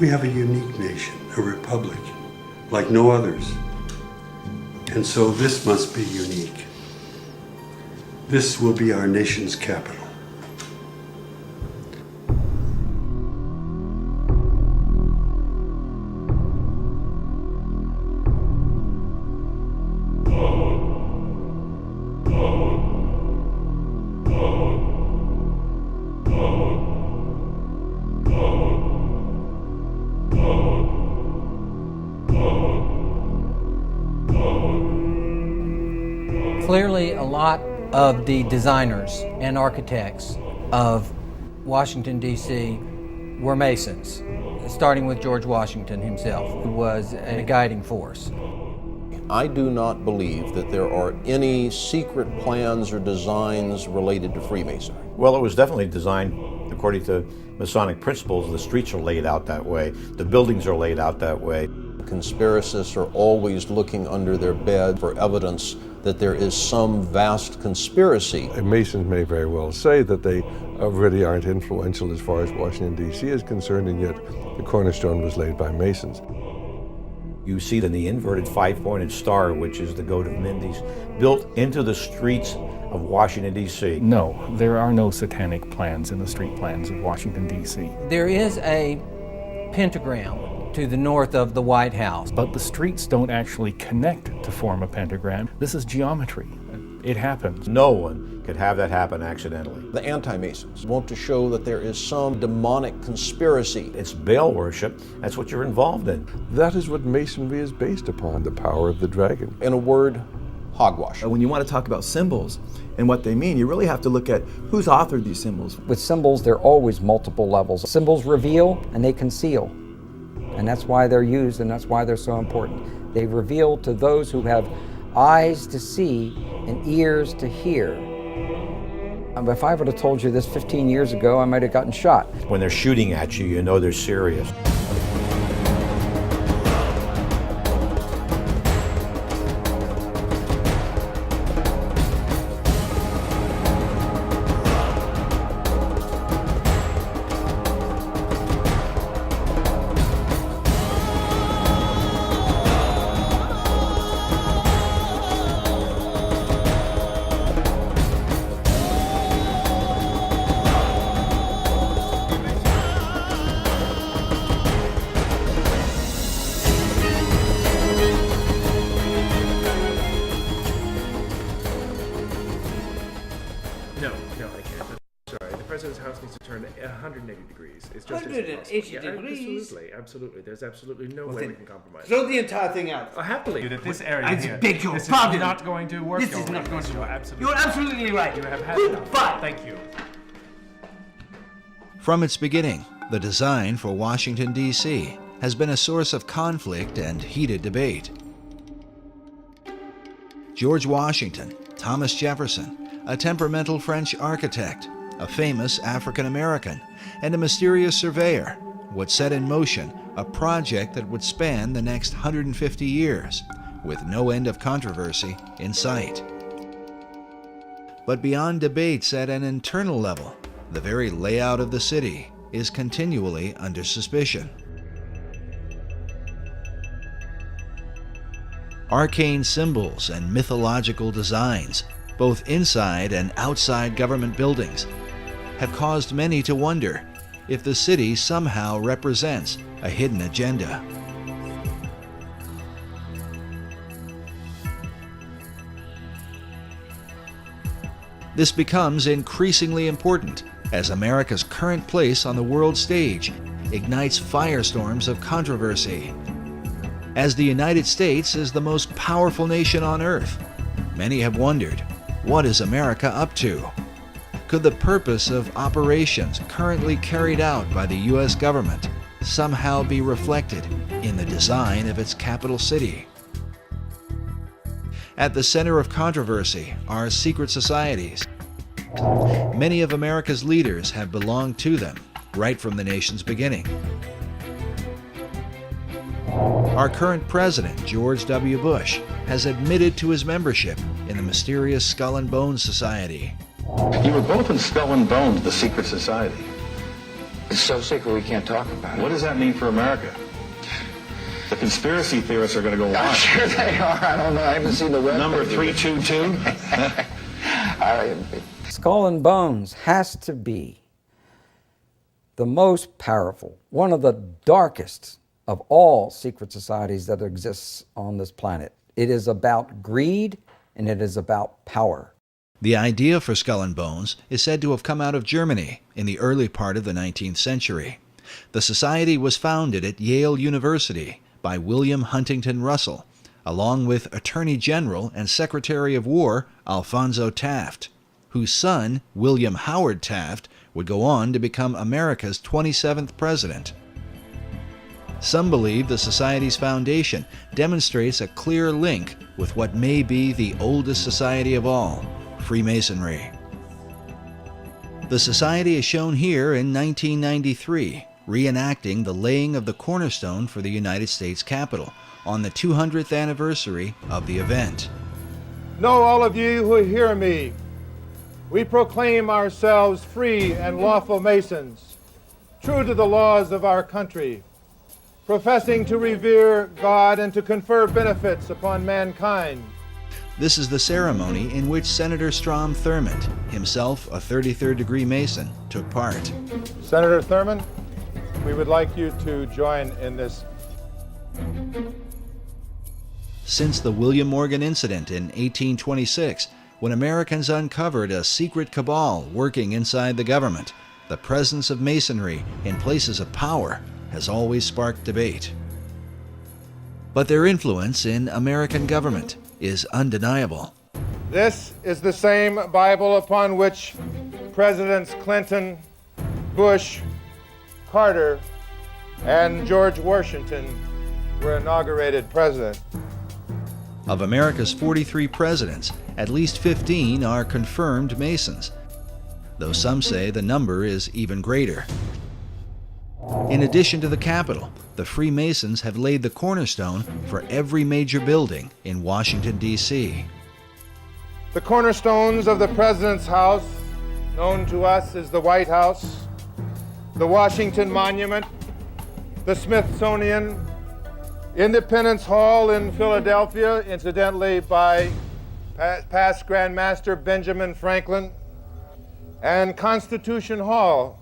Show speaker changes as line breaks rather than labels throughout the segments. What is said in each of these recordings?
We have a unique nation, a republic, like no others. And so this must be unique. This will be our nation's capital.
Clearly, a lot of the designers and architects of Washington, D.C. were Masons, starting with George Washington himself, who was a guiding force.
I do not believe that there are any secret plans or designs related to Freemasonry.
Well, it was definitely designed according to Masonic principles. The streets are laid out that way. The buildings are laid out that way.
Conspiracists are always looking under their bed for evidence that there is some vast conspiracy.
Masons may very well say that they really aren't influential as far as Washington, D.C. is concerned, and yet the cornerstone was laid by Masons.
You see then the inverted five-pointed star, which is the goat of Mendes, built into the streets of Washington, D.C.
No, there are no satanic plans in the street plans of Washington, D.C.
There is a pentagram to the north of the White House.
But the streets don't actually connect to form a pentagram. This is geometry. It happens.
No one could have that happen accidentally.
The anti-Masons want to show that there is some demonic conspiracy.
It's Baal worship. That's what you're involved in.
That is what Masonry is based upon, the power of the dragon.
In a word, hogwash.
When you want to talk about symbols and what they mean, you really have to look at who's authored these symbols.
With symbols, there are always multiple levels. Symbols reveal and they conceal. And that's why they're used, and that's why they're so important. They reveal to those who have eyes to see and ears to hear. If I would have told you this 15 years ago, I might have gotten shot.
When they're shooting at you, you know they're serious.
No, I can't. Sorry, the president's house needs to turn 180 degrees. It's just
180 degrees?
Absolutely. There's absolutely no way we can compromise.
Throw the entire thing out.
Happily.
This area
I
here,
beg your
this
pardon.
is not going to work.
This is not going to work.
Absolutely.
You're absolutely right.
You have had
Goodbye.
enough. Thank you.
From its beginning, the design for Washington, D.C. has been a source of conflict and heated debate. George Washington, Thomas Jefferson, a temperamental French architect, a famous African American, and a mysterious surveyor would set in motion a project that would span the next 150 years, with no end of controversy in sight. But beyond debates at an internal level, the very layout of the city is continually under suspicion. Arcane symbols and mythological designs, both inside and outside government buildings, have caused many to wonder if the city somehow represents a hidden agenda. This becomes increasingly important as America's current place on the world stage ignites firestorms of controversy. As the United States is the most powerful nation on earth, many have wondered, what is America up to? Could the purpose of operations currently carried out by the U.S. government somehow be reflected in the design of its capital city? At the center of controversy are secret societies. Many of America's leaders have belonged to them right from the nation's beginning. Our current president, George W. Bush, has admitted to his membership in the mysterious Skull and Bones Society.
You were both in Skull and Bones, the secret society.
It's so secret we can't talk about it.
What does that mean for America? The conspiracy theorists are going to go
I'm
on.
sure they are. I don't know. I haven't seen the web.
Number 322?
Skull and Bones has to be the most powerful, one of the darkest of all secret societies that exists on this planet. It is about greed and it is about power.
The idea for Skull and Bones is said to have come out of Germany in the early part of the 19th century. The society was founded at Yale University by William Huntington Russell, along with Attorney General and Secretary of War Alphonso Taft, whose son, William Howard Taft, would go on to become America's 27th president. Some believe the Society's foundation demonstrates a clear link with what may be the oldest society of all, Freemasonry. The Society is shown here in 1993, reenacting the laying of the cornerstone for the United States Capitol on the 200th anniversary of the event.
Know all of you who hear me, we proclaim ourselves free and lawful Masons, true to the laws of our country, professing to revere God and to confer benefits upon mankind.
This is the ceremony in which Senator Strom Thurmond, himself a 33rd degree Mason, took part.
Senator Thurmond, we would like you to join in this.
Since the William Morgan incident in 1826, when Americans uncovered a secret cabal working inside the government, the presence of Masonry in places of power has always sparked debate. But their influence in American government is undeniable.
This is the same Bible upon which Presidents Clinton, Bush, Carter, and George Washington were inaugurated president.
Of America's 43 presidents, at least 15 are confirmed Masons, though some say the number is even greater. In addition to the Capitol, the Freemasons have laid the cornerstone for every major building in Washington, D.C.
The cornerstones of the President's House, known to us as the White House, the Washington Monument, the Smithsonian, Independence Hall in Philadelphia, incidentally by past Grand Master Benjamin Franklin, and Constitution Hall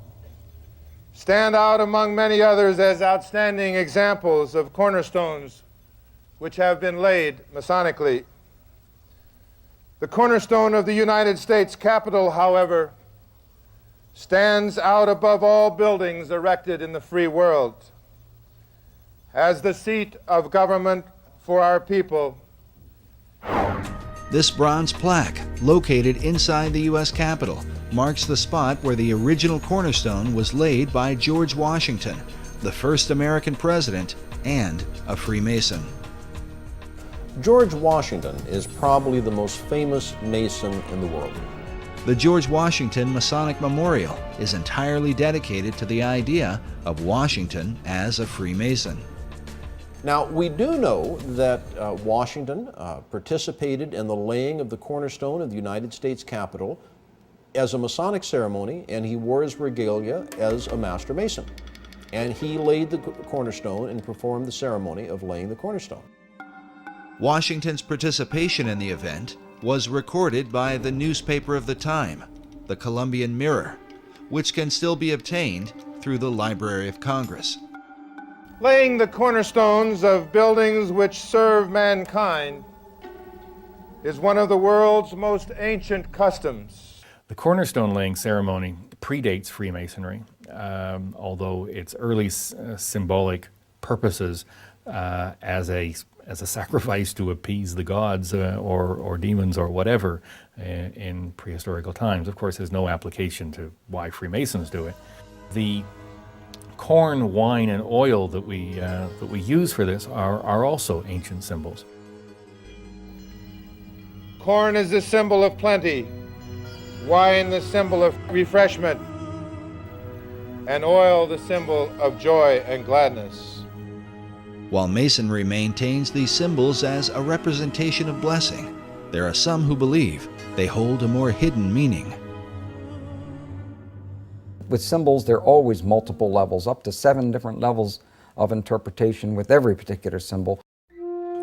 stand out among many others as outstanding examples of cornerstones which have been laid Masonically. The cornerstone of the United States Capitol, however, stands out above all buildings erected in the free world as the seat of government for our people.
This bronze plaque, located inside the U.S. Capitol, marks the spot where the original cornerstone was laid by George Washington, the first American president and a Freemason.
George Washington is probably the most famous Mason in the world.
The George Washington Masonic Memorial is entirely dedicated to the idea of Washington as a Freemason.
Now, we do know that Washington participated in the laying of the cornerstone of the United States Capitol as a Masonic ceremony, and he wore his regalia as a Master Mason. And he laid the cornerstone and performed the ceremony of laying the cornerstone.
Washington's participation in the event was recorded by the newspaper of the time, the Columbian Mirror, which can still be obtained through the Library of Congress.
Laying the cornerstones of buildings which serve mankind is one of the world's most ancient customs.
The cornerstone laying ceremony predates Freemasonry, although its early symbolic purposes as a sacrifice to appease the gods or demons or whatever in prehistorical times. Of course, there's no application to why Freemasons do it. The corn, wine, and oil that we use for this are also ancient symbols.
Corn is the symbol of plenty, wine the symbol of refreshment, and oil the symbol of joy and gladness.
While Masonry maintains these symbols as a representation of blessing, there are some who believe they hold a more hidden meaning.
with symbols, there are always multiple levels, up to 7 different levels of interpretation with every particular symbol.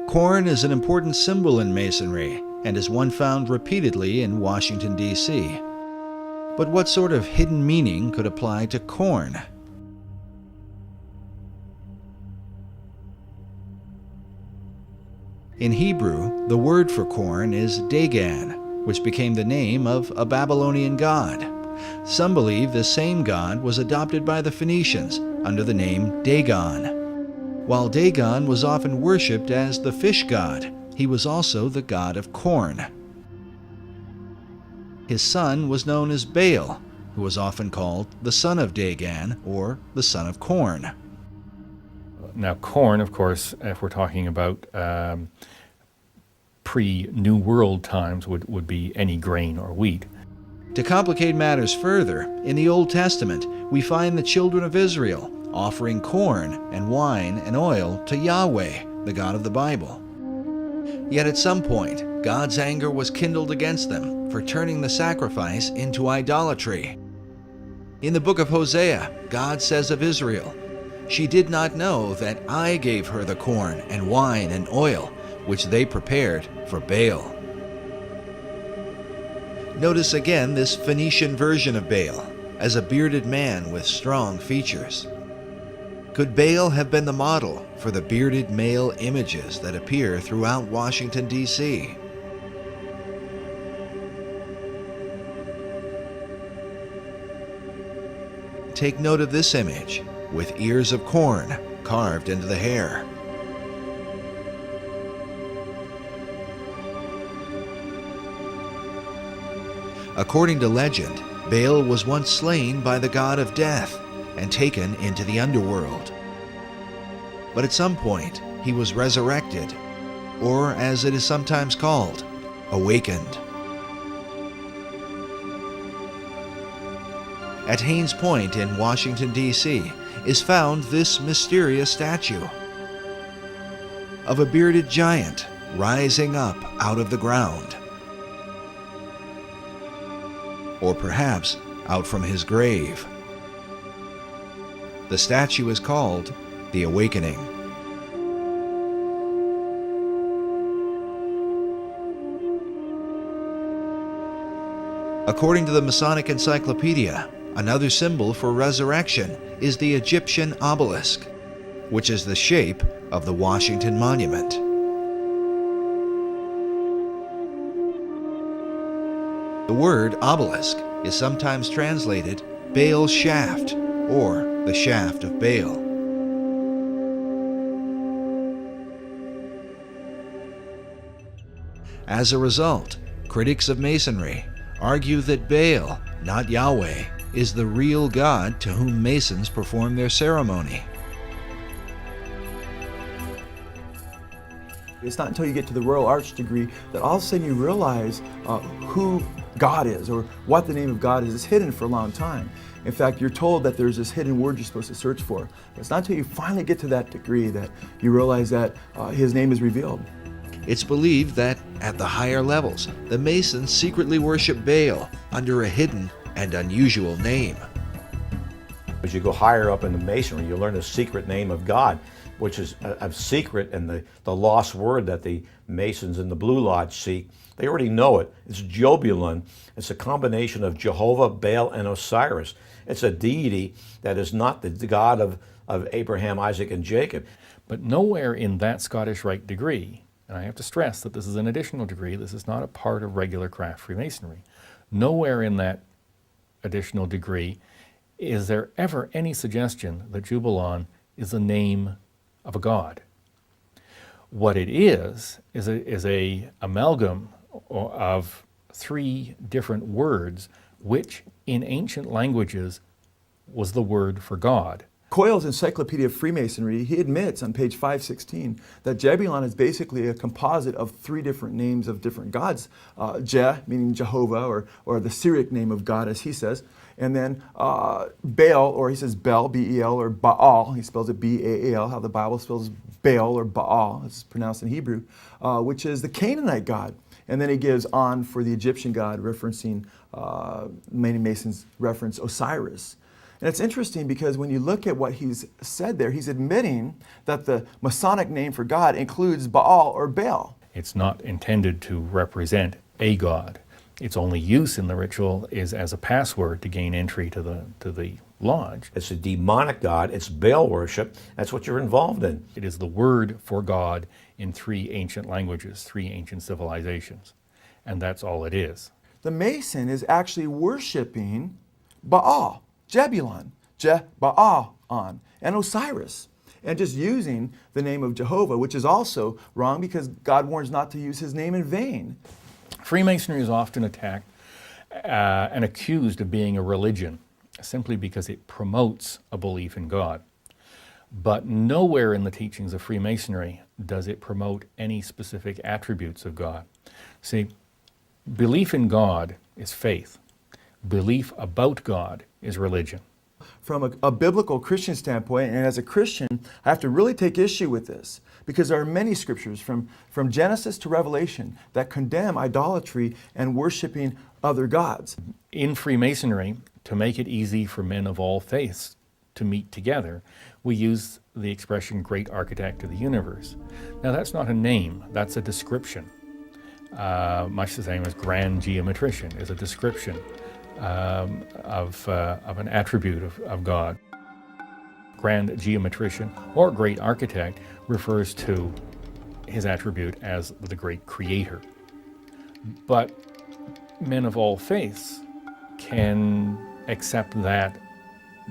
Corn is an important symbol in Masonry and is one found repeatedly in Washington, D.C. But what sort of hidden meaning could apply to corn? In Hebrew, the word for corn is Dagon, which became the name of a Babylonian god. Some believe this same god was adopted by the Phoenicians under the name Dagon. While Dagon was often worshipped as the fish god, he was also the god of corn. His son was known as Baal, who was often called the son of Dagon or the son of corn.
Now, corn, of course, if we're talking about pre-New World times, would be any grain or wheat.
To complicate matters further, in the Old Testament, we find the children of Israel offering corn and wine and oil to Yahweh, the God of the Bible. Yet at some point, God's anger was kindled against them for turning the sacrifice into idolatry. In the book of Hosea, God says of Israel, "She did not know that I gave her the corn and wine and oil, which they prepared for Baal." Notice again this Phoenician version of Baal, as a bearded man with strong features. Could Baal have been the model for the bearded male images that appear throughout Washington, D.C.? Take note of this image, with ears of corn carved into the hair. According to legend, Baal was once slain by the god of death and taken into the underworld. But at some point, he was resurrected, or as it is sometimes called, awakened. At Haynes Point in Washington, D.C., is found this mysterious statue of a bearded giant rising up out of the ground. Or perhaps out from his grave. The statue is called the Awakening. According to the Masonic Encyclopedia, another symbol for resurrection is the Egyptian obelisk, which is the shape of the Washington Monument. The word obelisk is sometimes translated Baal's shaft or the shaft of Baal. As a result, critics of Masonry argue that Baal, not Yahweh, is the real God to whom Masons perform their ceremony.
It's not until you get to the Royal Arts degree that all of a sudden you realize who God is or what the name of God is. It's hidden for a long time. In fact, you're told that there's this hidden word you're supposed to search for. But it's not until you finally get to that degree that you realize that His name is revealed.
It's believed that at the higher levels, the Masons secretly worship Baal under a hidden and unusual name.
As you go higher up in the Masonry, you learn the secret name of God, which is a secret and the lost word that the Masons in the Blue Lodge seek. They already know it. It's Jobulun. It's a combination of Jehovah, Baal, and Osiris. It's a deity that is not the God of Abraham, Isaac, and Jacob.
But nowhere in that Scottish Rite degree, and I have to stress that this is an additional degree, this is not a part of regular craft Freemasonry, nowhere in that additional degree is there ever any suggestion that Jubulon is the name of a god. What it is a amalgam of 3 different words, which in ancient languages was the word for God.
Coyle's Encyclopedia of Freemasonry, he admits on page 516 that Jebulon is basically a composite of 3 different names of different gods. Je, meaning Jehovah, or the Syriac name of God, as he says. And then Baal, or he says Bel, B-E-L, or Baal, he spells it B-A-A-L, how the Bible spells Baal or Baal, it's pronounced in Hebrew, which is the Canaanite god. And then he gives on for the Egyptian god, referencing, many Masons reference Osiris. And it's interesting because when you look at what he's said there, he's admitting that the Masonic name for God includes Baal or Baal.
It's not intended to represent a god. Its only use in the ritual is as a password to gain entry to the lodge.
It's a demonic god. It's Baal worship. That's what you're involved in.
It is the word for God in 3 ancient languages, 3 ancient civilizations, and that's all it is.
The Mason is actually worshiping Baal, Jebulon, Je-Baal-on, and Osiris, and just using the name of Jehovah, which is also wrong because God warns not to use his name in vain.
Freemasonry is often attacked and accused of being a religion simply because it promotes a belief in God. But nowhere in the teachings of Freemasonry does it promote any specific attributes of God. See, belief in God is faith. Belief about God is religion.
From a biblical Christian standpoint, and as a Christian, I have to really take issue with this because there are many scriptures from Genesis to Revelation that condemn idolatry and worshiping other gods.
In Freemasonry, to make it easy for men of all faiths to meet together, we use the expression great architect of the universe. Now that's not a name, that's a description. Much the same as grand geometrician is a description of an attribute of God. Grand geometrician or great architect refers to his attribute as the great creator. But men of all faiths can accept that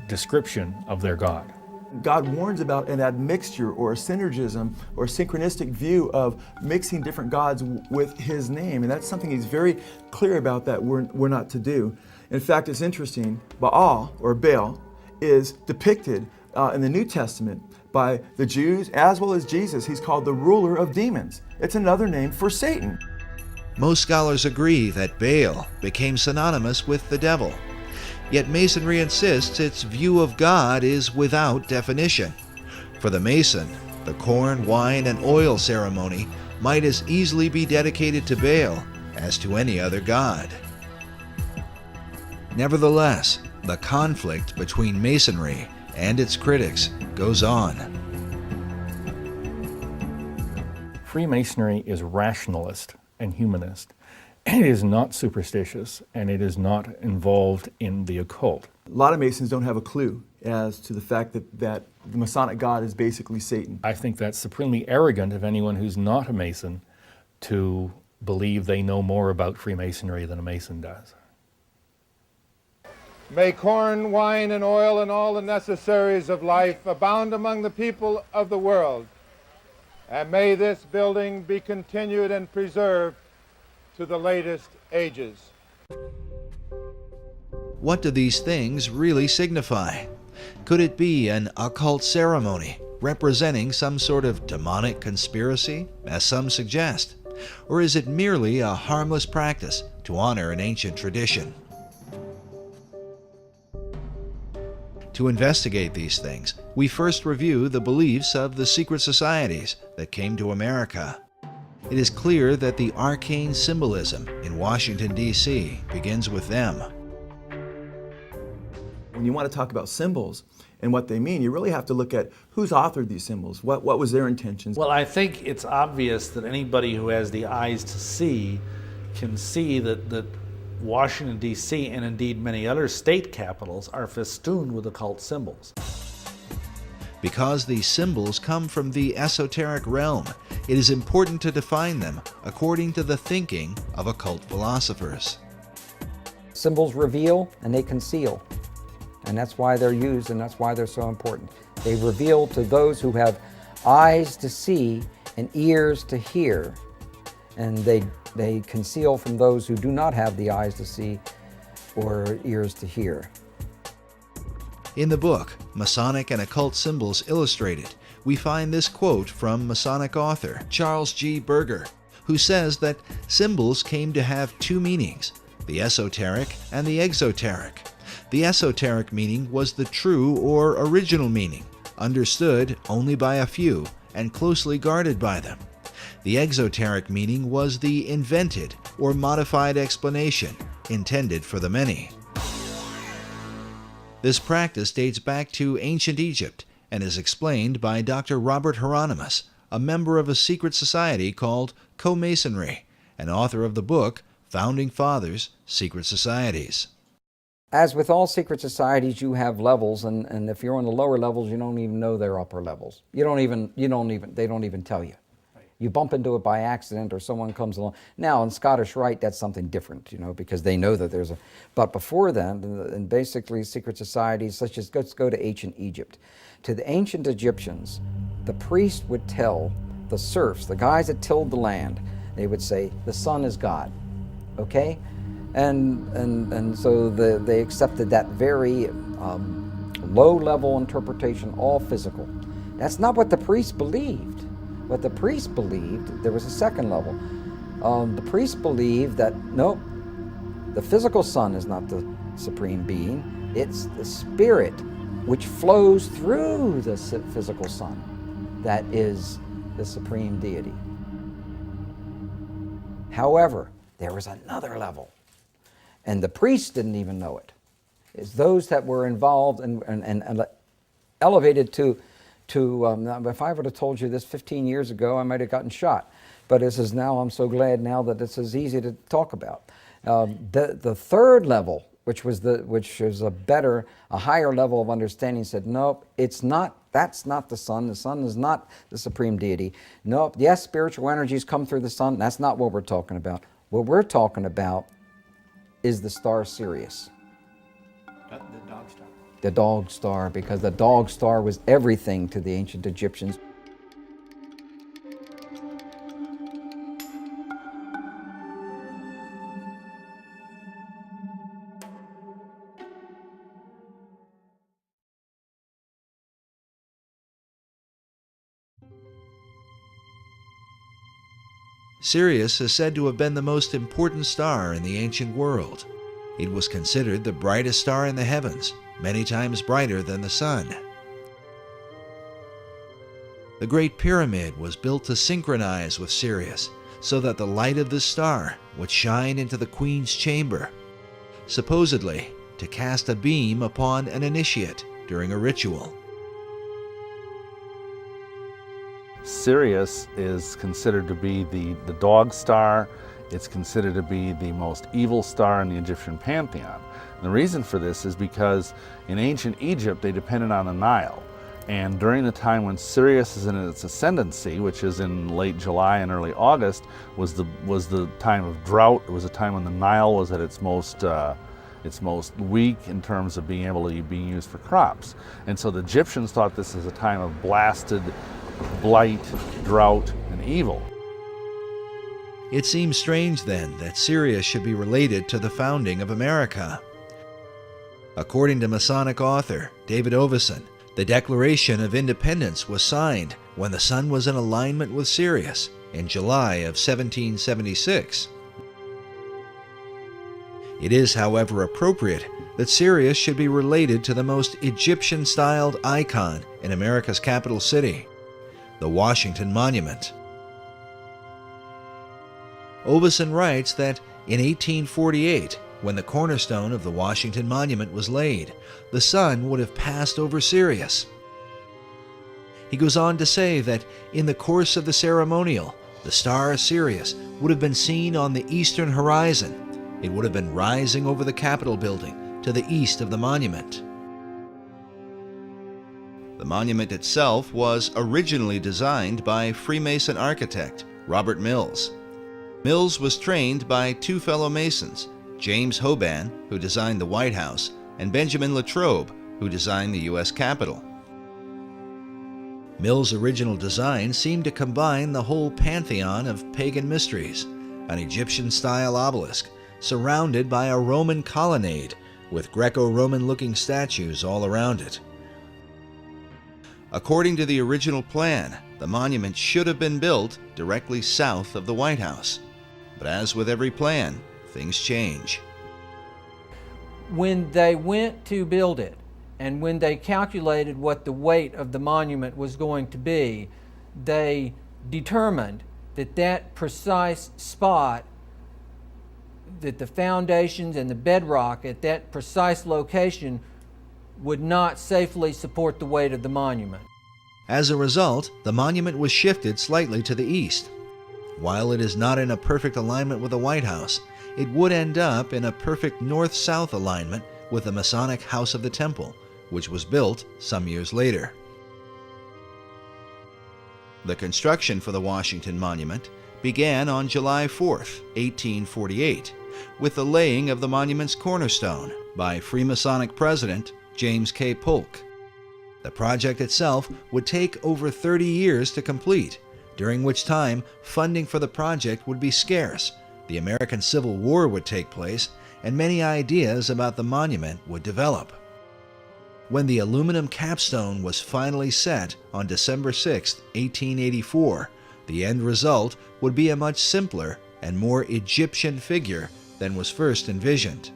description of their God.
God warns about an admixture or a synergism or a synchronistic view of mixing different gods with his name, and that's something he's very clear about that we're not to do. In fact, it's interesting, Baal or Baal is depicted in the New Testament by the Jews as well as Jesus. He's called the ruler of demons. It's another name for Satan.
Most scholars agree that Baal became synonymous with the devil. Yet Masonry insists its view of God is without definition. For the Mason, the corn, wine, and oil ceremony might as easily be dedicated to Baal as to any other god. Nevertheless, the conflict between Masonry and its critics goes on.
Freemasonry is rationalist and humanist. It is not superstitious, and it is not involved in the occult.
A lot of Masons don't have a clue as to the fact that the Masonic God is basically Satan.
I think that's supremely arrogant of anyone who's not a Mason to believe they know more about Freemasonry than a Mason does.
May corn, wine, and oil, and all the necessaries of life abound among the people of the world. And may this building be continued and preserved to the latest ages.
What do these things really signify? Could it be an occult ceremony representing some sort of demonic conspiracy, as some suggest? Or is it merely a harmless practice to honor an ancient tradition? To investigate these things, we first review the beliefs of the secret societies that came to America. It is clear that the arcane symbolism in Washington, D.C. begins with them.
When you want to talk about symbols and what they mean, you really have to look at who's authored these symbols, what was their intentions.
Well, I think it's obvious that anybody who has the eyes to see can see that Washington, D.C., and indeed many other state capitals are festooned with occult symbols.
Because these symbols come from the esoteric realm, it is important to define them according to the thinking of occult philosophers.
Symbols reveal and they conceal, and that's why they're used and that's why they're so important. They reveal to those who have eyes to see and ears to hear, and they conceal from those who do not have the eyes to see or ears to hear.
In the book, Masonic and Occult Symbols Illustrated, we find this quote from Masonic author Charles G. Berger, who says that symbols came to have two meanings, the esoteric and the exoteric. The esoteric meaning was the true or original meaning, understood only by a few and closely guarded by them. The exoteric meaning was the invented or modified explanation intended for the many. This practice dates back to ancient Egypt and is explained by Dr. Robert Hieronymus, a member of a secret society called Co-Masonry, and author of the book Founding Fathers, Secret Societies.
As with all secret societies, you have levels, and if you're on the lower levels, you don't even know they're upper levels. They don't even tell you. You bump into it by accident, or someone comes along. Now, in Scottish Rite, that's something different, because they know that there's a. But before then, and basically secret societies, such as, let's go to ancient Egypt. To the ancient Egyptians, the priest would tell the serfs, the guys that tilled the land, they would say, the sun is God, okay? And so they accepted that very low-level interpretation, all physical. That's not what the priest believed. What the priest believed, there was a second level. The priest believed that, nope, the physical sun is not the supreme being. It's the spirit which flows through the physical sun that is the supreme deity. However, there was another level, and the priests didn't even know it. It's those that were involved and elevated to if I would have told you this 15 years ago, I might have gotten shot. But this is now, I'm so glad now that this is easy to talk about. The third level, which is a higher level of understanding, said, nope, it's not, that's not the sun. The sun is not the supreme deity. Nope, yes, spiritual energies come through the sun. That's not what we're talking about. What we're talking about is the star Sirius.
The dog star.
The dog star, because the dog star was everything to the ancient Egyptians.
Sirius is said to have been the most important star in the ancient world. It was considered the brightest star in the heavens, many times brighter than the sun. The Great Pyramid was built to synchronize with Sirius, so that the light of this star would shine into the queen's chamber, supposedly to cast a beam upon an initiate during a ritual.
Sirius is considered to be the dog star. It's considered to be the most evil star in the Egyptian pantheon. And the reason for this is because in ancient Egypt they depended on the Nile. And during the time when Sirius is in its ascendancy, which is in late July and early August, was the time of drought. It was a time when the Nile was at its most weak in terms of being able to be used for crops. And so the Egyptians thought this was a time of blasted blight, drought, and evil.
It seems strange then that Sirius should be related to the founding of America. According to Masonic author David Oveson, the Declaration of Independence was signed when the sun was in alignment with Sirius in July of 1776. It is, however, appropriate that Sirius should be related to the most Egyptian-styled icon in America's capital city, the Washington Monument. Oveson writes that in 1848, when the cornerstone of the Washington Monument was laid, the sun would have passed over Sirius. He goes on to say that in the course of the ceremonial, the star Sirius would have been seen on the eastern horizon. It would have been rising over the Capitol building to the east of the monument. The monument itself was originally designed by Freemason architect Robert Mills. Mills was trained by two fellow Masons, James Hoban, who designed the White House, and Benjamin Latrobe, who designed the U.S. Capitol. Mills' original design seemed to combine the whole pantheon of pagan mysteries, an Egyptian-style obelisk surrounded by a Roman colonnade with Greco-Roman-looking statues all around it. According to the original plan, the monument should have been built directly south of the White House. But as with every plan, things change.
When they went to build it, and when they calculated what the weight of the monument was going to be, they determined that that precise spot, that the foundations and the bedrock at that precise location would not safely support the weight of the monument.
As a result, the monument was shifted slightly to the east. While it is not in a perfect alignment with the White House, it would end up in a perfect north-south alignment with the Masonic House of the Temple, which was built some years later. The construction for the Washington Monument began on July 4, 1848, with the laying of the monument's cornerstone by Freemasonic President James K. Polk. The project itself would take over 30 years to complete, during which time funding for the project would be scarce, the American Civil War would take place, and many ideas about the monument would develop. When the aluminum capstone was finally set on December 6, 1884, the end result would be a much simpler and more Egyptian figure than was first envisioned.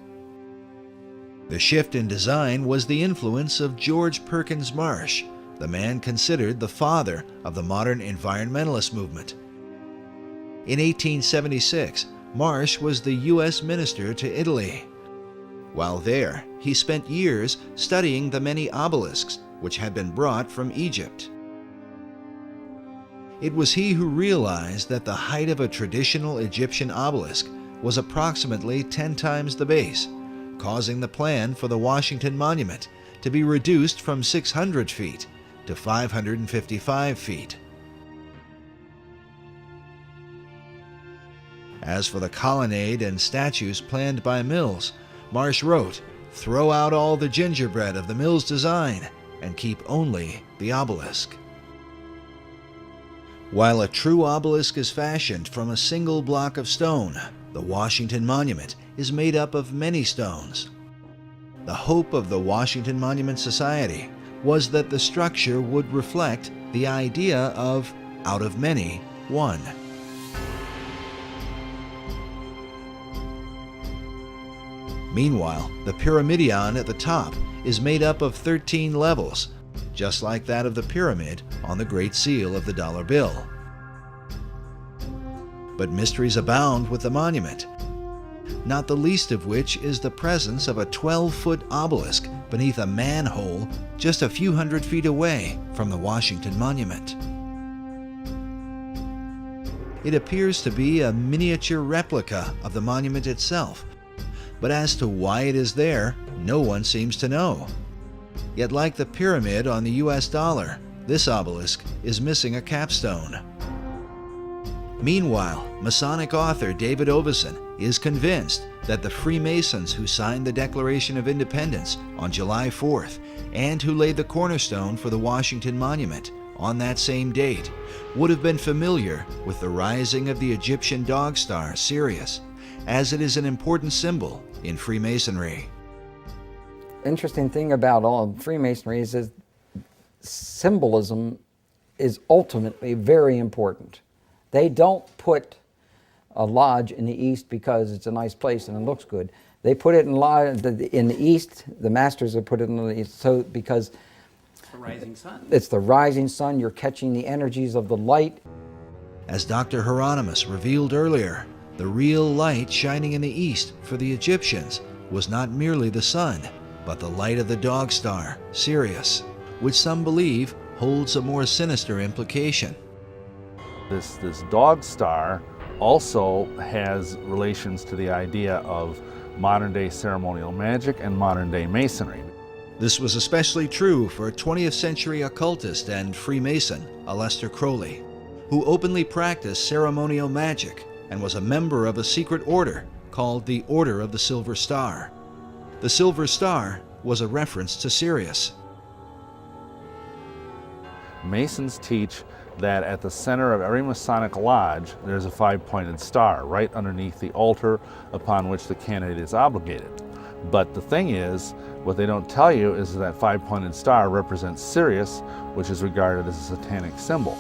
The shift in design was the influence of George Perkins Marsh, the man considered the father of the modern environmentalist movement. In 1876, Marsh was the U.S. minister to Italy. While there, he spent years studying the many obelisks which had been brought from Egypt. It was he who realized that the height of a traditional Egyptian obelisk was approximately 10 times the base, causing the plan for the Washington Monument to be reduced from 600 feet to 555 feet. As for the colonnade and statues planned by Mills, Marsh wrote, "Throw out all the gingerbread of the Mills design and keep only the obelisk." While a true obelisk is fashioned from a single block of stone, the Washington Monument is made up of many stones. The hope of the Washington Monument Society was that the structure would reflect the idea of, out of many, one. Meanwhile, the pyramidion at the top is made up of 13 levels, just like that of the pyramid on the Great Seal of the dollar bill. But mysteries abound with the monument, not the least of which is the presence of a 12-foot obelisk beneath a manhole just a few hundred feet away from the Washington Monument. It appears to be a miniature replica of the monument itself, but as to why it is there, no one seems to know. Yet like the pyramid on the US dollar, this obelisk is missing a capstone. Meanwhile, Masonic author David Oveson is convinced that the Freemasons who signed the Declaration of Independence on July 4th and who laid the cornerstone for the Washington Monument on that same date would have been familiar with the rising of the Egyptian dog star Sirius, as it is an important symbol in Freemasonry.
Interesting thing about all of Freemasonry is that symbolism is ultimately very important. They don't put a lodge in the east because it's a nice place and it looks good. They put it in the east. The masters have put it in the east, so because
it's the rising sun.
It's the rising sun. You're catching the energies of the light.
As Dr. Hieronymus revealed earlier, the real light shining in the east for the Egyptians was not merely the sun, but the light of the dog star, Sirius, which some believe holds a more sinister implication.
This dog star also has relations to the idea of modern-day ceremonial magic and modern-day masonry.
This was especially true for 20th century occultist and Freemason Aleister Crowley, who openly practiced ceremonial magic and was a member of a secret order called the Order of the Silver Star. The Silver Star was a reference to Sirius.
Masons teach that at the center of every Masonic lodge there's a five-pointed star right underneath the altar upon which the candidate is obligated. But the thing is, what they don't tell you is that five-pointed star represents Sirius, which is regarded as a satanic symbol.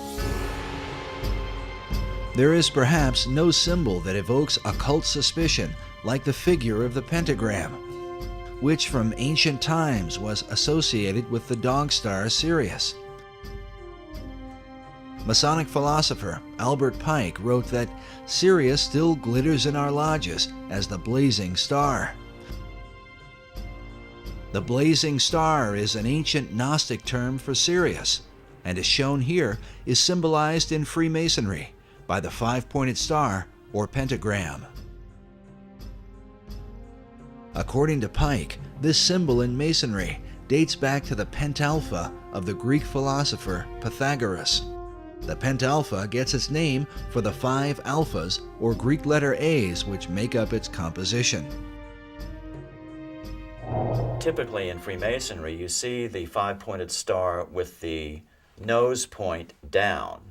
There is perhaps no symbol that evokes occult suspicion like the figure of the pentagram, which from ancient times was associated with the dog star Sirius. Masonic philosopher Albert Pike wrote that Sirius still glitters in our lodges as the blazing star. The blazing star is an ancient Gnostic term for Sirius, and as shown here, is symbolized in Freemasonry by the five-pointed star or pentagram. According to Pike, this symbol in Masonry dates back to the pentalpha of the Greek philosopher Pythagoras. The pentalpha gets its name for the 5 alphas or Greek letter A's which make up its composition.
Typically in Freemasonry, you see the 5-pointed star with the nose point down.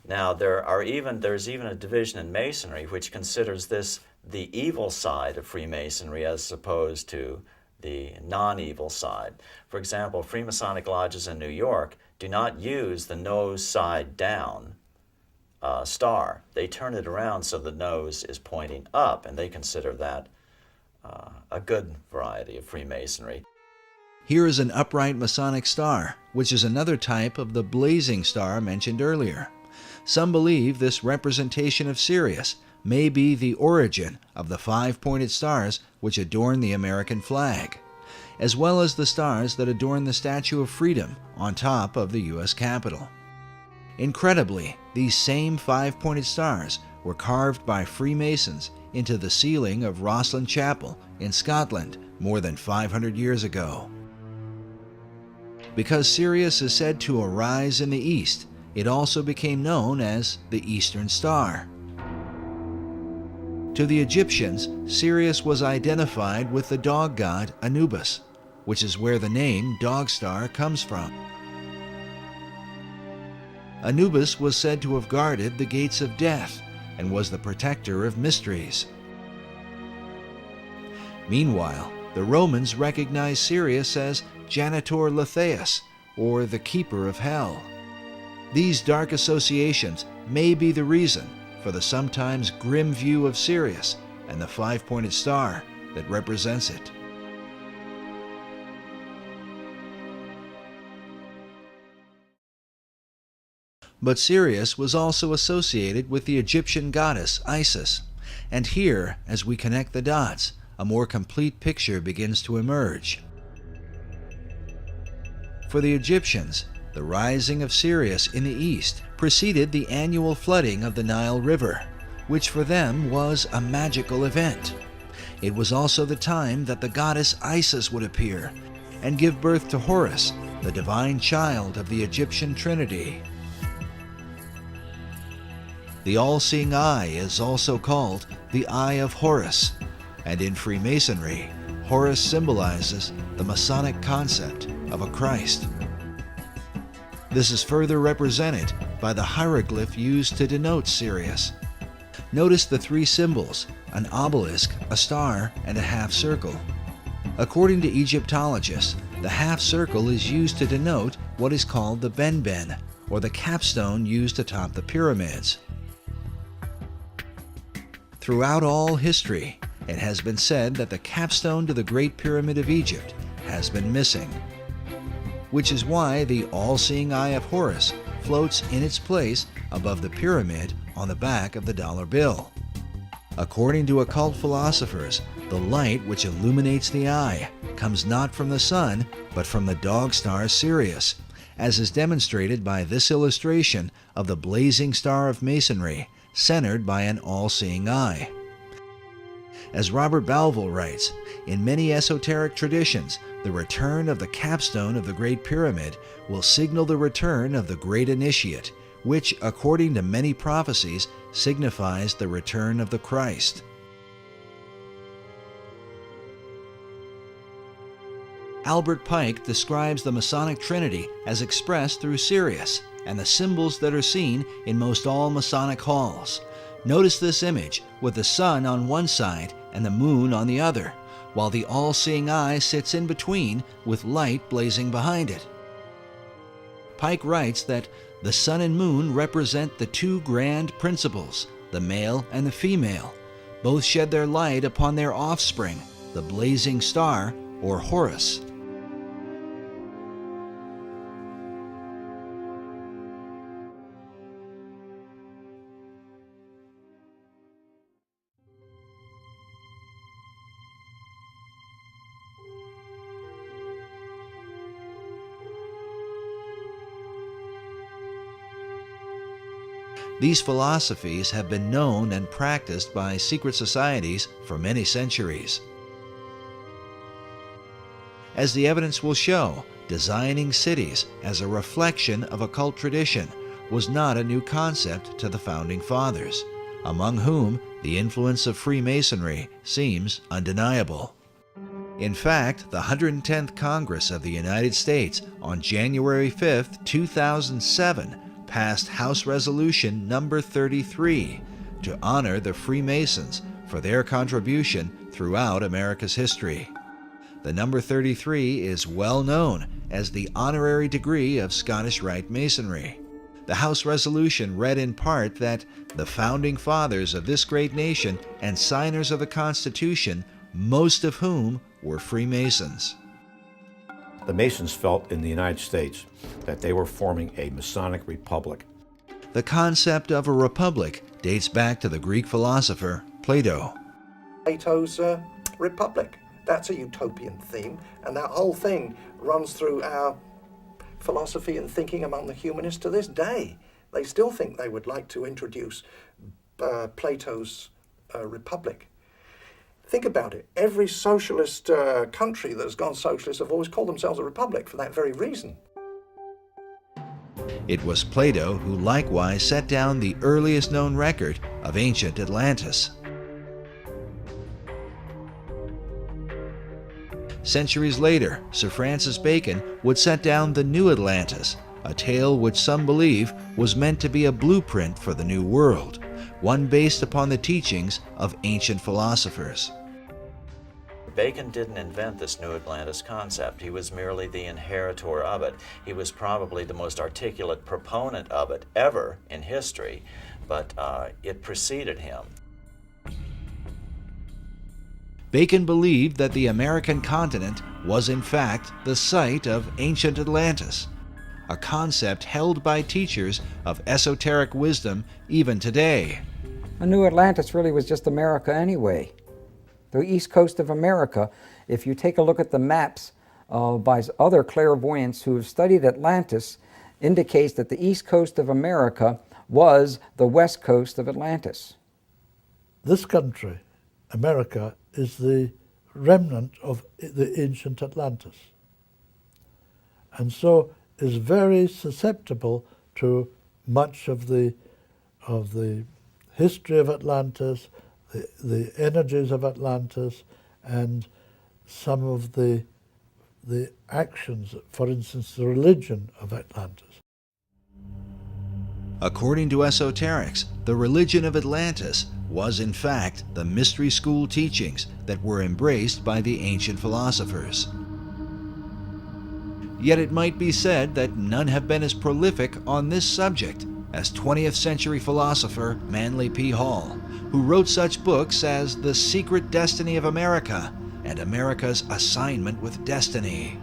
Now, there's even a division in Masonry which considers this the evil side of Freemasonry as opposed to the non-evil side. For example, Freemasonic lodges in New York do not use the nose side down star. They turn it around so the nose is pointing up, and they consider that a good variety of Freemasonry.
Here is an upright Masonic star, which is another type of the blazing star mentioned earlier. Some believe this representation of Sirius may be the origin of the 5-pointed stars which adorn the American flag, as well as the stars that adorn the Statue of Freedom on top of the U.S. Capitol. Incredibly, these same 5-pointed stars were carved by Freemasons into the ceiling of Rosslyn Chapel in Scotland more than 500 years ago. Because Sirius is said to arise in the east, it also became known as the Eastern Star. To the Egyptians, Sirius was identified with the dog god Anubis, which is where the name Dog Star comes from. Anubis was said to have guarded the gates of death and was the protector of mysteries. Meanwhile, the Romans recognized Sirius as Janitor Letheus, or the Keeper of Hell. These dark associations may be the reason for the sometimes grim view of Sirius and the 5-pointed star that represents it. But Sirius was also associated with the Egyptian goddess Isis, and here, as we connect the dots, a more complete picture begins to emerge. For the Egyptians, the rising of Sirius in the east preceded the annual flooding of the Nile River, which for them was a magical event. It was also the time that the goddess Isis would appear and give birth to Horus, the divine child of the Egyptian Trinity. The all-seeing eye is also called the Eye of Horus, and in Freemasonry, Horus symbolizes the Masonic concept of a Christ. This is further represented by the hieroglyph used to denote Sirius. Notice the 3 symbols, an obelisk, a star, and a half circle. According to Egyptologists, the half circle is used to denote what is called the benben, or the capstone used atop the pyramids. Throughout all history, it has been said that the capstone to the Great Pyramid of Egypt has been missing, which is why the all-seeing eye of Horus floats in its place above the pyramid on the back of the dollar bill. According to occult philosophers, the light which illuminates the eye comes not from the sun, but from the dog star Sirius, as is demonstrated by this illustration of the blazing star of Masonry, centered by an all-seeing eye. As Robert Balville writes, in many esoteric traditions, the return of the capstone of the Great Pyramid will signal the return of the Great Initiate, which, according to many prophecies, signifies the return of the Christ. Albert Pike describes the Masonic Trinity as expressed through Sirius and the symbols that are seen in most all Masonic halls. Notice this image with the sun on one side and the moon on the other, while the all-seeing eye sits in between with light blazing behind it. Pike writes that the sun and moon represent the 2 grand principles, the male and the female. Both shed their light upon their offspring, the blazing star, or Horus. These philosophies have been known and practiced by secret societies for many centuries. As the evidence will show, designing cities as a reflection of occult tradition was not a new concept to the Founding Fathers, among whom the influence of Freemasonry seems undeniable. In fact, the 110th Congress of the United States on January 5, 2007, passed House Resolution number 33 to honor the Freemasons for their contribution throughout America's history. The number 33 is well known as the honorary degree of Scottish Rite Masonry. The House resolution read in part that the Founding Fathers of this great nation and signers of the Constitution, most of whom were Freemasons.
The Masons felt in the United States that they were forming a Masonic republic.
The concept of a republic dates back to the Greek philosopher Plato.
Plato's Republic. That's a utopian theme, and that whole thing runs through our philosophy and thinking among the humanists to this day. They still think they would like to introduce Plato's Republic. Think about it. Every socialist country that has gone socialist have always called themselves a republic for that very reason.
It was Plato who likewise set down the earliest known record of ancient Atlantis. Centuries later, Sir Francis Bacon would set down the New Atlantis, a tale which some believe was meant to be a blueprint for the New World, one based upon the teachings of ancient philosophers.
Bacon didn't invent this New Atlantis concept. He was merely the inheritor of it. He was probably the most articulate proponent of it ever in history, but it preceded him.
Bacon believed that the American continent was in fact the site of ancient Atlantis, a concept held by teachers of esoteric wisdom even today.
A New Atlantis really was just America anyway. The east coast of America, if you take a look at the maps by other clairvoyants who have studied Atlantis, indicates that the east coast of America was the west coast of Atlantis.
This country, America, is the remnant of the ancient Atlantis, and so is very susceptible to much of the history of Atlantis, the energies of Atlantis, and some of the actions, for instance, the religion of Atlantis.
According to esoterics, the religion of Atlantis was in fact the mystery school teachings that were embraced by the ancient philosophers. Yet it might be said that none have been as prolific on this subject as 20th century philosopher Manly P. Hall, who wrote such books as The Secret Destiny of America and America's Assignment with Destiny.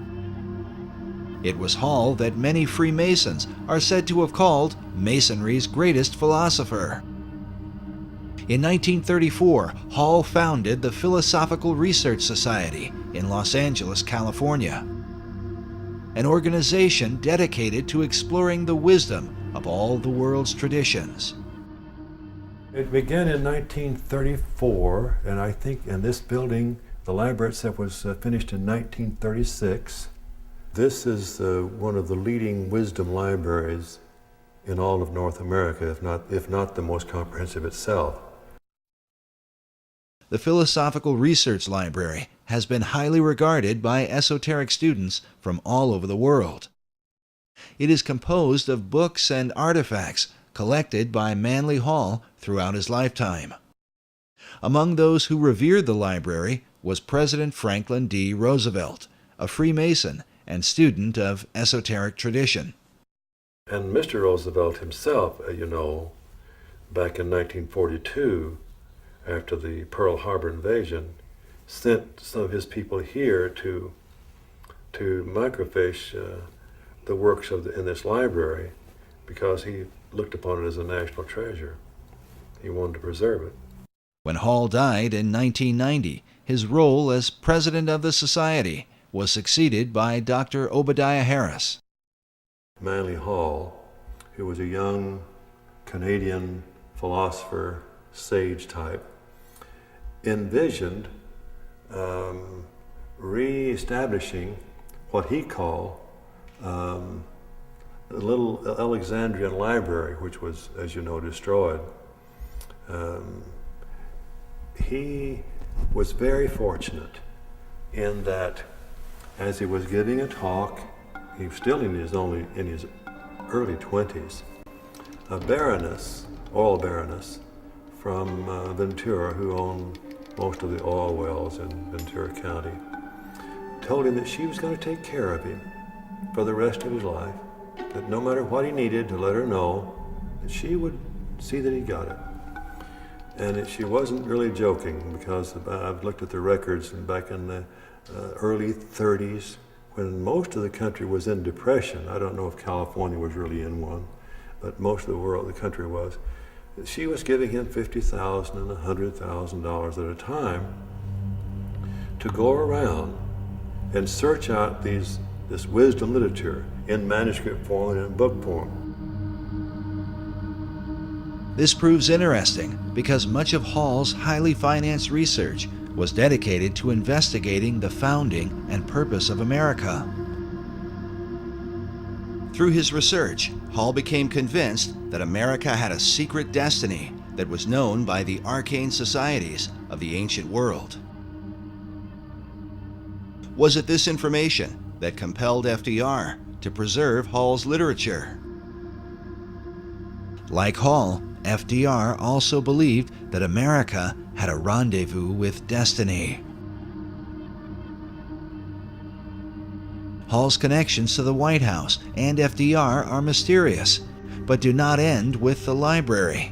It was Hall that many Freemasons are said to have called Masonry's greatest philosopher. In 1934, Hall founded the Philosophical Research Society in Los Angeles, California, an organization dedicated to exploring the wisdom of all the world's traditions.
It began in 1934, and I think in this building, the library itself was finished in 1936. This is one of the leading wisdom libraries in all of North America, if not the most comprehensive itself.
The Philosophical Research Library has been highly regarded by esoteric students from all over the world. It is composed of books and artifacts collected by Manly Hall throughout his lifetime. Among those who revered the library was President Franklin D. Roosevelt, a Freemason and student of esoteric tradition.
And Mr. Roosevelt himself, back in 1942, after the Pearl Harbor invasion, sent some of his people here to microfiche the works in this library because he looked upon it as a national treasure. He wanted to preserve it.
When Hall died in 1990, his role as president of the society was succeeded by Dr. Obadiah Harris.
Manly Hall, who was a young Canadian philosopher, sage type, envisioned re-establishing what he called the little Alexandrian library, which was, as you know, destroyed. He was very fortunate in that as he was giving a talk, he was still in his early 20s, a baroness, oil baroness from Ventura, who owned most of the oil wells in Ventura County, told him that she was going to take care of him for the rest of his life, that no matter what he needed, to let her know that she would see that he got it. And she wasn't really joking, because I've looked at the records back in the early 30s, when most of the country was in depression. I don't know if California was really in one, but most of the world, the country was. She was giving him $50,000 and $100,000 at a time to go around and search out this wisdom literature in manuscript form and in book form.
This proves interesting because much of Hall's highly financed research was dedicated to investigating the founding and purpose of America. Through his research, Hall became convinced that America had a secret destiny that was known by the arcane societies of the ancient world. Was it this information that compelled FDR to preserve Hall's literature? Like Hall, FDR also believed that America had a rendezvous with destiny. Hall's connections to the White House and FDR are mysterious, but do not end with the library.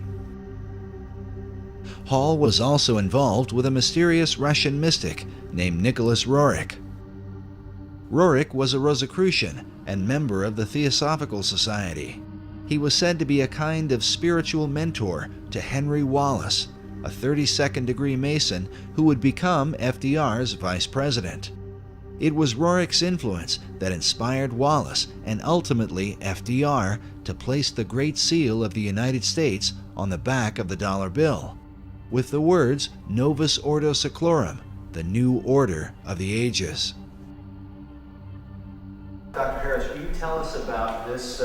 Hall was also involved with a mysterious Russian mystic named Nicholas Roerich. Roerich was a Rosicrucian and member of the Theosophical Society. He was said to be a kind of spiritual mentor to Henry Wallace, a 32nd degree Mason who would become FDR's vice president. It was Roerich's influence that inspired Wallace and ultimately FDR to place the Great Seal of the United States on the back of the dollar bill, with the words Novus Ordo Seclorum, the new order of the ages.
Dr. Harris, can you tell us about this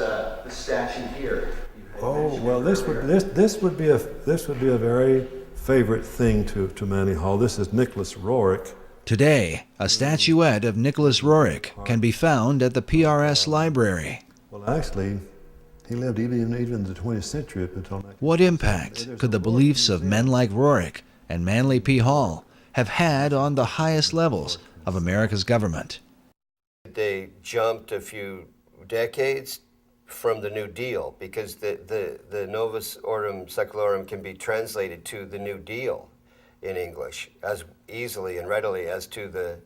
statue here?
Oh well, this would be a very favorite thing to Manly Hall. This is Nicholas Roerich.
Today, a statuette of Nicholas Roerich can be found at the PRS Library.
Well, actually, he lived even in the 20th century up until now.
What impact could the beliefs of men like Roerich and Manly P. Hall have had on the highest levels of America's government?
They jumped a few decades from the New Deal, because the Novus Ordo Seclorum can be translated to the New Deal in English as easily and readily as to the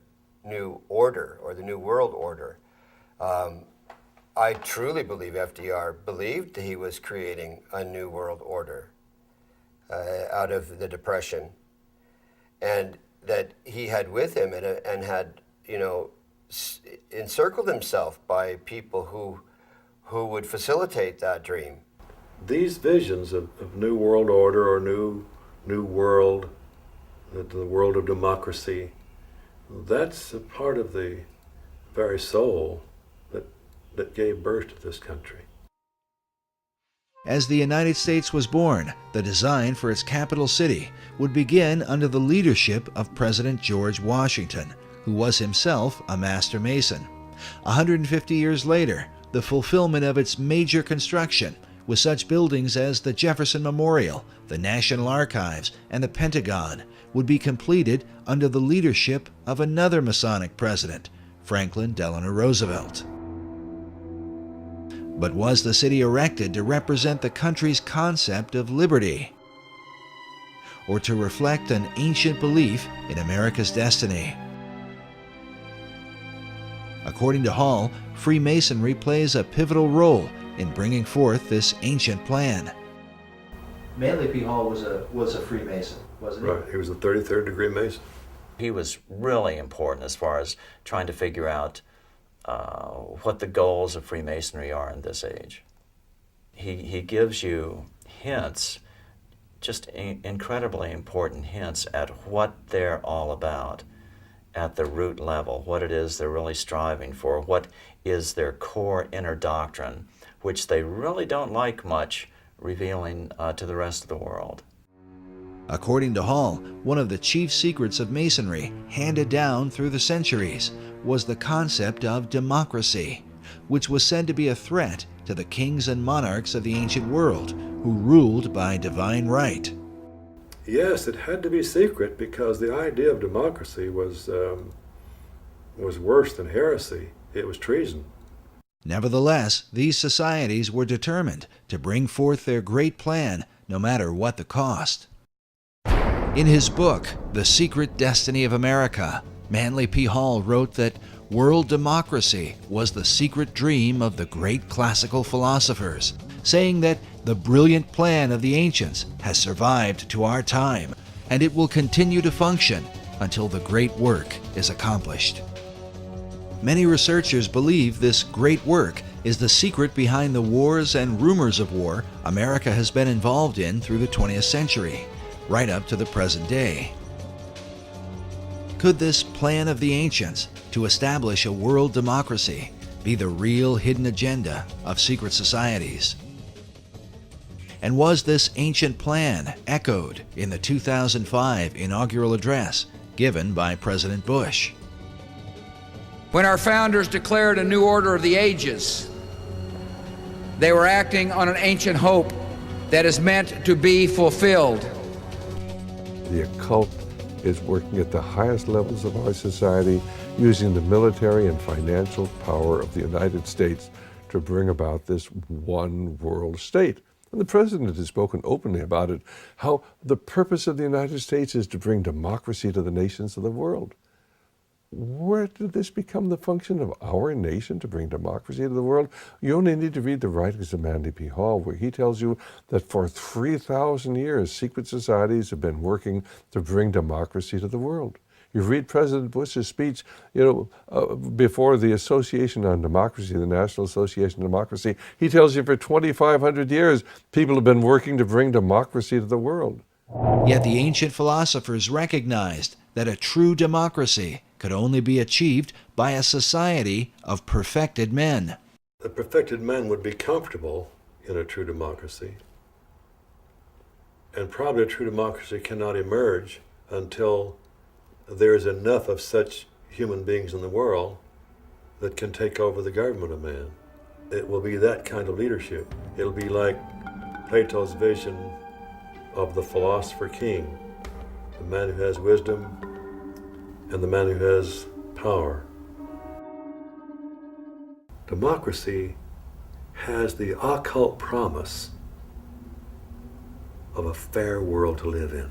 New Order or the New World Order. I truly believe FDR believed he was creating a New World Order out of the Depression, and that he had with him and had, encircled himself by people who would facilitate that dream.
These visions of New World Order or New World, the world of democracy, that's a part of the very soul that gave birth to this country.
As the United States was born, the design for its capital city would begin under the leadership of President George Washington, who was himself a master mason. 150 years later, the fulfillment of its major construction, with such buildings as the Jefferson Memorial, the National Archives, and the Pentagon, would be completed under the leadership of another Masonic president, Franklin Delano Roosevelt. But was the city erected to represent the country's concept of liberty, or to reflect an ancient belief in America's destiny? According to Hall, Freemasonry plays a pivotal role in bringing forth this ancient plan.
Manly P. Hall was a Freemason, wasn't he?
Right, he was a 33rd degree Mason.
He was really important as far as trying to figure out what the goals of Freemasonry are in this age. He gives you hints, just incredibly important hints at what they're all about at the root level, what it is they're really striving for, what is their core inner doctrine, which they really don't like much revealing to the rest of the world.
According to Hall, one of the chief secrets of Masonry, handed down through the centuries, was the concept of democracy, which was said to be a threat to the kings and monarchs of the ancient world, who ruled by divine right.
Yes, it had to be secret because the idea of democracy was worse than heresy. It was treason.
Nevertheless, these societies were determined to bring forth their great plan, no matter what the cost. In his book, The Secret Destiny of America, Manly P. Hall wrote that world democracy was the secret dream of the great classical philosophers, saying that the brilliant plan of the ancients has survived to our time, and it will continue to function until the great work is accomplished. Many researchers believe this great work is the secret behind the wars and rumors of war America has been involved in through the 20th century, right up to the present day. Could this plan of the ancients to establish a world democracy be the real hidden agenda of secret societies? And was this ancient plan echoed in the 2005 inaugural address given by President Bush?
When our founders declared a new order of the ages, they were acting on an ancient hope that is meant to be fulfilled.
The occult is working at the highest levels of our society, using the military and financial power of the United States to bring about this one world state. And the president has spoken openly about it, how the purpose of the United States is to bring democracy to the nations of the world. Where did this become the function of our nation, to bring democracy to the world? You only need to read the writings of Manly P. Hall, where he tells you that for 3,000 years, secret societies have been working to bring democracy to the world. You read President Bush's speech, before the Association on Democracy, the National Association on Democracy. He tells you for 2,500 years, people have been working to bring democracy to the world.
Yet the ancient philosophers recognized that a true democracy could only be achieved by a society of perfected men.
A perfected man would be comfortable in a true democracy. And probably a true democracy cannot emerge until there's enough of such human beings in the world that can take over the government of man. It will be that kind of leadership. It'll be like Plato's vision of the philosopher king, the man who has wisdom and the man who has power. Democracy has the occult promise of a fair world to live in.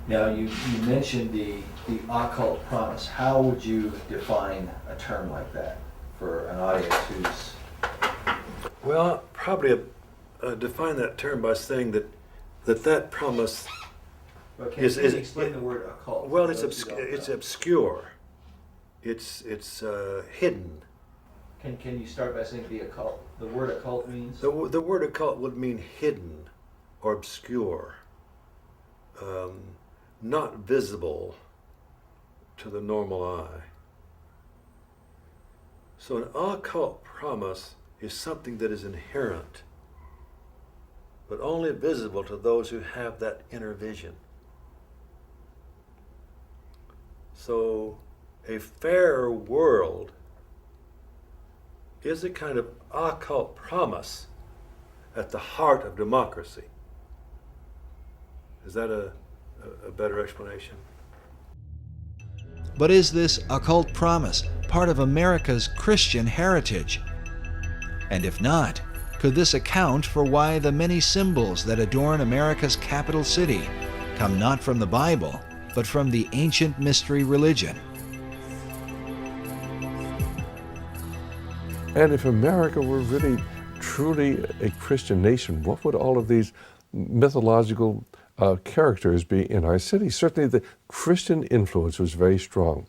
Now, you mentioned the occult promise. How would you define a term like that for an audience who's...
Well, probably define that term by saying that promise
Can you explain the word occult?
Well, it's obscure. It's hidden.
Can you start by saying the word occult means?
The word occult would mean hidden or obscure, not visible to the normal eye. So an occult promise is something that is inherent, but only visible to those who have that inner vision. So a fair world is a kind of occult promise at the heart of democracy. Is that a better explanation?
But is this occult promise part of America's Christian heritage? And if not, could this account for why the many symbols that adorn America's capital city come not from the Bible, but from the ancient mystery religion?
And if America were really, truly a Christian nation, what would all of these mythological characters be in our city? Certainly the Christian influence was very strong.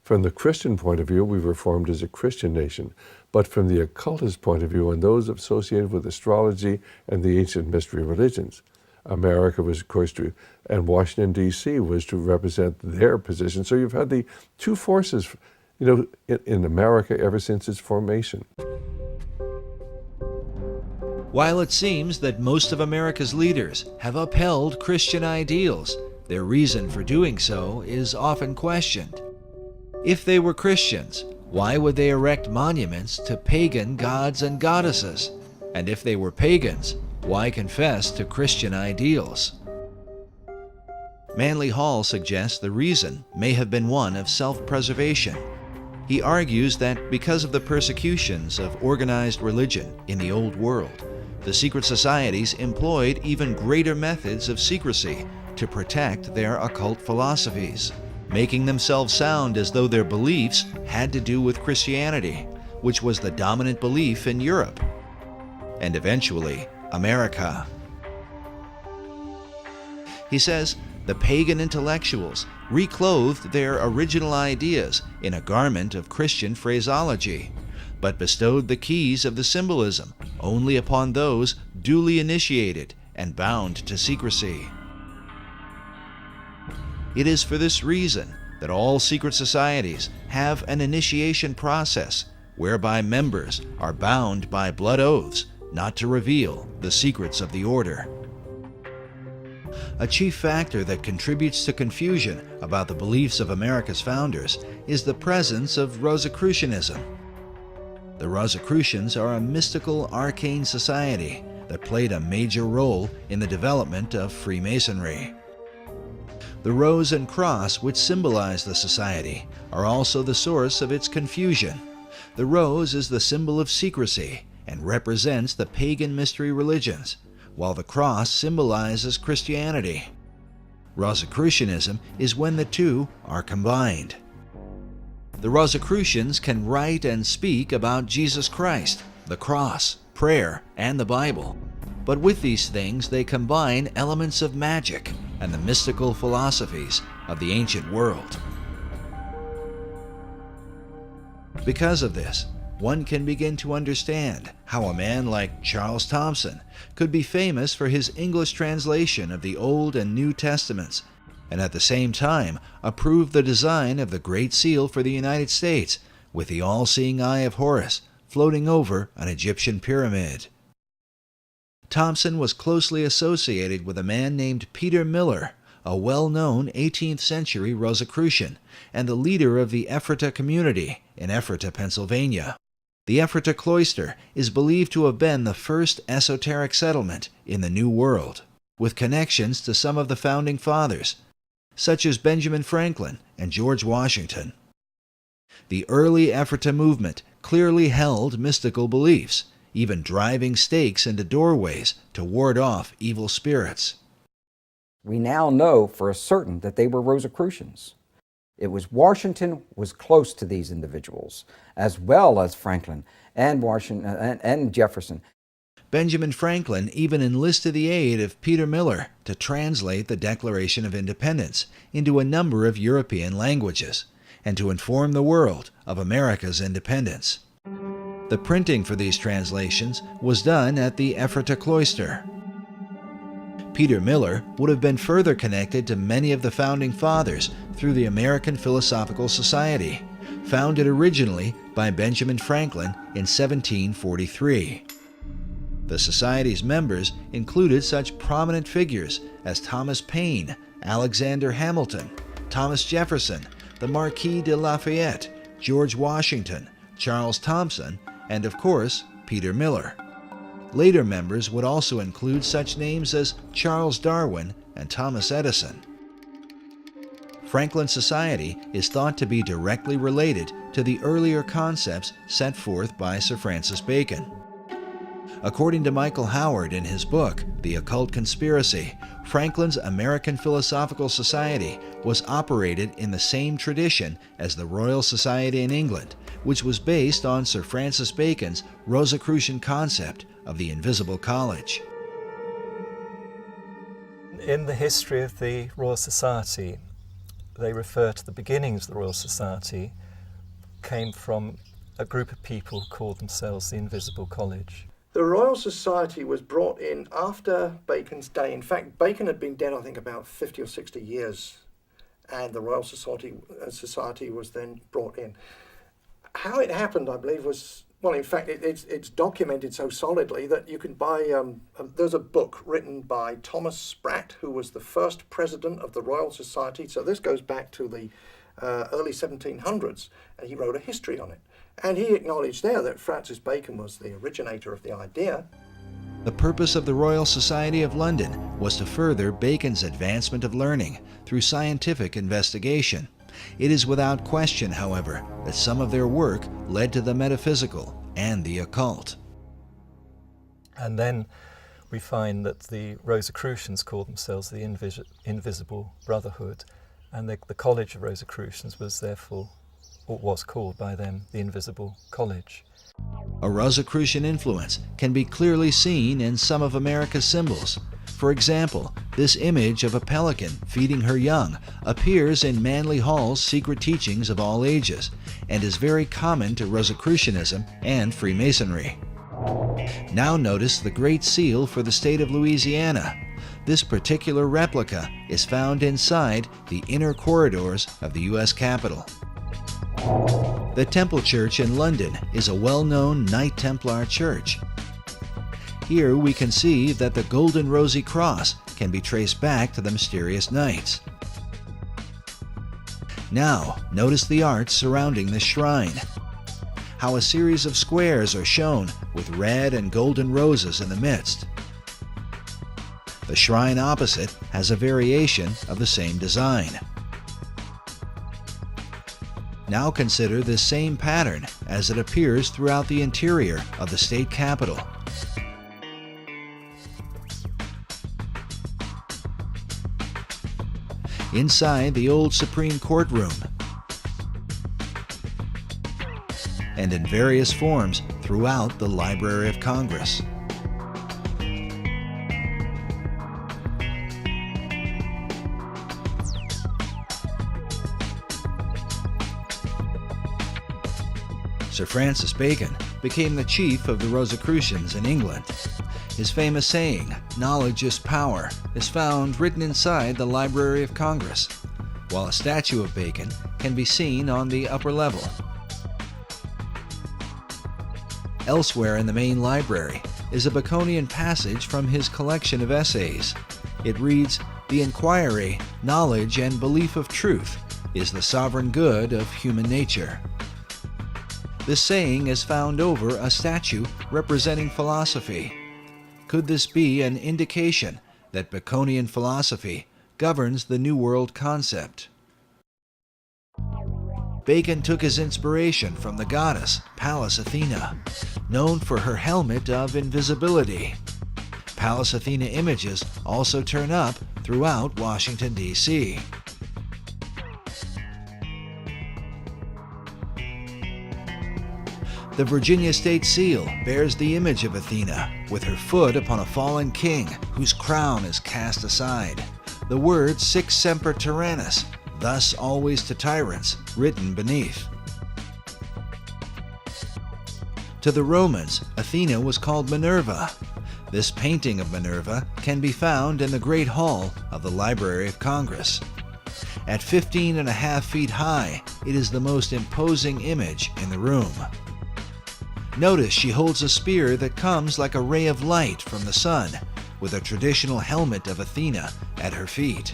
From the Christian point of view, we were formed as a Christian nation. But from the occultist point of view and those associated with astrology and the ancient mystery religions, America was, of course, and Washington, D.C. was to represent their position. So you've had the two forces, in America ever since its formation.
While it seems that most of America's leaders have upheld Christian ideals, their reason for doing so is often questioned. If they were Christians, why would they erect monuments to pagan gods and goddesses? And if they were pagans, why confess to Christian ideals? Manly Hall suggests the reason may have been one of self-preservation. He argues that because of the persecutions of organized religion in the Old World, the secret societies employed even greater methods of secrecy to protect their occult philosophies, making themselves sound as though their beliefs had to do with Christianity, which was the dominant belief in Europe, and eventually America. He says the pagan intellectuals reclothed their original ideas in a garment of Christian phraseology, but bestowed the keys of the symbolism only upon those duly initiated and bound to secrecy. It is for this reason that all secret societies have an initiation process whereby members are bound by blood oaths not to reveal the secrets of the order. A chief factor that contributes to confusion about the beliefs of America's founders is the presence of Rosicrucianism. The Rosicrucians are a mystical, arcane society that played a major role in the development of Freemasonry. The rose and cross, which symbolize the society, are also the source of its confusion. The rose is the symbol of secrecy and represents the pagan mystery religions, while the cross symbolizes Christianity. Rosicrucianism is when the two are combined. The Rosicrucians can write and speak about Jesus Christ, the cross, prayer, and the Bible. But with these things, they combine elements of magic and the mystical philosophies of the ancient world. Because of this, one can begin to understand how a man like Charles Thomson could be famous for his English translation of the Old and New Testaments, and at the same time approve the design of the Great Seal for the United States, with the all-seeing eye of Horus floating over an Egyptian pyramid. Thomson was closely associated with a man named Peter Miller, a well-known 18th century Rosicrucian and the leader of the Ephrata community in Ephrata, Pennsylvania. The Ephrata cloister is believed to have been the first esoteric settlement in the New World, with connections to some of the founding fathers, such as Benjamin Franklin and George Washington. The early Ephrata movement clearly held mystical beliefs, even driving stakes into doorways to ward off evil spirits.
We now know for certain that they were Rosicrucians. It was Washington was close to these individuals, as well as Franklin and Washington and Jefferson.
Benjamin Franklin even enlisted the aid of Peter Miller to translate the Declaration of Independence into a number of European languages and to inform the world of America's independence. The printing for these translations was done at the Ephrata cloister. Peter Miller would have been further connected to many of the founding fathers through the American Philosophical Society, founded originally by Benjamin Franklin in 1743. The Society's members included such prominent figures as Thomas Paine, Alexander Hamilton, Thomas Jefferson, the Marquis de Lafayette, George Washington, Charles Thomson, and of course, Peter Miller. Later members would also include such names as Charles Darwin and Thomas Edison. Franklin Society is thought to be directly related to the earlier concepts set forth by Sir Francis Bacon. According to Michael Howard in his book, The Occult Conspiracy, Franklin's American Philosophical Society was operated in the same tradition as the Royal Society in England, which was based on Sir Francis Bacon's Rosicrucian concept of the Invisible College.
In the history of the Royal Society, they refer to the beginnings of the Royal Society came from a group of people who called themselves the Invisible College.
The Royal Society was brought in after Bacon's day. In fact, Bacon had been dead, I think, about 50 or 60 years, and the Royal Society was then brought in. How it happened, I believe, was, well, in fact, it's documented so solidly that you can buy, there's a book written by Thomas Sprat, who was the first president of the Royal Society. So this goes back to the early 1700s, and he wrote a history on it. And he acknowledged there that Francis Bacon was the originator of the idea.
The purpose of the Royal Society of London was to further Bacon's advancement of learning through scientific investigation. It is without question, however, that some of their work led to the metaphysical and the occult.
And then we find that the Rosicrucians called themselves the Invisible Brotherhood, and the College of Rosicrucians was therefore, or was called by them, the Invisible College.
A Rosicrucian influence can be clearly seen in some of America's symbols. For example, this image of a pelican feeding her young appears in Manly Hall's Secret Teachings of All Ages and is very common to Rosicrucianism and Freemasonry. Now notice the Great Seal for the state of Louisiana. This particular replica is found inside the inner corridors of the U.S. Capitol. The Temple Church in London is a well-known Knight Templar church. Here we can see that the Golden Rosy Cross can be traced back to the mysterious knights. Now, notice the art surrounding the shrine. How a series of squares are shown with red and golden roses in the midst. The shrine opposite has a variation of the same design. Now consider this same pattern as it appears throughout the interior of the state capitol. Inside the old Supreme Court room, and in various forms throughout the Library of Congress. Sir Francis Bacon became the chief of the Rosicrucians in England. His famous saying, "Knowledge is power," is found written inside the Library of Congress, while a statue of Bacon can be seen on the upper level. Elsewhere in the main library is a Baconian passage from his collection of essays. It reads, "The inquiry, knowledge, and belief of truth is the sovereign good of human nature." This saying is found over a statue representing philosophy. Could this be an indication that Baconian philosophy governs the New World concept? Bacon took his inspiration from the goddess Pallas Athena, known for her helmet of invisibility. Pallas Athena images also turn up throughout Washington, D.C. The Virginia State Seal bears the image of Athena with her foot upon a fallen king whose crown is cast aside. The word "Sic Semper Tyrannis," thus always to tyrants, written beneath. To the Romans, Athena was called Minerva. This painting of Minerva can be found in the Great Hall of the Library of Congress. At 15.5 feet high, it is the most imposing image in the room. Notice she holds a spear that comes like a ray of light from the sun, with a traditional helmet of Athena at her feet.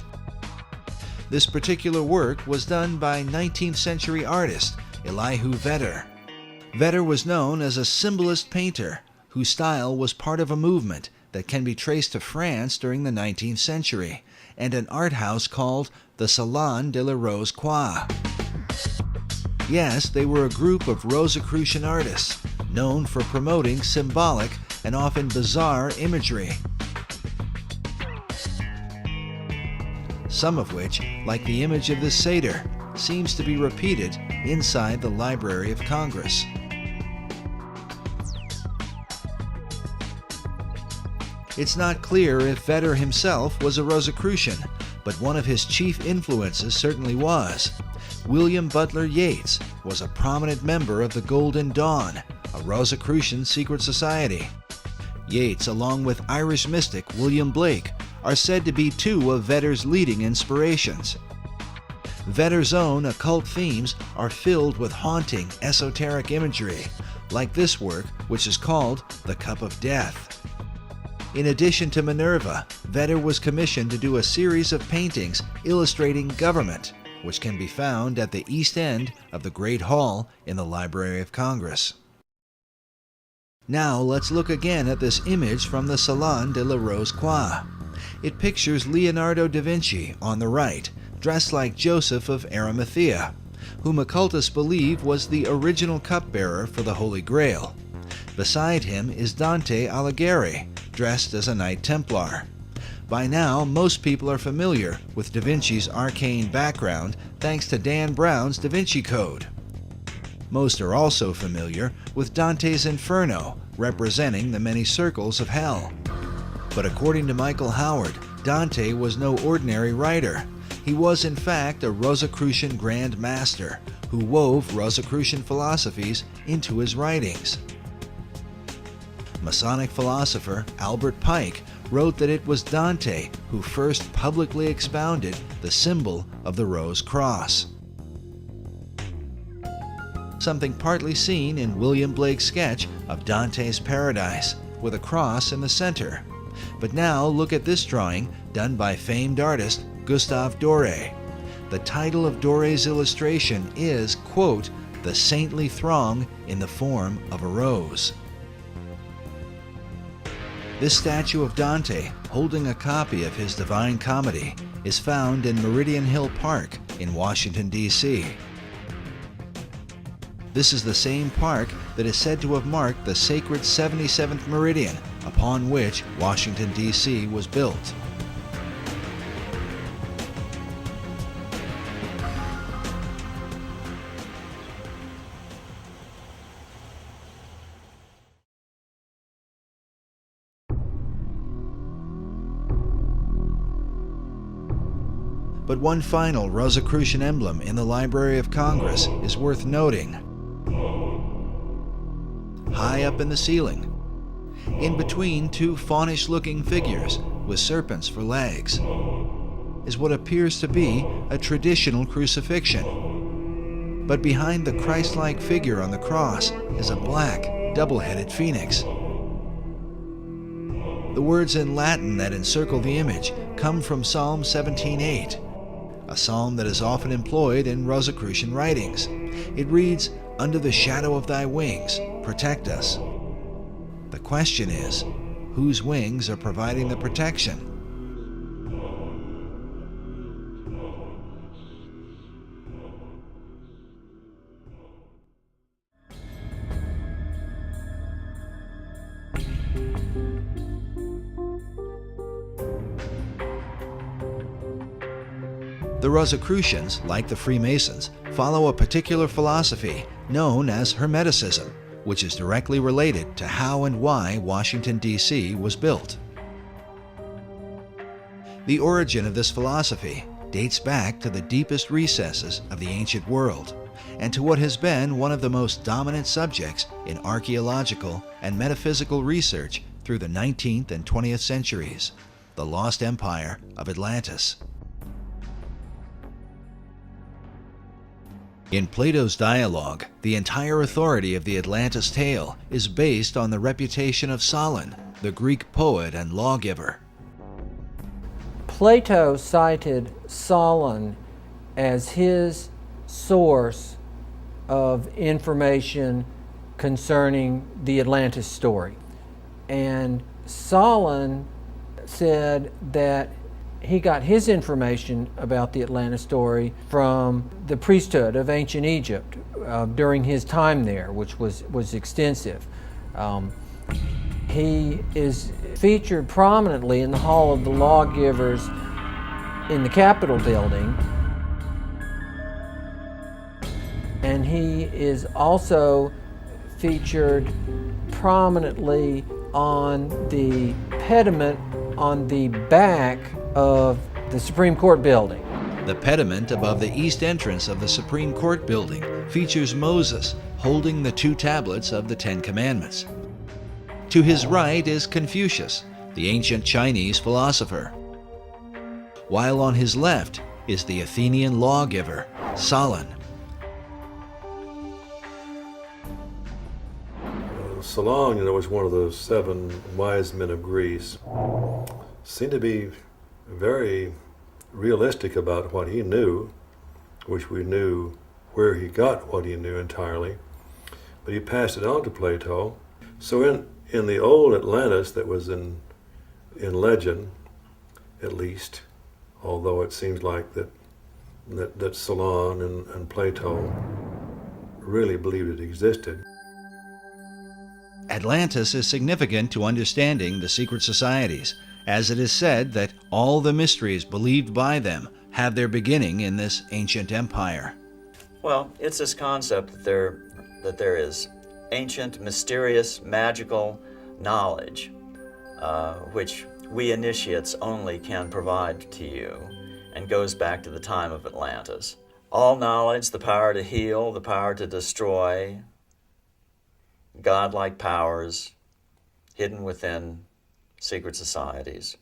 This particular work was done by 19th century artist Elihu Vedder. Vedder was known as a symbolist painter whose style was part of a movement that can be traced to France during the 19th century and an art house called the Salon de la Rose Croix. Yes, they were a group of Rosicrucian artists known for promoting symbolic and often bizarre imagery. Some of which, like the image of this satyr, seems to be repeated inside the Library of Congress. It's not clear if Vedder himself was a Rosicrucian, but one of his chief influences certainly was. William Butler Yeats was a prominent member of the Golden Dawn, a Rosicrucian secret society. Yeats, along with Irish mystic William Blake, are said to be two of Vedder's leading inspirations. Vedder's own occult themes are filled with haunting, esoteric imagery, like this work, which is called The Cup of Death. In addition to Minerva, Vedder was commissioned to do a series of paintings illustrating government, which can be found at the east end of the Great Hall in the Library of Congress. Now let's look again at this image from the Salon de la Rose-Croix. It pictures Leonardo da Vinci on the right, dressed like Joseph of Arimathea, whom occultists believe was the original cupbearer for the Holy Grail. Beside him is Dante Alighieri, dressed as a Knight Templar. By now, most people are familiar with Da Vinci's arcane background thanks to Dan Brown's Da Vinci Code. Most are also familiar with Dante's Inferno, representing the many circles of hell. But according to Michael Howard, Dante was no ordinary writer. He was in fact a Rosicrucian Grand Master who wove Rosicrucian philosophies into his writings. Masonic philosopher Albert Pike wrote that it was Dante who first publicly expounded the symbol of the Rose Cross. Something partly seen in William Blake's sketch of Dante's Paradise, with a cross in the center. But now look at this drawing done by famed artist Gustave Doré. The title of Doré's illustration is, quote, "The saintly throng in the form of a rose." This statue of Dante, holding a copy of his Divine Comedy, is found in Meridian Hill Park in Washington, D.C. This is the same park that is said to have marked the sacred 77th meridian upon which Washington, D.C. was built. But one final Rosicrucian emblem in the Library of Congress is worth noting. High up in the ceiling, in between two faunish-looking figures with serpents for legs, is what appears to be a traditional crucifixion. But behind the Christ-like figure on the cross is a black, double-headed phoenix. The words in Latin that encircle the image come from Psalm 17:8, a psalm that is often employed in Rosicrucian writings. It reads, "Under the shadow of thy wings, protect us." The question is, whose wings are providing the protection? The Rosicrucians, like the Freemasons, follow a particular philosophy known as Hermeticism, which is directly related to how and why Washington, D.C. was built. The origin of this philosophy dates back to the deepest recesses of the ancient world, and to what has been one of the most dominant subjects in archaeological and metaphysical research through the 19th and 20th centuries, the lost empire of Atlantis. In Plato's dialogue, the entire authority of the Atlantis tale is based on the reputation of Solon, the Greek poet and lawgiver.
Plato cited Solon as his source of information concerning the Atlantis story. And Solon said that he got his information about the Atlantis story from the priesthood of ancient Egypt during his time there, which was extensive. He is featured prominently in the Hall of the Lawgivers in the Capitol building, and he is also featured prominently on the pediment on the back of the Supreme Court building.
The pediment above the east entrance of the Supreme Court building features Moses holding the 2 tablets of the 10 Commandments. To his right is Confucius, the ancient Chinese philosopher, while on his left is the Athenian lawgiver, Solon.
Solon, was one of the 7 wise men of Greece. Seemed to be very realistic about what he knew, which we knew where he got what he knew entirely, but he passed it on to Plato. So in the old Atlantis that was in legend, at least, although it seems like that Solon and Plato really believed it existed.
Atlantis is significant to understanding the secret societies, as it is said that all the mysteries believed by them have their beginning in this ancient empire.
Well, it's this concept that there is ancient, mysterious, magical knowledge, which we initiates only can provide to you, and goes back to the time of Atlantis. All knowledge, the power to heal, the power to destroy, godlike powers hidden within secret societies.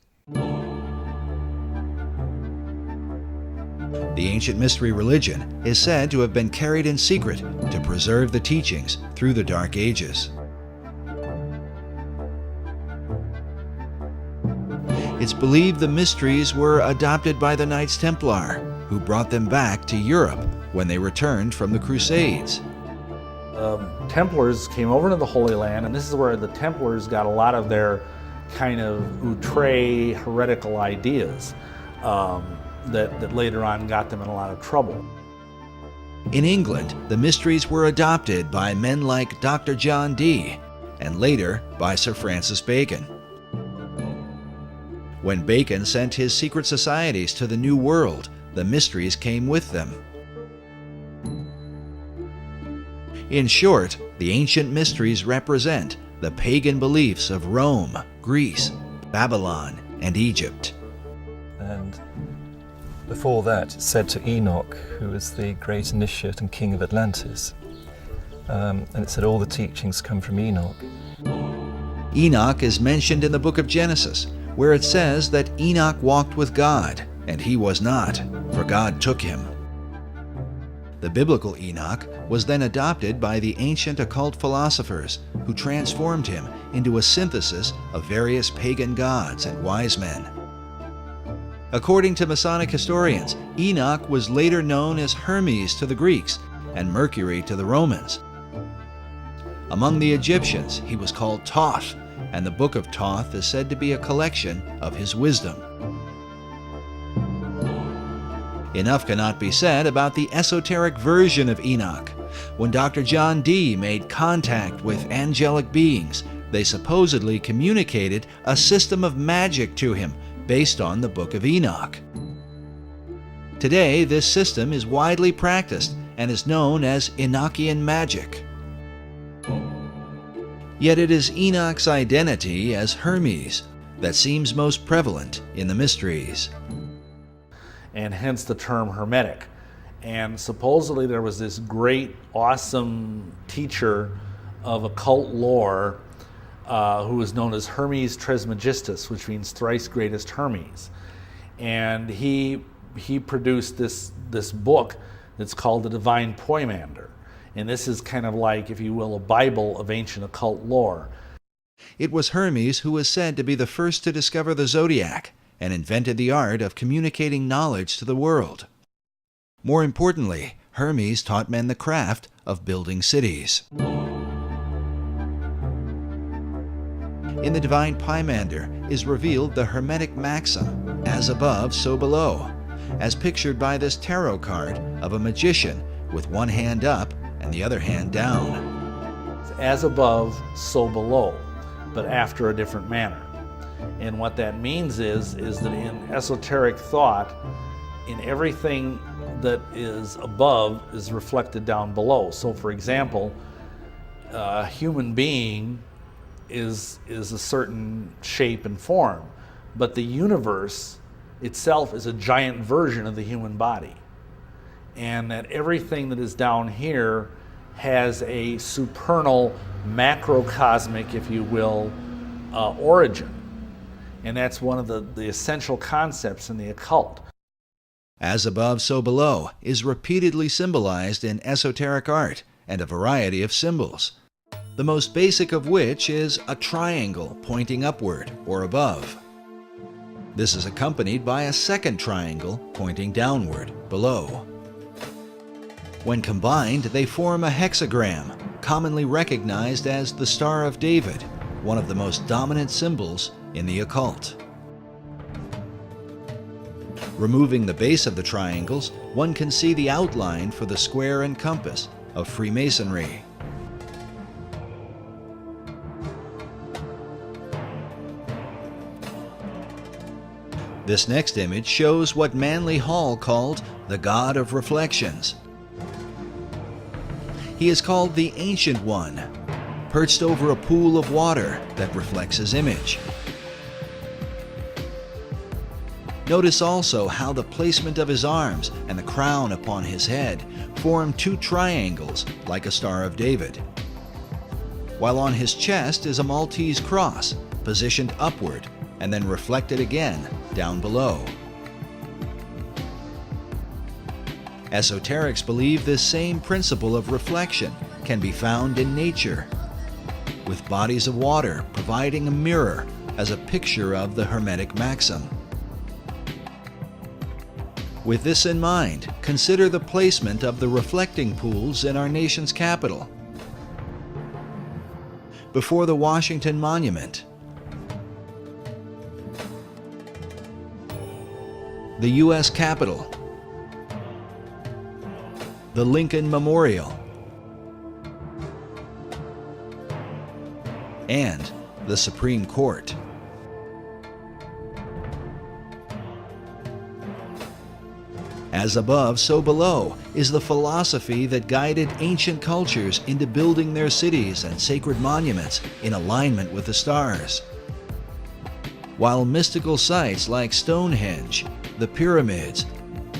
The ancient mystery religion is said to have been carried in secret to preserve the teachings through the Dark Ages. It's believed the mysteries were adopted by the Knights Templar, who brought them back to Europe when they returned from the Crusades.
Templars came over to the Holy Land, and this is where the Templars got a lot of their kind of outre heretical ideas that later on got them in a lot of trouble.
In England, the mysteries were adopted by men like Dr. John Dee, and later by Sir Francis Bacon. When Bacon sent his secret societies to the New World, the mysteries came with them. In short, the ancient mysteries represent the pagan beliefs of Rome, Greece, Babylon, and Egypt.
And before that, it's said to Enoch, who was the great initiate and king of Atlantis. And it said all the teachings come from Enoch.
Enoch is mentioned in the book of Genesis, where it says that Enoch walked with God, and he was not, for God took him. The biblical Enoch was then adopted by the ancient occult philosophers, who transformed him into a synthesis of various pagan gods and wise men. According to Masonic historians, Enoch was later known as Hermes to the Greeks and Mercury to the Romans. Among the Egyptians, he was called Thoth, and the Book of Thoth is said to be a collection of his wisdom. Enough cannot be said about the esoteric version of Enoch. When Dr. John Dee made contact with angelic beings, they supposedly communicated a system of magic to him based on the Book of Enoch. Today, this system is widely practiced and is known as Enochian magic. Yet it is Enoch's identity as Hermes that seems most prevalent in the mysteries.
And hence the term Hermetic. And supposedly there was this great, awesome teacher of occult lore who was known as Hermes Trismegistus, which means thrice greatest Hermes. And he produced this book that's called the Divine Poimander. And this is kind of like, if you will, a Bible of ancient occult lore.
It was Hermes who was said to be the first to discover the zodiac and invented the art of communicating knowledge to the world. More importantly, Hermes taught men the craft of building cities. In the Divine Poimander is revealed the Hermetic maxim, as above, so below, as pictured by this tarot card of a magician with one hand up and the other hand down.
As above, so below, but after a different manner. And what that means is that in esoteric thought, in everything that is above is reflected down below. So for example, a human being is a certain shape and form, but the universe itself is a giant version of the human body. And that everything that is down here has a supernal, macrocosmic, if you will, origin. And that's one of the essential concepts in the occult.
As above, so below is repeatedly symbolized in esoteric art and a variety of symbols, the most basic of which is a triangle pointing upward or above. This is accompanied by a second triangle pointing downward below. When combined, they form a hexagram, commonly recognized as the Star of David, one of the most dominant symbols in the occult. Removing the base of the triangles, one can see the outline for the square and compass of Freemasonry. This next image shows what Manly Hall called the God of Reflections. He is called the Ancient One, perched over a pool of water that reflects his image. Notice also how the placement of his arms and the crown upon his head form two triangles like a Star of David, while on his chest is a Maltese cross positioned upward and then reflected again down below. Esoterics believe this same principle of reflection can be found in nature, with bodies of water providing a mirror as a picture of the Hermetic maxim. With this in mind, consider the placement of the reflecting pools in our nation's capital. Before the Washington Monument, the U.S. Capitol, the Lincoln Memorial, and the Supreme Court. As above, so below is the philosophy that guided ancient cultures into building their cities and sacred monuments in alignment with the stars. While mystical sites like Stonehenge, the pyramids,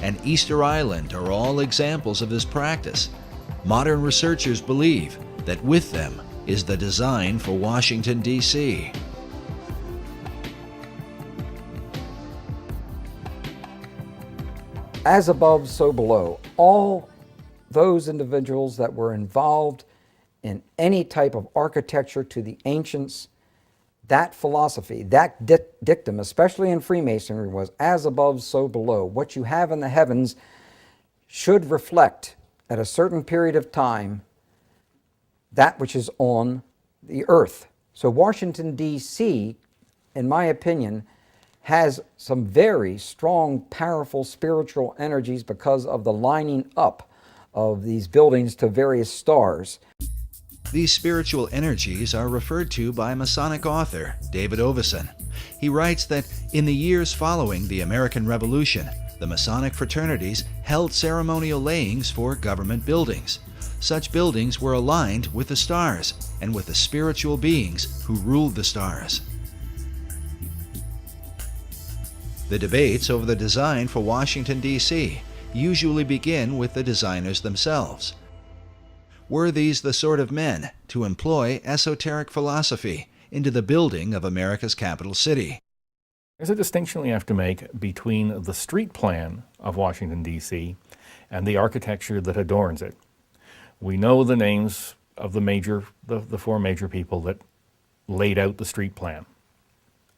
and Easter Island are all examples of this practice, modern researchers believe that with them is the design for Washington, D.C.
As above, so below. All those individuals that were involved in any type of architecture to the ancients, that philosophy, that dictum, especially in Freemasonry, was as above, so below. What you have in the heavens should reflect at a certain period of time that which is on the earth. So Washington, D.C., in my opinion, has some very strong, powerful spiritual energies because of the lining up of these buildings to various stars.
These spiritual energies are referred to by Masonic author David Oveson. He writes that in the years following the American Revolution, the Masonic fraternities held ceremonial layings for government buildings. Such buildings were aligned with the stars and with the spiritual beings who ruled the stars. The debates over the design for Washington, D.C. usually begin with the designers themselves. Were these the sort of men to employ esoteric philosophy into the building of America's capital city?
There's a distinction we have to make between the street plan of Washington, D.C. and the architecture that adorns it. We know the names of the four major people that laid out the street plan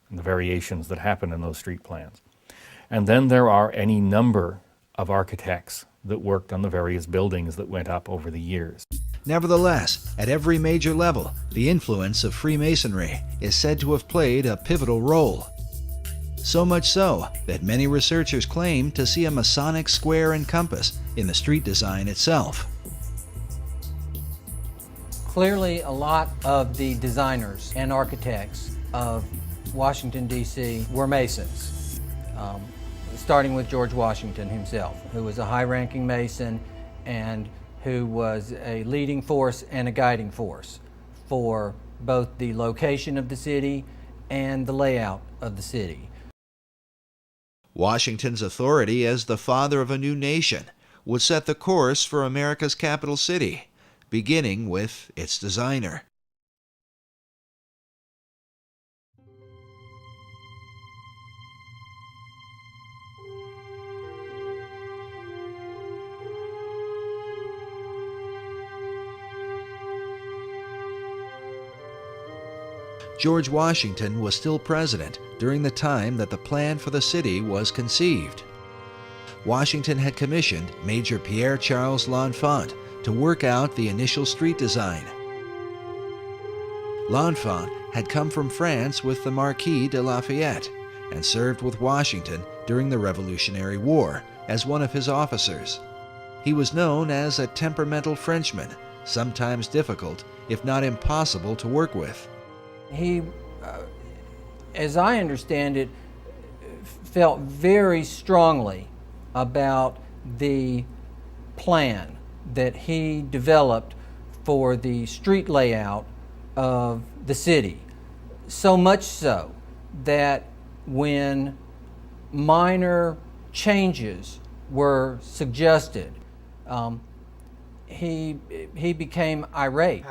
and the variations that happen in those street plans. And then there are any number of architects that worked on the various buildings that went up over the years.
Nevertheless, at every major level, the influence of Freemasonry is said to have played a pivotal role. So much so that many researchers claim to see a Masonic square and compass in the street design itself.
Clearly, a lot of the designers and architects of Washington, D.C. were Masons, starting with George Washington himself, who was a high-ranking Mason and who was a leading force and a guiding force for both the location of the city and the layout of the city.
Washington's authority as the father of a new nation would set the course for America's capital city, beginning with its designer. George Washington was still president during the time that the plan for the city was conceived. Washington had commissioned Major Pierre Charles L'Enfant to work out the initial street design. L'Enfant had come from France with the Marquis de Lafayette and served with Washington during the Revolutionary War as one of his officers. He was known as a temperamental Frenchman, sometimes difficult, if not impossible, to work with.
He, as I understand it, felt very strongly about the plan that he developed for the street layout of the city. So much so that when minor changes were suggested, he became irate.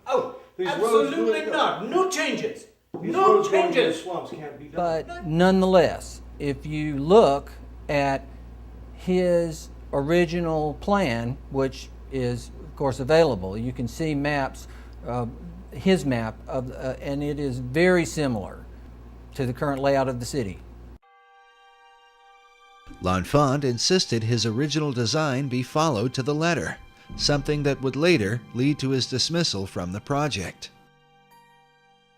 Oh, absolutely not. No changes. No changes.
But nonetheless, if you look at his original plan, which is of course available, you can see maps, his map, and it is very similar to the current layout of the city.
L'Enfant insisted his original design be followed to the letter, something that would later lead to his dismissal from the project.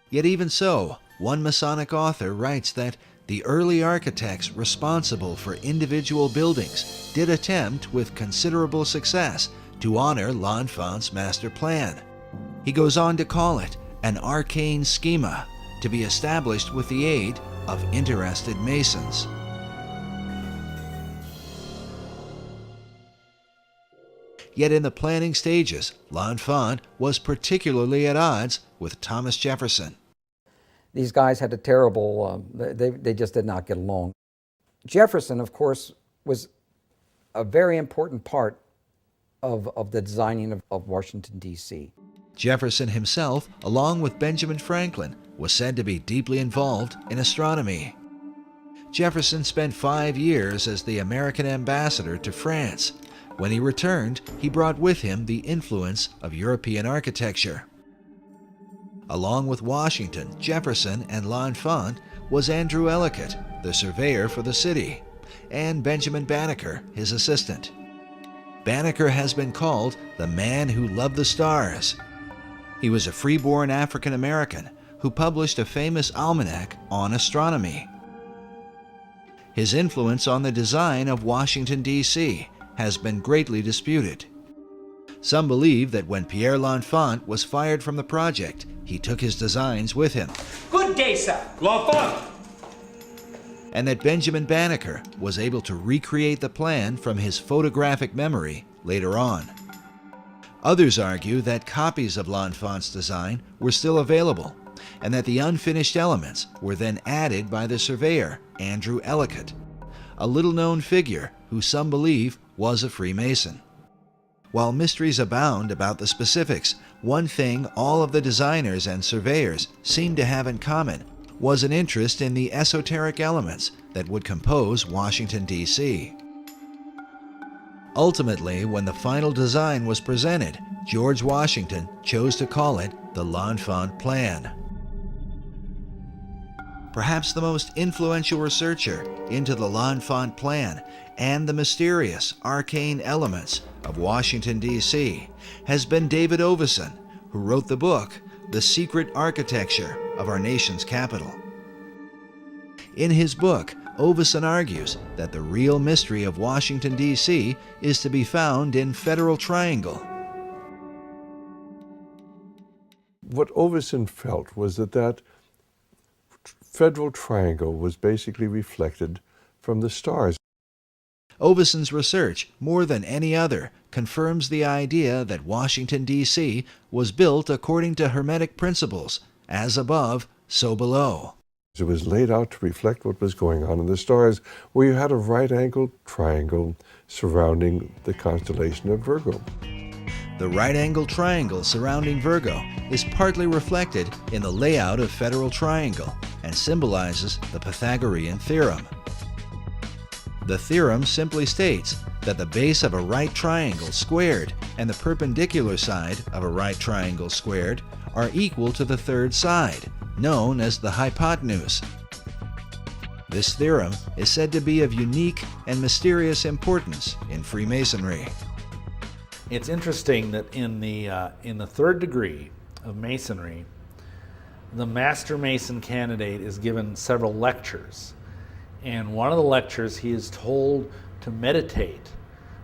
Yet even so, one Masonic author writes that the early architects responsible for individual buildings did attempt with considerable success to honor L'Enfant's master plan. He goes on to call it an arcane schema to be established with the aid of interested Masons. Yet in the planning stages, L'Enfant was particularly at odds with Thomas Jefferson.
These guys had a terrible, they just did not get along. Jefferson, of course, was a very important part of the designing of Washington, D.C.
Jefferson himself, along with Benjamin Franklin, was said to be deeply involved in astronomy. Jefferson spent 5 years as the American ambassador to France. When he returned, he brought with him the influence of European architecture. Along with Washington, Jefferson, and L'Enfant was Andrew Ellicott, the surveyor for the city, and Benjamin Banneker, his assistant. Banneker has been called the man who loved the stars. He was a free-born African-American who published a famous almanac on astronomy. His influence on the design of Washington, D.C. has been greatly disputed. Some believe that when Pierre L'Enfant was fired from the project, he took his designs with him.
Good day, sir. L'Enfant.
And that Benjamin Banneker was able to recreate the plan from his photographic memory later on. Others argue that copies of L'Enfant's design were still available, and that the unfinished elements were then added by the surveyor, Andrew Ellicott, a little-known figure who some believe was a Freemason. While mysteries abound about the specifics, one thing all of the designers and surveyors seemed to have in common was an interest in the esoteric elements that would compose Washington, D.C. Ultimately, when the final design was presented, George Washington chose to call it the L'Enfant Plan. Perhaps the most influential researcher into the L'Enfant Plan and the mysterious, arcane elements of Washington, D.C. has been David Oveson, who wrote the book, The Secret Architecture of Our Nation's Capital. In his book, Oveson argues that the real mystery of Washington, D.C. is to be found in Federal Triangle.
What Oveson felt was that Federal Triangle was basically reflected from the stars.
Oveson's research, more than any other, confirms the idea that Washington, D.C. was built according to Hermetic principles, as above, so below.
It was laid out to reflect what was going on in the stars, where you had a right-angled triangle surrounding the constellation of Virgo.
The right-angled triangle surrounding Virgo is partly reflected in the layout of Federal Triangle and symbolizes the Pythagorean theorem. The theorem simply states that the base of a right triangle squared and the perpendicular side of a right triangle squared are equal to the third side, known as the hypotenuse. This theorem is said to be of unique and mysterious importance in Freemasonry.
It's interesting that in the third degree of Masonry, the Master Mason candidate is given several lectures. And one of the lectures, he is told to meditate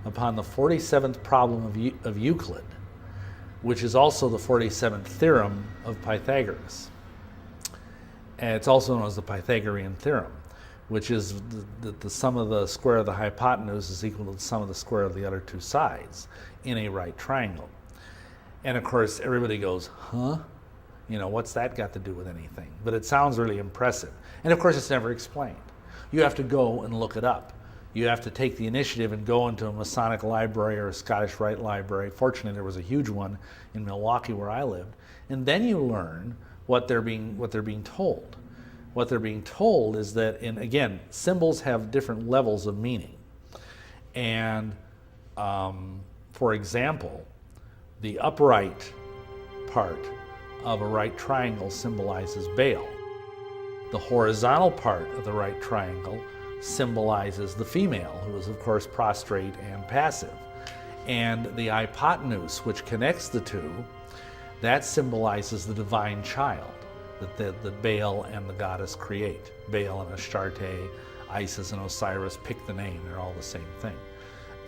upon the 47th problem of Euclid, which is also the 47th theorem of Pythagoras. And it's also known as the Pythagorean theorem, which is the sum of the square of the hypotenuse is equal to the sum of the square of the other two sides in a right triangle. And of course, everybody goes, huh? You know, what's that got to do with anything? But it sounds really impressive. And of course, it's never explained. You have to go and look it up. You have to take the initiative and go into a Masonic library or a Scottish Rite library. Fortunately, there was a huge one in Milwaukee where I lived. And then you learn what they're being told. What they're being told is that, again, symbols have different levels of meaning. And for example, the upright part of a right triangle symbolizes Baal. The horizontal part of the right triangle symbolizes the female, who is of course prostrate and passive. And the hypotenuse, which connects the two, that symbolizes the divine child that Baal and the goddess create. Baal and Astarte, Isis and Osiris, pick the name, they're all the same thing.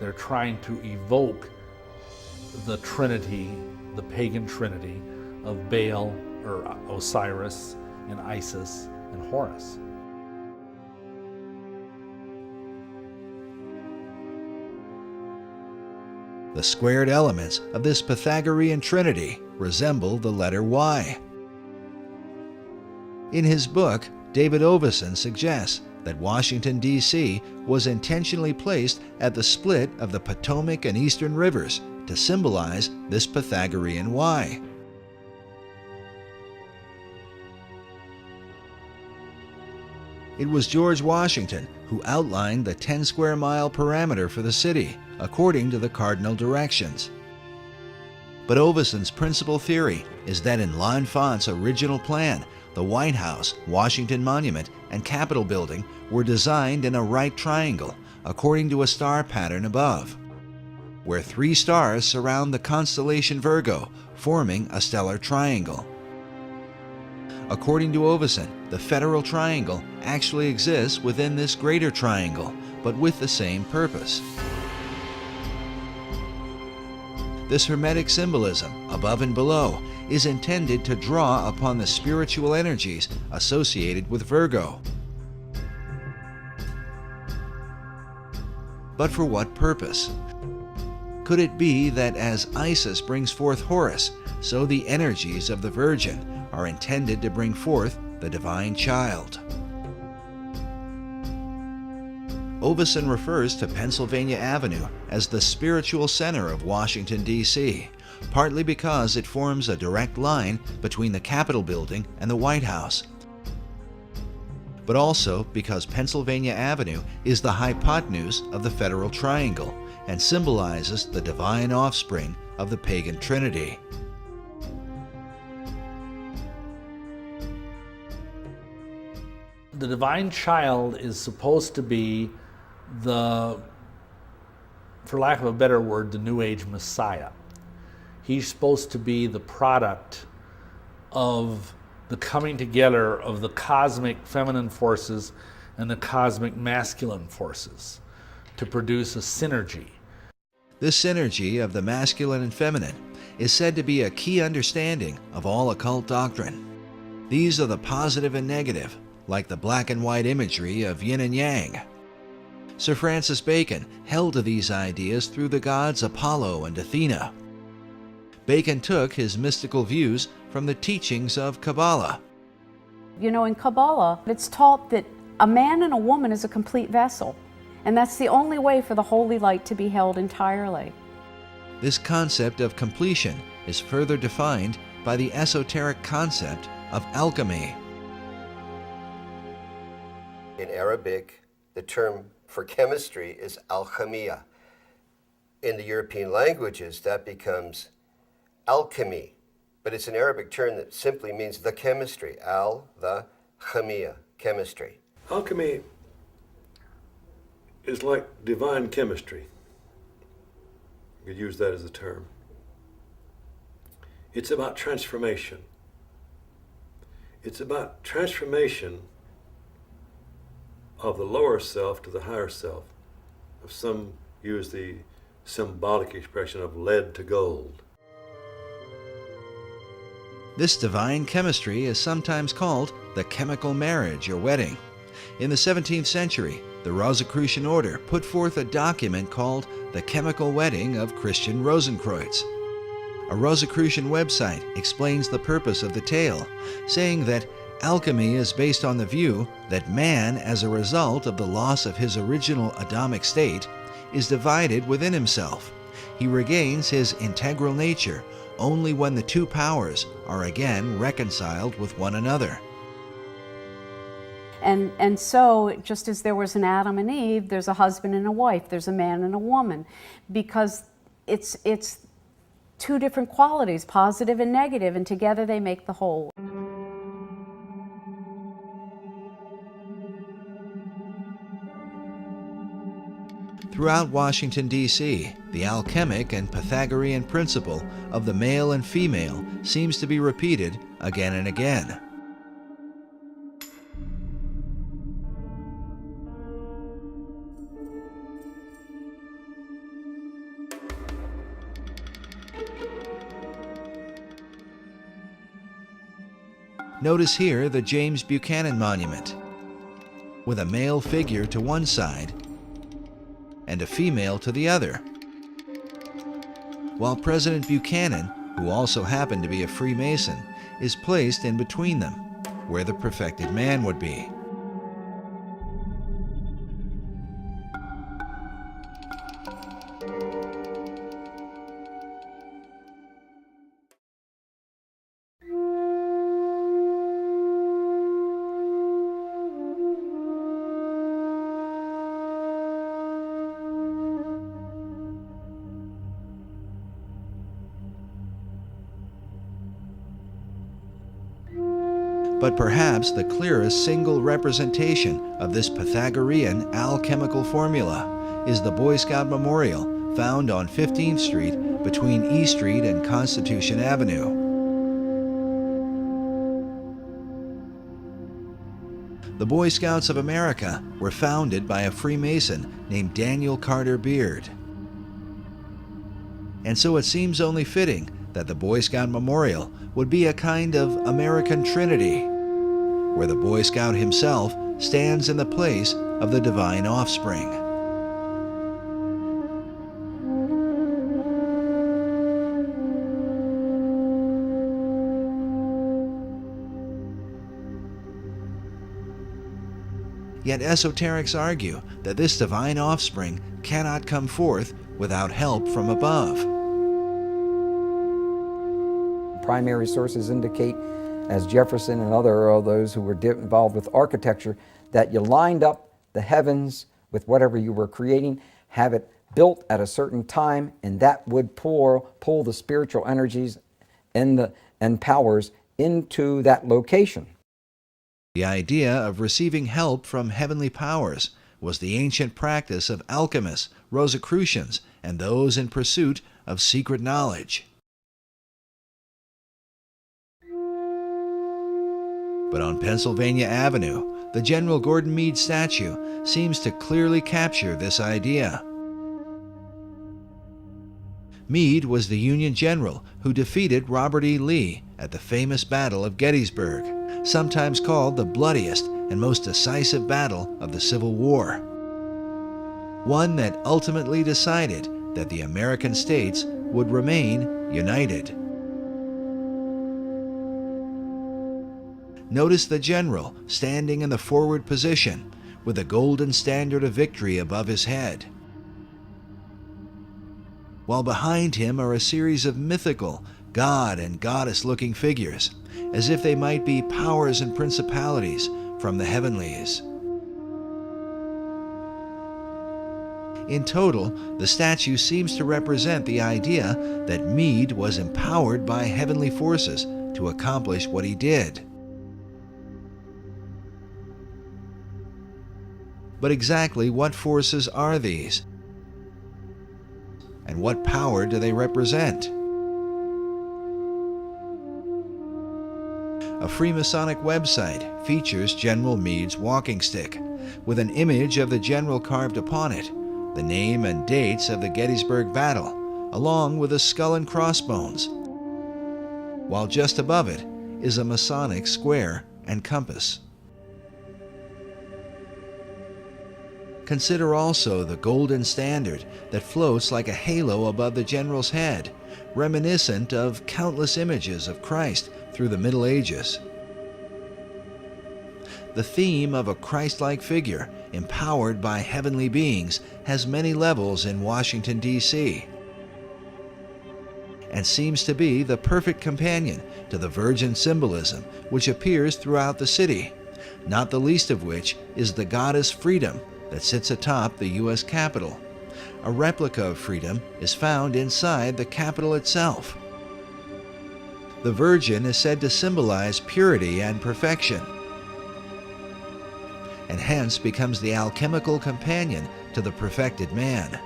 They're trying to evoke the trinity, the pagan trinity of Baal or Osiris and Isis and Horus.
The squared elements of this Pythagorean trinity resemble the letter Y. In his book, David Oveson suggests that Washington, D.C. was intentionally placed at the split of the Potomac and Eastern rivers to symbolize this Pythagorean Y. It was George Washington who outlined the 10 square mile perimeter for the city, according to the cardinal directions. But Oveson's principal theory is that in L'Enfant's original plan, the White House, Washington Monument, and Capitol Building were designed in a right triangle, according to a star pattern above, where 3 stars surround the constellation Virgo, forming a stellar triangle. According to Oveson, the Federal Triangle actually exists within this greater triangle, but with the same purpose. This Hermetic symbolism, above and below, is intended to draw upon the spiritual energies associated with Virgo. But for what purpose? Could it be that as Isis brings forth Horus, so the energies of the Virgin are intended to bring forth the divine child? Oveson refers to Pennsylvania Avenue as the spiritual center of Washington, D.C., partly because it forms a direct line between the Capitol Building and the White House, but also because Pennsylvania Avenue is the hypotenuse of the Federal Triangle and symbolizes the divine offspring of the pagan trinity.
The divine child is supposed to be the, for lack of a better word, the New Age Messiah. He's supposed to be the product of the coming together of the cosmic feminine forces and the cosmic masculine forces to produce a synergy.
This synergy of the masculine and feminine is said to be a key understanding of all occult doctrine. These are the positive and negative, like the black and white imagery of yin and yang. Sir Francis Bacon held to these ideas through the gods Apollo and Athena. Bacon took his mystical views from the teachings of Kabbalah.
You know, in Kabbalah, it's taught that a man and a woman is a complete vessel, and that's the only way for the holy light to be held entirely.
This concept of completion is further defined by the esoteric concept of alchemy.
In Arabic, the term for chemistry is alchemia. In the European languages, that becomes alchemy, but it's an Arabic term that simply means the chemistry, the chemia, chemistry.
Alchemy is like divine chemistry. You could use that as a term. It's about transformation. It's about transformation of the lower self to the higher self. Some use the symbolic expression of lead to gold.
This divine chemistry is sometimes called the chemical marriage or wedding. In the 17th century, the Rosicrucian order put forth a document called The Chemical Wedding of Christian Rosenkreuz. A Rosicrucian website explains the purpose of the tale, saying that alchemy is based on the view that man, as a result of the loss of his original Adamic state, is divided within himself. He regains his integral nature only when the two powers are again reconciled with one another.
And so, just as there was an Adam and Eve, there's a husband and a wife, there's a man and a woman, because it's two different qualities, positive and negative, and together they make the whole.
Throughout Washington, D.C., the alchemic and Pythagorean principle of the male and female seems to be repeated again and again. Notice here the James Buchanan Monument, with a male figure to one side and a female to the other, while President Buchanan, who also happened to be a Freemason, is placed in between them, where the perfected man would be. But perhaps the clearest single representation of this Pythagorean alchemical formula is the Boy Scout Memorial found on 15th Street between E Street and Constitution Avenue. The Boy Scouts of America were founded by a Freemason named Daniel Carter Beard. And so it seems only fitting that the Boy Scout Memorial would be a kind of American Trinity, where the Boy Scout himself stands in the place of the divine offspring. Yet esoterics argue that this divine offspring cannot come forth without help from above.
Primary sources indicate, as Jefferson and other those who were involved with architecture, that you lined up the heavens with whatever you were creating, have it built at a certain time, and that would pull the spiritual energies and powers into that location.
The idea of receiving help from heavenly powers was the ancient practice of alchemists, Rosicrucians, and those in pursuit of secret knowledge. But on Pennsylvania Avenue, the General Gordon Meade statue seems to clearly capture this idea. Meade was the Union general who defeated Robert E. Lee at the famous Battle of Gettysburg, sometimes called the bloodiest and most decisive battle of the Civil War. one that ultimately decided that the American states would remain united. Notice the general standing in the forward position with the golden standard of victory above his head, while behind him are a series of mythical god and goddess-looking figures, as if they might be powers and principalities from the heavenlies. In total, the statue seems to represent the idea that Meade was empowered by heavenly forces to accomplish what he did. But exactly what forces are these? And what power do they represent? A Freemasonic website features General Meade's walking stick, with an image of the general carved upon it, the name and dates of the Gettysburg Battle, along with a skull and crossbones, while just above it is a Masonic square and compass. Consider also the golden standard that floats like a halo above the general's head, reminiscent of countless images of Christ through the Middle Ages. The theme of a Christ-like figure empowered by heavenly beings has many levels in Washington, D.C., and seems to be the perfect companion to the Virgin symbolism which appears throughout the city, not the least of which is the goddess Freedom that sits atop the U.S. Capitol. A replica of Freedom is found inside the Capitol itself. The Virgin is said to symbolize purity and perfection, and hence becomes the alchemical companion to the perfected man,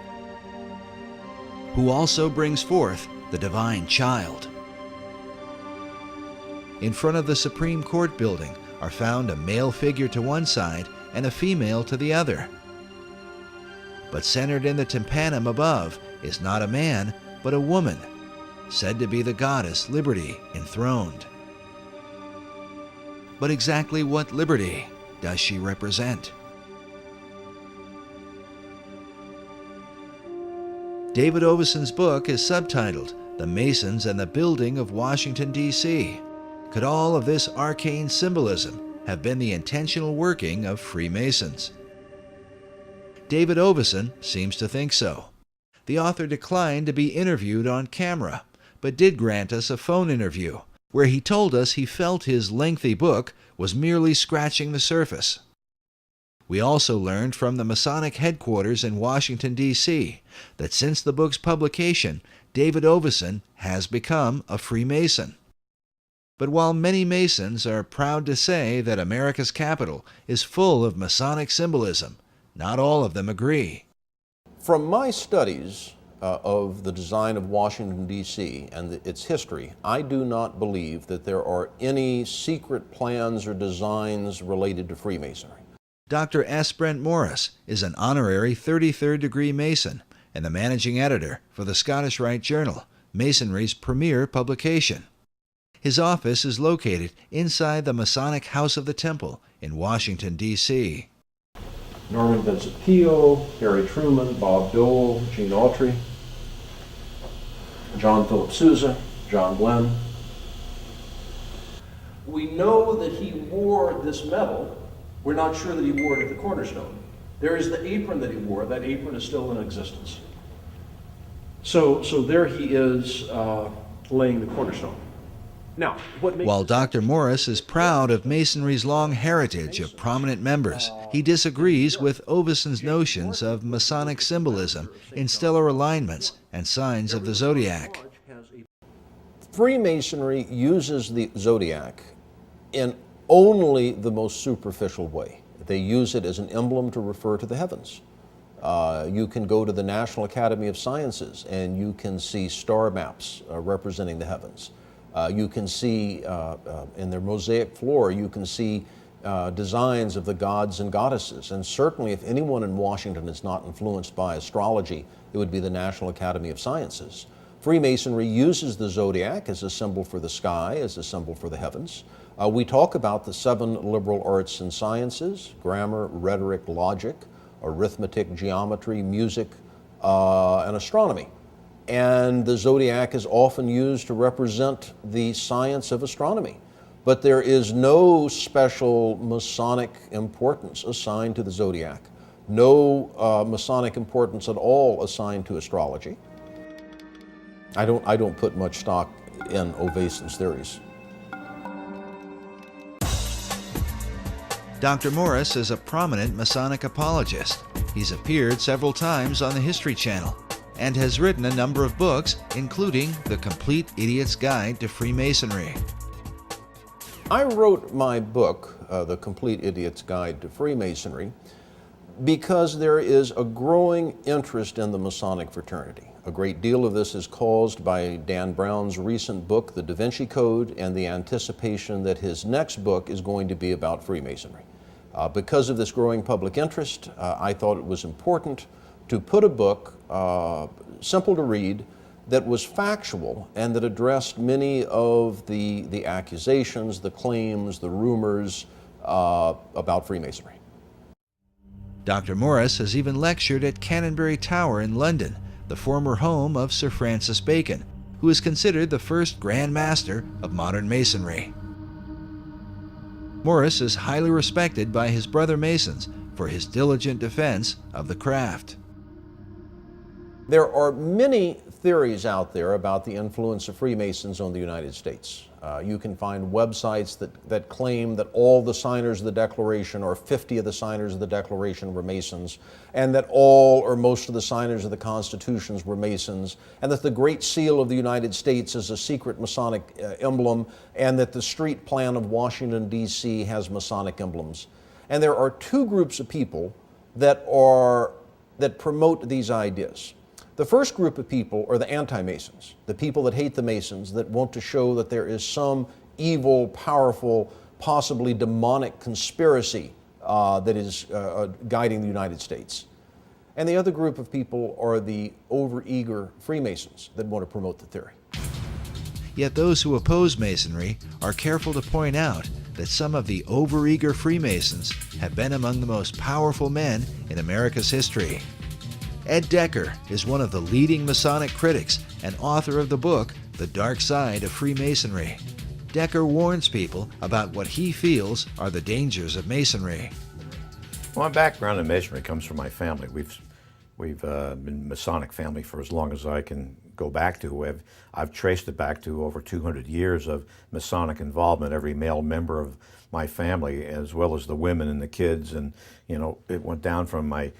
who also brings forth the divine child. In front of the Supreme Court building are found a male figure to one side and a female to the other. But centered in the tympanum above is not a man, but a woman, said to be the goddess Liberty enthroned. But exactly what liberty does she represent? David Oveson's book is subtitled The Masons and the Building of Washington, D.C. Could all of this arcane symbolism have been the intentional working of Freemasons? David Oveson seems to think so. The author declined to be interviewed on camera, but did grant us a phone interview, where he told us he felt his lengthy book was merely scratching the surface. We also learned from the Masonic headquarters in Washington, D.C., that since the book's publication, David Oveson has become a Freemason. But while many Masons are proud to say that America's Capitol is full of Masonic symbolism, not all of them agree.
From my studies of the design of Washington, D.C. and its history, I do not believe that there are any secret plans or designs related to Freemasonry.
Dr. S. Brent Morris is an honorary 33rd degree Mason and the managing editor for the Scottish Rite Journal, Masonry's premier publication. His office is located inside the Masonic House of the Temple in Washington, D.C.
Norman Vincent Peale, Harry Truman, Bob Dole, Gene Autry, John Philip Sousa, John Glenn. We know that he wore this medal. We're not sure that he wore it at the cornerstone. There is the apron that he wore. That apron is still in existence. So there he is laying the cornerstone. Now,
while Dr. Morris is proud of Masonry's long heritage of prominent members, he disagrees with Oveson's notions of Masonic symbolism in stellar alignments and signs of the zodiac.
Freemasonry uses the zodiac in only the most superficial way. They use it as an emblem to refer to the heavens. You can go to the National Academy of Sciences and you can see star maps representing the heavens. You can see in their mosaic floor, you can see designs of the gods and goddesses. And certainly if anyone in Washington is not influenced by astrology, it would be the National Academy of Sciences. Freemasonry uses the zodiac as a symbol for the sky, as a symbol for the heavens. We talk about the 7 liberal arts and sciences: grammar, rhetoric, logic, arithmetic, geometry, music, and astronomy. And the zodiac is often used to represent the science of astronomy. But there is no special Masonic importance assigned to the zodiac, no Masonic importance at all assigned to astrology. I don't put much stock in Ovason's theories.
Dr. Morris is a prominent Masonic apologist. He's appeared several times on the History Channel and has written a number of books, including The Complete Idiot's Guide to Freemasonry.
I wrote my book, The Complete Idiot's Guide to Freemasonry, because there is a growing interest in the Masonic fraternity. A great deal of this is caused by Dan Brown's recent book, The Da Vinci Code, and the anticipation that his next book is going to be about Freemasonry. Because of this growing public interest, I thought it was important to put a book, simple to read, that was factual and that addressed many of the accusations, the claims, the rumors about Freemasonry.
Dr. Morris has even lectured at Canonbury Tower in London, the former home of Sir Francis Bacon, who is considered the first Grand Master of modern Masonry. Morris is highly respected by his brother Masons for his diligent defense of the craft.
There are many theories out there about the influence of Freemasons on the United States. You can find websites that claim that all the signers of the Declaration, or 50 of the signers of the Declaration, were Masons, and that all or most of the signers of the Constitutions were Masons, and that the Great Seal of the United States is a secret Masonic emblem, and that the street plan of Washington, D.C. has Masonic emblems. And there are two groups of people that promote these ideas. The first group of people are the anti-Masons, the people that hate the Masons, that want to show that there is some evil, powerful, possibly demonic conspiracy that is guiding the United States. And the other group of people are the overeager Freemasons that want to promote the theory.
Yet those who oppose Masonry are careful to point out that some of the overeager Freemasons have been among the most powerful men in America's history. Ed Decker is one of the leading Masonic critics and author of the book, The Dark Side of Freemasonry. Decker warns people about what he feels are the dangers of Masonry.
Well, my background in Masonry comes from my family. We've been Masonic family for as long as I can go back to. I've traced it back to over 200 years of Masonic involvement, every male member of my family, as well as the women and the kids. And, you know, it went down from my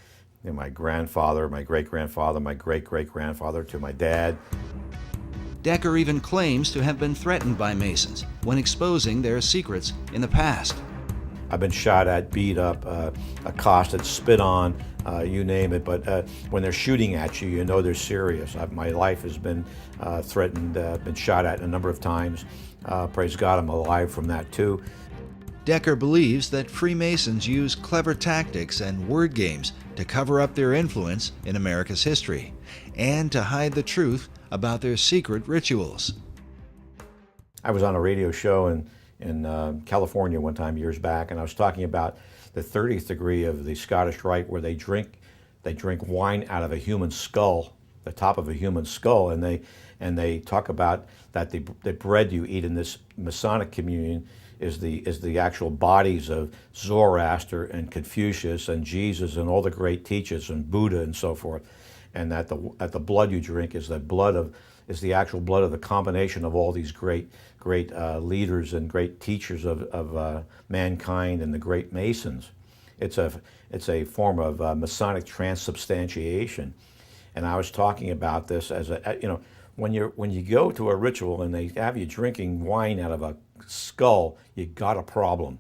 grandfather, my great-grandfather, my great-great-grandfather, to my dad.
Decker even claims to have been threatened by Masons when exposing their secrets in the past.
I've been shot at, beat up, accosted, spit on, you name it. But when they're shooting at you, you know they're serious. My life has been threatened, been shot at a number of times. Praise God, I'm alive from that too.
Decker believes that Freemasons use clever tactics and word games to cover up their influence in America's history and to hide the truth about their secret rituals.
I was on a radio show in California one time years back, and I was talking about the 30th degree of the Scottish Rite, where they drink wine out of a human skull, the top of a human skull, and they talk about that the bread you eat in this Masonic communion is the actual bodies of Zoroaster and Confucius and Jesus and all the great teachers and Buddha and so forth, and that the blood you drink is the actual blood of the combination of all these great leaders and great teachers of mankind and the great Masons. It's a form of Masonic transubstantiation, and I was talking about this as when you go to a ritual and they have you drinking wine out of a skull, you got a problem.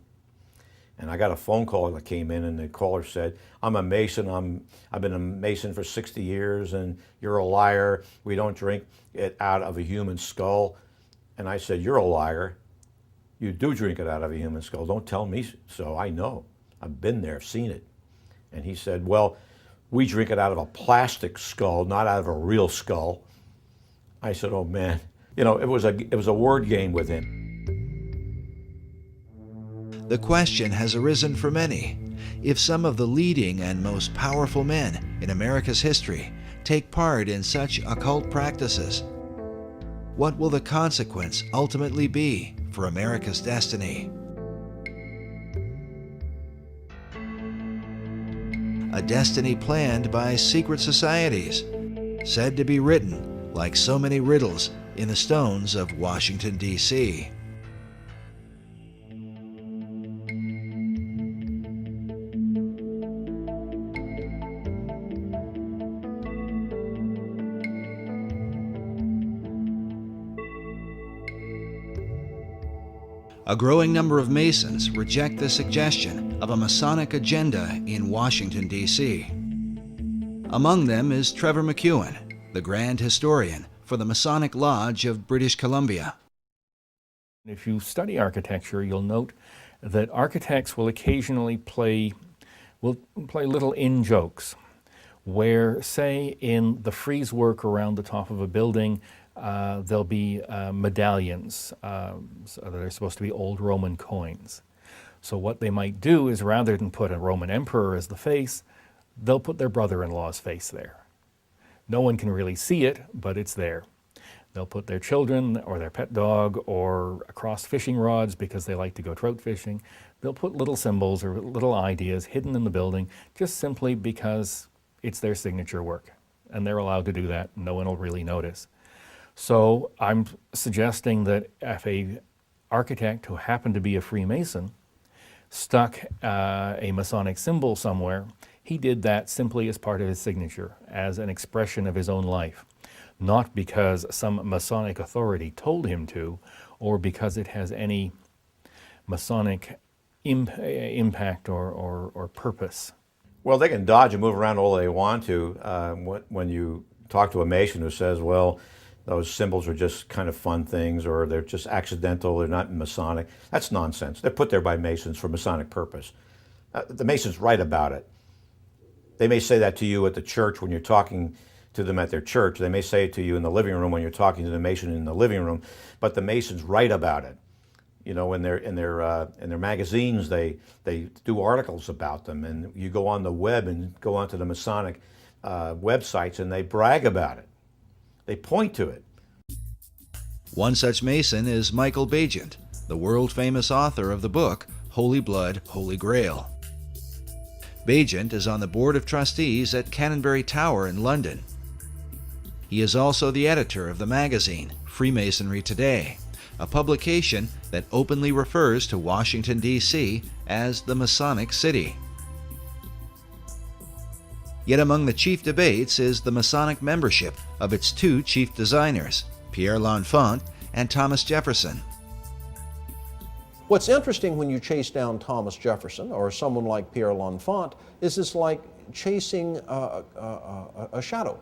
And I got a phone call that came in, and the caller said, "I'm a Mason. I've been a Mason for 60 years, and you're a liar. We don't drink it out of a human skull." And I said, "You're a liar. You do drink it out of a human skull. Don't tell me so. I know. I've been there, seen it." And he said, "Well, we drink it out of a plastic skull, not out of a real skull." I said, "Oh man." It was a word game with him.
The question has arisen for many. If some of the leading and most powerful men in America's history take part in such occult practices, what will the consequence ultimately be for America's destiny? A destiny planned by secret societies, said to be written, like so many riddles, in the stones of Washington, D.C. A growing number of Masons reject the suggestion of a Masonic agenda in Washington, D.C. Among them is Trevor McEwen, the Grand Historian for the Masonic Lodge of British Columbia.
If you study architecture, you'll note that architects will occasionally play little in-jokes, where, say, in the frieze work around the top of a building, there'll be medallions, so they're supposed to be old Roman coins. So what they might do is, rather than put a Roman emperor as the face, they'll put their brother-in-law's face there. No one can really see it, but it's there. They'll put their children or their pet dog or across fishing rods because they like to go trout fishing. They'll put little symbols or little ideas hidden in the building just simply because it's their signature work. And they're allowed to do that. No one will really notice. So I'm suggesting that if an architect who happened to be a Freemason stuck a Masonic symbol somewhere, he did that simply as part of his signature, as an expression of his own life, not because some Masonic authority told him to, or because it has any Masonic impact or purpose.
Well, they can dodge and move around all they want to. When you talk to a Mason who says, well, those symbols are just kind of fun things, or they're just accidental, they're not Masonic, that's nonsense. They're put there by Masons for Masonic purpose. The Masons write about it. They may say that to you at the church when you're talking to them at their church. They may say it to you in the living room when you're talking to the Mason in the living room, but the Masons write about it. You know, in their magazines, they do articles about them, and you go on the web and go onto the Masonic websites, and they brag about it. They point to it.
One such Mason is Michael Bagent, the world-famous author of the book Holy Blood, Holy Grail. Bagent is on the Board of Trustees at Canonbury Tower in London. He is also the editor of the magazine Freemasonry Today, a publication that openly refers to Washington, D.C. as the Masonic City. Yet among the chief debates is the Masonic membership of its two chief designers, Pierre L'Enfant and Thomas Jefferson.
What's interesting when you chase down Thomas Jefferson or someone like Pierre L'Enfant is it's like chasing a shadow.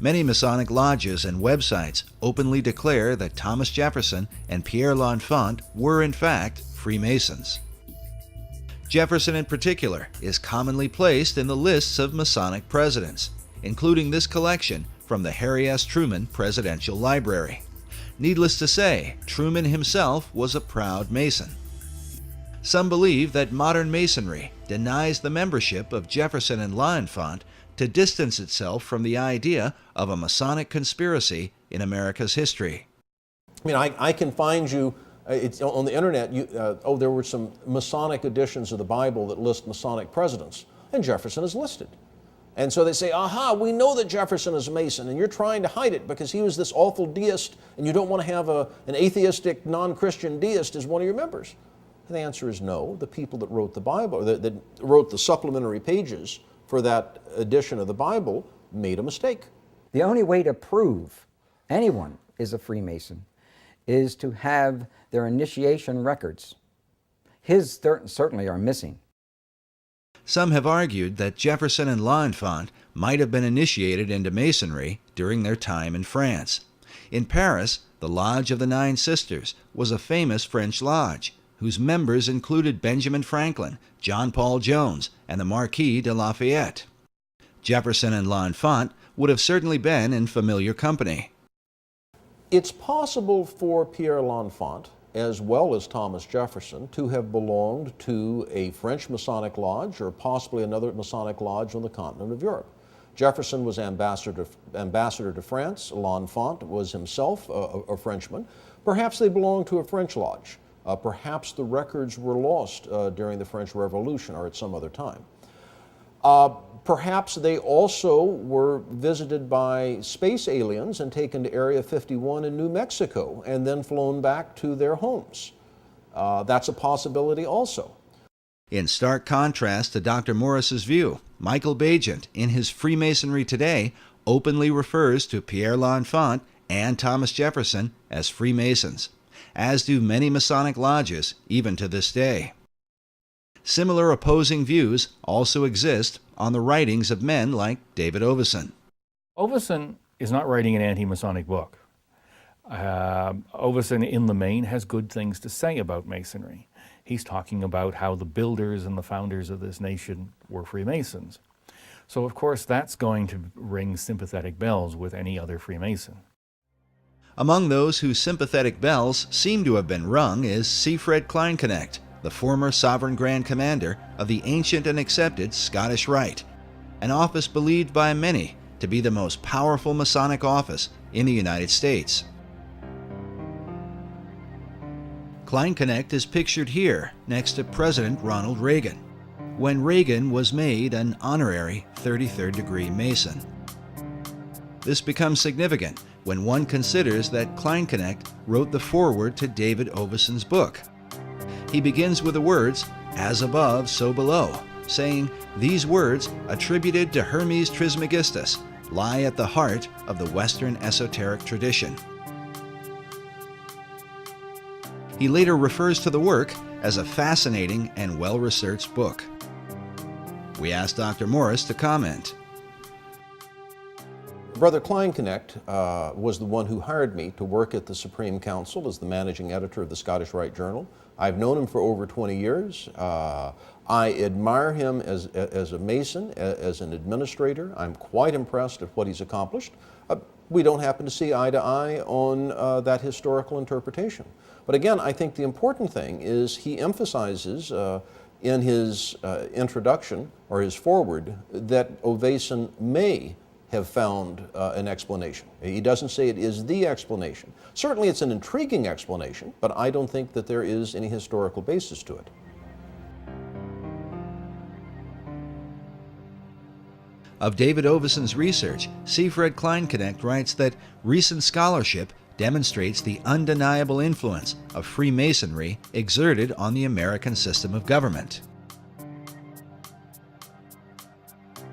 Many Masonic lodges and websites openly declare that Thomas Jefferson and Pierre L'Enfant were in fact Freemasons. Jefferson in particular is commonly placed in the lists of Masonic presidents, including this collection from the Harry S. Truman Presidential Library. Needless to say, Truman himself was a proud Mason. Some believe that modern Masonry denies the membership of Jefferson and L'Enfant to distance itself from the idea of a Masonic conspiracy in America's history.
I mean, I can find you, it's on the internet, there were some Masonic editions of the Bible that list Masonic presidents, and Jefferson is listed. And so they say, aha, we know that Jefferson is a Mason, and you're trying to hide it because he was this awful deist, and you don't want to have an atheistic, non-Christian deist as one of your members. And the answer is no. The people that wrote the Bible, that wrote the supplementary pages for that edition of the Bible, made a mistake.
The only way to prove anyone is a Freemason is to have their initiation records. His certainly are missing.
Some have argued that Jefferson and L'Enfant might have been initiated into Masonry during their time in France. In Paris, the Lodge of the Nine Sisters was a famous French lodge, whose members included Benjamin Franklin, John Paul Jones, and the Marquis de Lafayette. Jefferson and L'Enfant would have certainly been in familiar company.
It's possible for Pierre L'Enfant as well as Thomas Jefferson, to have belonged to a French Masonic lodge or possibly another Masonic lodge on the continent of Europe. Jefferson was ambassador to France. L'Enfant was himself a Frenchman. Perhaps they belonged to a French lodge. Perhaps the records were lost during the French Revolution or at some other time. Perhaps they also were visited by space aliens and taken to Area 51 in New Mexico and then flown back to their homes. That's a possibility also.
In stark contrast to Dr. Morris's view, Michael Bagent, in his Freemasonry Today, openly refers to Pierre L'Enfant and Thomas Jefferson as Freemasons, as do many Masonic lodges even to this day. Similar opposing views also exist on the writings of men like David Oveson.
Oveson is not writing an anti-Masonic book. Oveson, in the main, has good things to say about Masonry. He's talking about how the builders and the founders of this nation were Freemasons. So, of course, that's going to ring sympathetic bells with any other Freemason.
Among those whose sympathetic bells seem to have been rung is Siegfried Kleinknecht, the former Sovereign Grand Commander of the ancient and accepted Scottish Rite, an office believed by many to be the most powerful Masonic office in the United States. Kleinknecht is pictured here next to President Ronald Reagan, when Reagan was made an honorary 33rd degree Mason. This becomes significant when one considers that Kleinknecht wrote the foreword to David Oveson's book. He begins with the words, "as above, so below," saying these words, attributed to Hermes Trismegistus, lie at the heart of the Western esoteric tradition. He later refers to the work as a fascinating and well-researched book. We asked Dr. Morris to comment.
Brother Kleinknecht was the one who hired me to work at the Supreme Council as the managing editor of the Scottish Rite Journal. I've known him for over 20 years. I admire him as a Mason, as an administrator. I'm quite impressed at what he's accomplished. We don't happen to see eye to eye on that historical interpretation. But again, I think the important thing is he emphasizes in his introduction or his foreword that Oveson may have found an explanation. He doesn't say it is the explanation. Certainly it's an intriguing explanation, but I don't think that there is any historical basis to it.
Of David Oveson's research, Siegfried Kleinknecht writes that recent scholarship demonstrates the undeniable influence of Freemasonry exerted on the American system of government.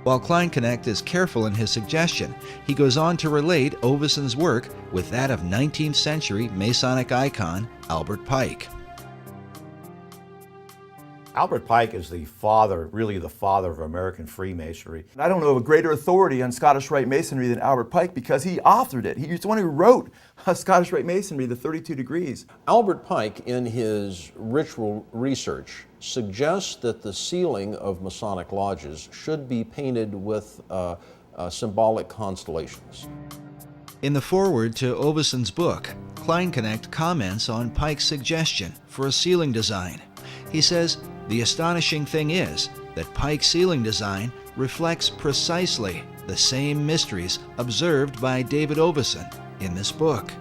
While Kleinknecht is careful in his suggestion, he goes on to relate Oveson's work with that of 19th century Masonic icon Albert Pike.
Albert Pike is the father, really the father of American Freemasonry.
I don't know of a greater authority on Scottish Rite Masonry than Albert Pike because he authored it. He's the one who wrote Scottish Rite Masonry, the 32 degrees.
Albert Pike, in his ritual research, suggests that the ceiling of Masonic lodges should be painted with symbolic constellations.
In the foreword to Oveson's book, Kleinknecht comments on Pike's suggestion for a ceiling design. He says, "The astonishing thing is that Pike's ceiling design reflects precisely the same mysteries observed by David Oveson in this book."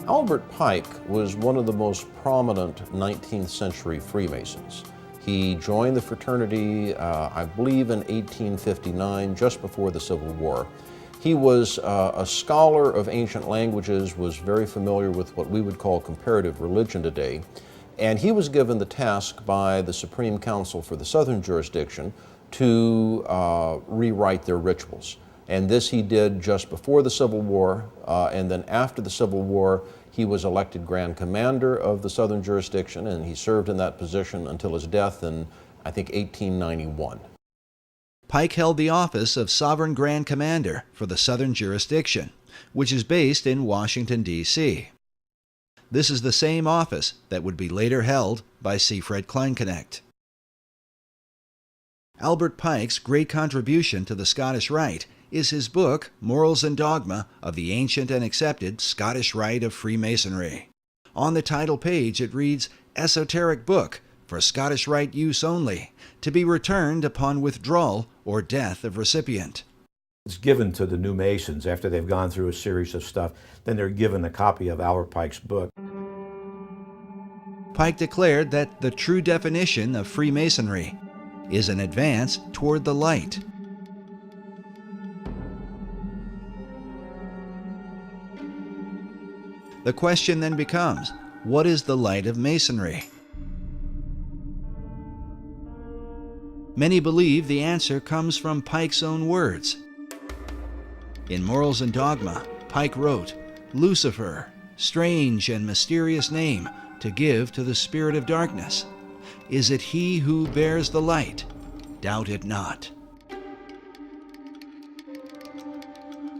Albert Pike was one of the most prominent 19th century Freemasons. He joined the fraternity, I believe, in 1859, just before the Civil War. He was a scholar of ancient languages, was very familiar with what we would call comparative religion today, and he was given the task by the Supreme Council for the Southern Jurisdiction to rewrite their rituals. And this he did just before the Civil War, and then after the Civil War, he was elected Grand Commander of the Southern Jurisdiction, and he served in that position until his death in, I think, 1891.
Pike held the office of Sovereign Grand Commander for the Southern Jurisdiction, which is based in Washington, D.C. This is the same office that would be later held by Siegfried Kleinknecht. Albert Pike's great contribution to the Scottish Rite is his book, Morals and Dogma of the Ancient and Accepted Scottish Rite of Freemasonry. On the title page it reads, "Esoteric Book for Scottish Rite Use Only, to be returned upon withdrawal or death of recipient."
It's given to the new Masons after they've gone through a series of stuff. Then they're given a copy of Albert Pike's book.
Pike declared that the true definition of Freemasonry is an advance toward the light. The question then becomes, what is the light of Masonry? Many believe the answer comes from Pike's own words. In Morals and Dogma, Pike wrote, "Lucifer, strange and mysterious name to give to the spirit of darkness. Is it he who bears the light? Doubt it not."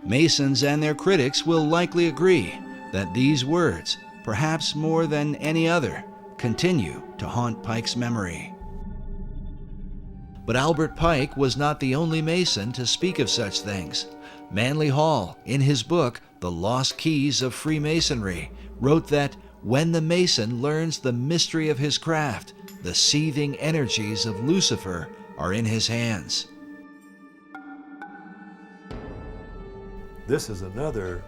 Masons and their critics will likely agree that these words, perhaps more than any other, continue to haunt Pike's memory. But Albert Pike was not the only Mason to speak of such things. Manly Hall, in his book, The Lost Keys of Freemasonry, wrote that when the Mason learns the mystery of his craft, the seething energies of Lucifer are in his hands.
This is another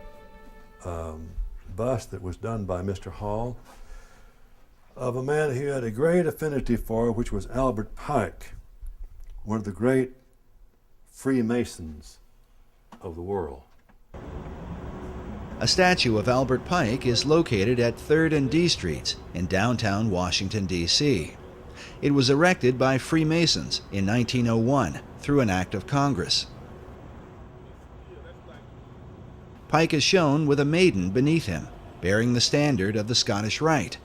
bust that was done by Mr. Hall of a man he had a great affinity for, which was Albert Pike, one of the great Freemasons of the world.
A statue of Albert Pike is located at 3rd and D Streets in downtown Washington, D.C. It was erected by Freemasons in 1901 through an act of Congress. Pike is shown with a maiden beneath him, bearing the standard of the Scottish Rite.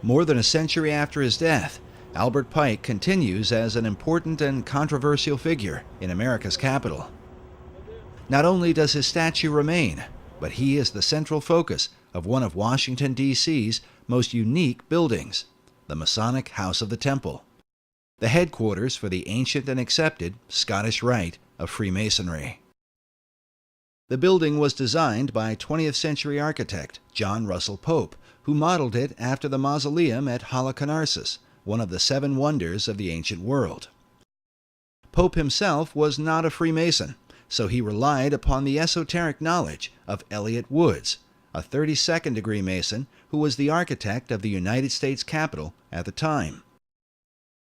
More than a century after his death, Albert Pike continues as an important and controversial figure in America's capital. Not only does his statue remain, but he is the central focus of one of Washington, D.C.'s most unique buildings, the Masonic House of the Temple, the headquarters for the ancient and accepted Scottish Rite of Freemasonry. The building was designed by 20th century architect John Russell Pope, who modeled it after the mausoleum at Halicarnassus, one of the 7 wonders of the ancient world. Pope himself was not a Freemason, so he relied upon the esoteric knowledge of Elliott Woods, a 32nd degree Mason who was the architect of the United States Capitol at the time.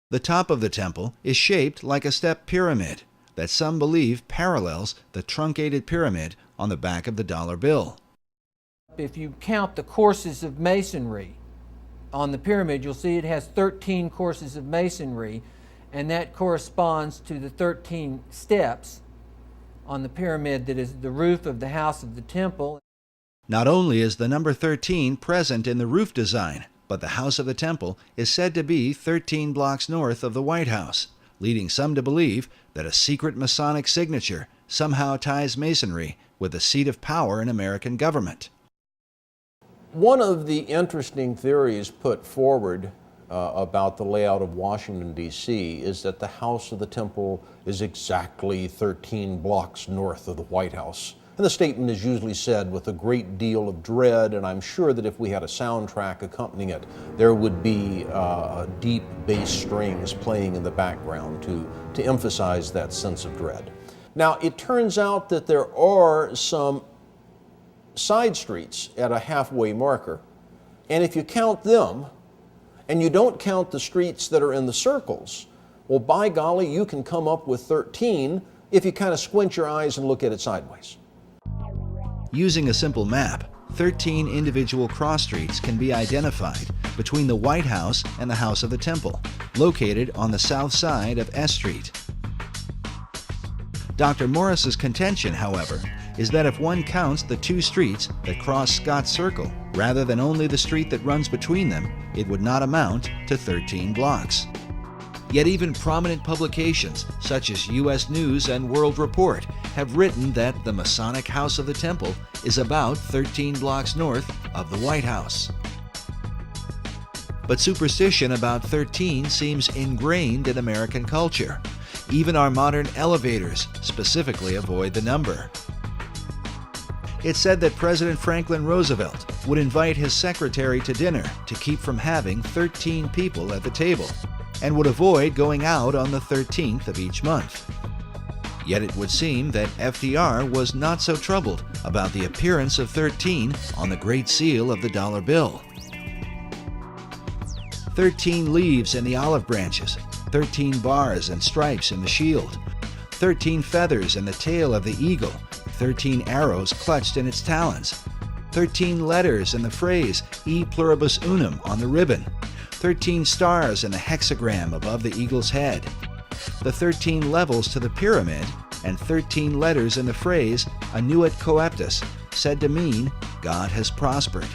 The top of the temple is shaped like a step pyramid that some believe parallels the truncated pyramid on the back of the dollar bill.
If you count the courses of masonry on the pyramid, you'll see it has 13 courses of masonry, and that corresponds to the 13 steps on the pyramid that is the roof of the House of the Temple.
Not only is the number 13 present in the roof design, but the House of the Temple is said to be 13 blocks north of the White House, leading some to believe that a secret Masonic signature somehow ties Masonry with the seat of power in American government.
One of the interesting theories put forward about the layout of Washington, D.C. is that the House of the Temple is exactly 13 blocks north of the White House. And the statement is usually said with a great deal of dread, and I'm sure that if we had a soundtrack accompanying it, there would be deep bass strings playing in the background to emphasize that sense of dread. Now, it turns out that there are some side streets at a halfway marker, and if you count them, and you don't count the streets that are in the circles, well, by golly, you can come up with 13 if you kind of squint your eyes and look at it sideways.
Using a simple map, 13 individual cross streets can be identified between the White House and the House of the Temple, located on the south side of S Street. Dr. Morris's contention, however, is that if one counts the 2 streets that cross Scott's Circle, rather than only the street that runs between them, it would not amount to 13 blocks. Yet even prominent publications, such as U.S. News and World Report, have written that the Masonic House of the Temple is about 13 blocks north of the White House. But superstition about 13 seems ingrained in American culture. Even our modern elevators specifically avoid the number. It's said that President Franklin Roosevelt would invite his secretary to dinner to keep from having 13 people at the table, and would avoid going out on the 13th of each month. Yet it would seem that FDR was not so troubled about the appearance of 13 on the Great Seal of the dollar bill. 13 leaves in the olive branches, 13 bars and stripes in the shield, 13 feathers in the tail of the eagle, 13 arrows clutched in its talons, 13 letters in the phrase E pluribus unum on the ribbon, 13 stars in the hexagram above the eagle's head, the 13 levels to the pyramid, and 13 letters in the phrase Annuit Coeptus, said to mean God has prospered.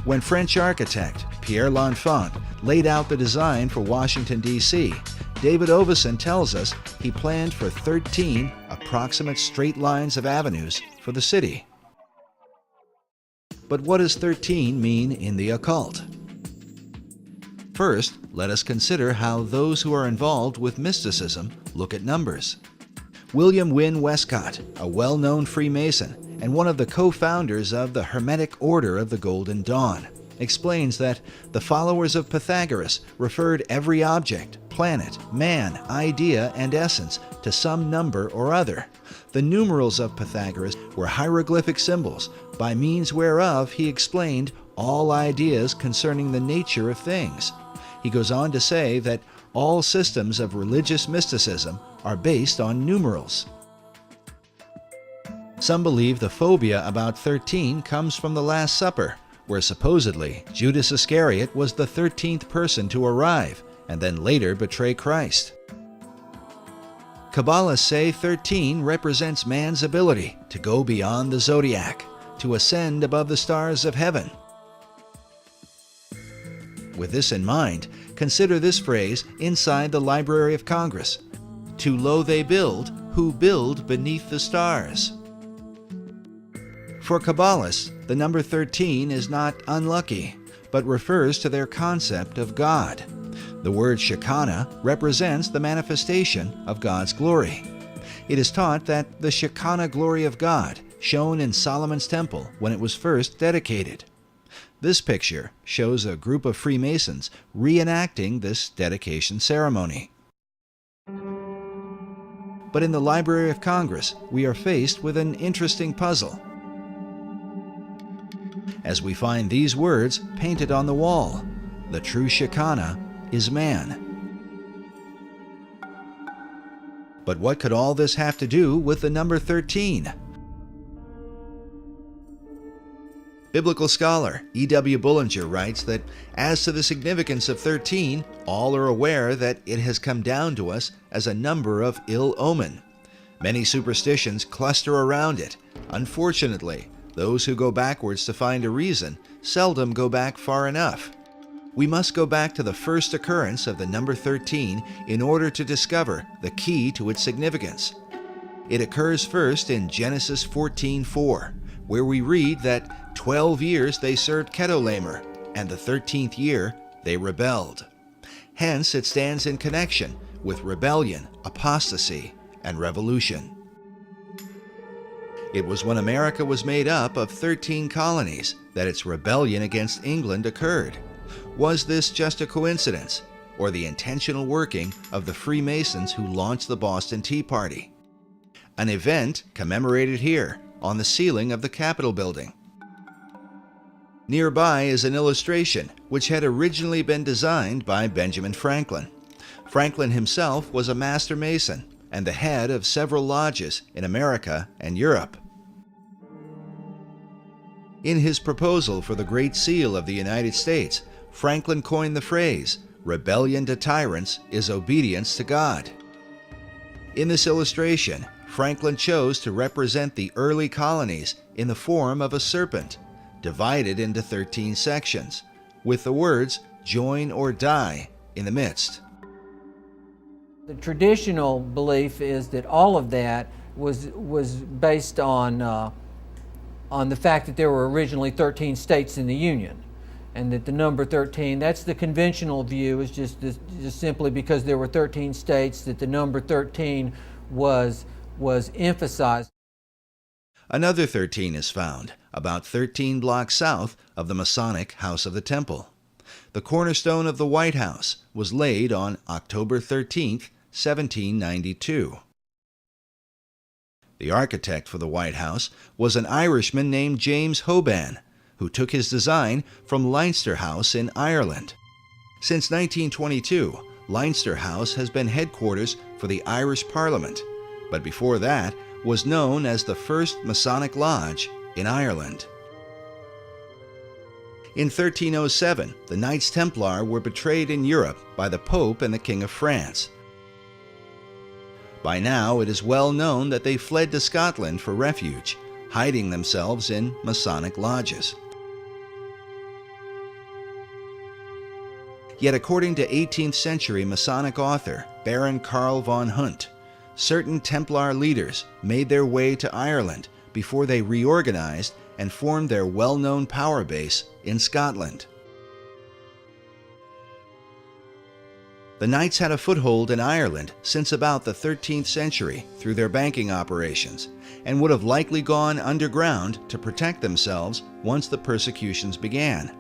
When French architect Pierre L'Enfant laid out the design for Washington, D.C., David Oveson tells us he planned for 13 approximate straight lines of avenues for the city. But what does 13 mean in the occult? First, let us consider how those who are involved with mysticism look at numbers. William Wynne Westcott, a well-known Freemason and one of the co-founders of the Hermetic Order of the Golden Dawn, explains that the followers of Pythagoras referred every object, planet, man, idea, and essence to some number or other. The numerals of Pythagoras were hieroglyphic symbols by means whereof he explained all ideas concerning the nature of things. He goes on to say that all systems of religious mysticism are based on numerals. Some believe the phobia about 13 comes from the Last Supper, where supposedly Judas Iscariot was the 13th person to arrive and then later betray Christ. Kabbalists say 13 represents man's ability to go beyond the zodiac, to ascend above the stars of heaven. With this in mind, consider this phrase inside the Library of Congress: "Too low they build, who build beneath the stars." For Kabbalists, the number 13 is not unlucky, but refers to their concept of God. The word Shekinah represents the manifestation of God's glory. It is taught that the Shekinah glory of God shone in Solomon's temple when it was first dedicated. This picture shows a group of Freemasons reenacting this dedication ceremony. But in the Library of Congress, we are faced with an interesting puzzle, as we find these words painted on the wall: "The true Shekinah is man." But what could all this have to do with the number 13? Biblical scholar E.W. Bullinger writes that as to the significance of 13, all are aware that it has come down to us as a number of ill omen. Many superstitions cluster around it. Unfortunately, those who go backwards to find a reason seldom go back far enough. We must go back to the first occurrence of the number 13 in order to discover the key to its significance. It occurs first in Genesis 14:4, where we read that 12 years they served Chedorlaomer, and the 13th year they rebelled. Hence it stands in connection with rebellion, apostasy, and revolution. It was when America was made up of 13 colonies that its rebellion against England occurred. Was this just a coincidence, or the intentional working of the Freemasons who launched the Boston Tea Party? An event commemorated here on the ceiling of the Capitol building. Nearby is an illustration which had originally been designed by Benjamin Franklin. Franklin himself was a master mason and the head of several lodges in America and Europe. In his proposal for the Great Seal of the United States, Franklin coined the phrase, "Rebellion to tyrants is obedience to God." In this illustration, Franklin chose to represent the early colonies in the form of a serpent, divided into 13 sections, with the words, "Join or die," in the midst.
The traditional belief is that all of that was based on the fact that there were originally 13 states in the Union. and that the number 13, that's the conventional view, is just simply because there were 13 states that the number 13 was emphasized.
Another 13 is found, about 13 blocks south of the Masonic House of the Temple. The cornerstone of the White House was laid on October 13, 1792. The architect for the White House was an Irishman named James Hoban, who took his design from Leinster House in Ireland. Since 1922, Leinster House has been headquarters for the Irish Parliament, but before that was known as the first Masonic Lodge in Ireland. In 1307, the Knights Templar were betrayed in Europe by the Pope and the King of France. By now, it is well known that they fled to Scotland for refuge, hiding themselves in Masonic lodges. Yet according to 18th century Masonic author Baron Karl von Hunt, certain Templar leaders made their way to Ireland before they reorganized and formed their well-known power base in Scotland. The Knights had a foothold in Ireland since about the 13th century through their banking operations, and would have likely gone underground to protect themselves once the persecutions began.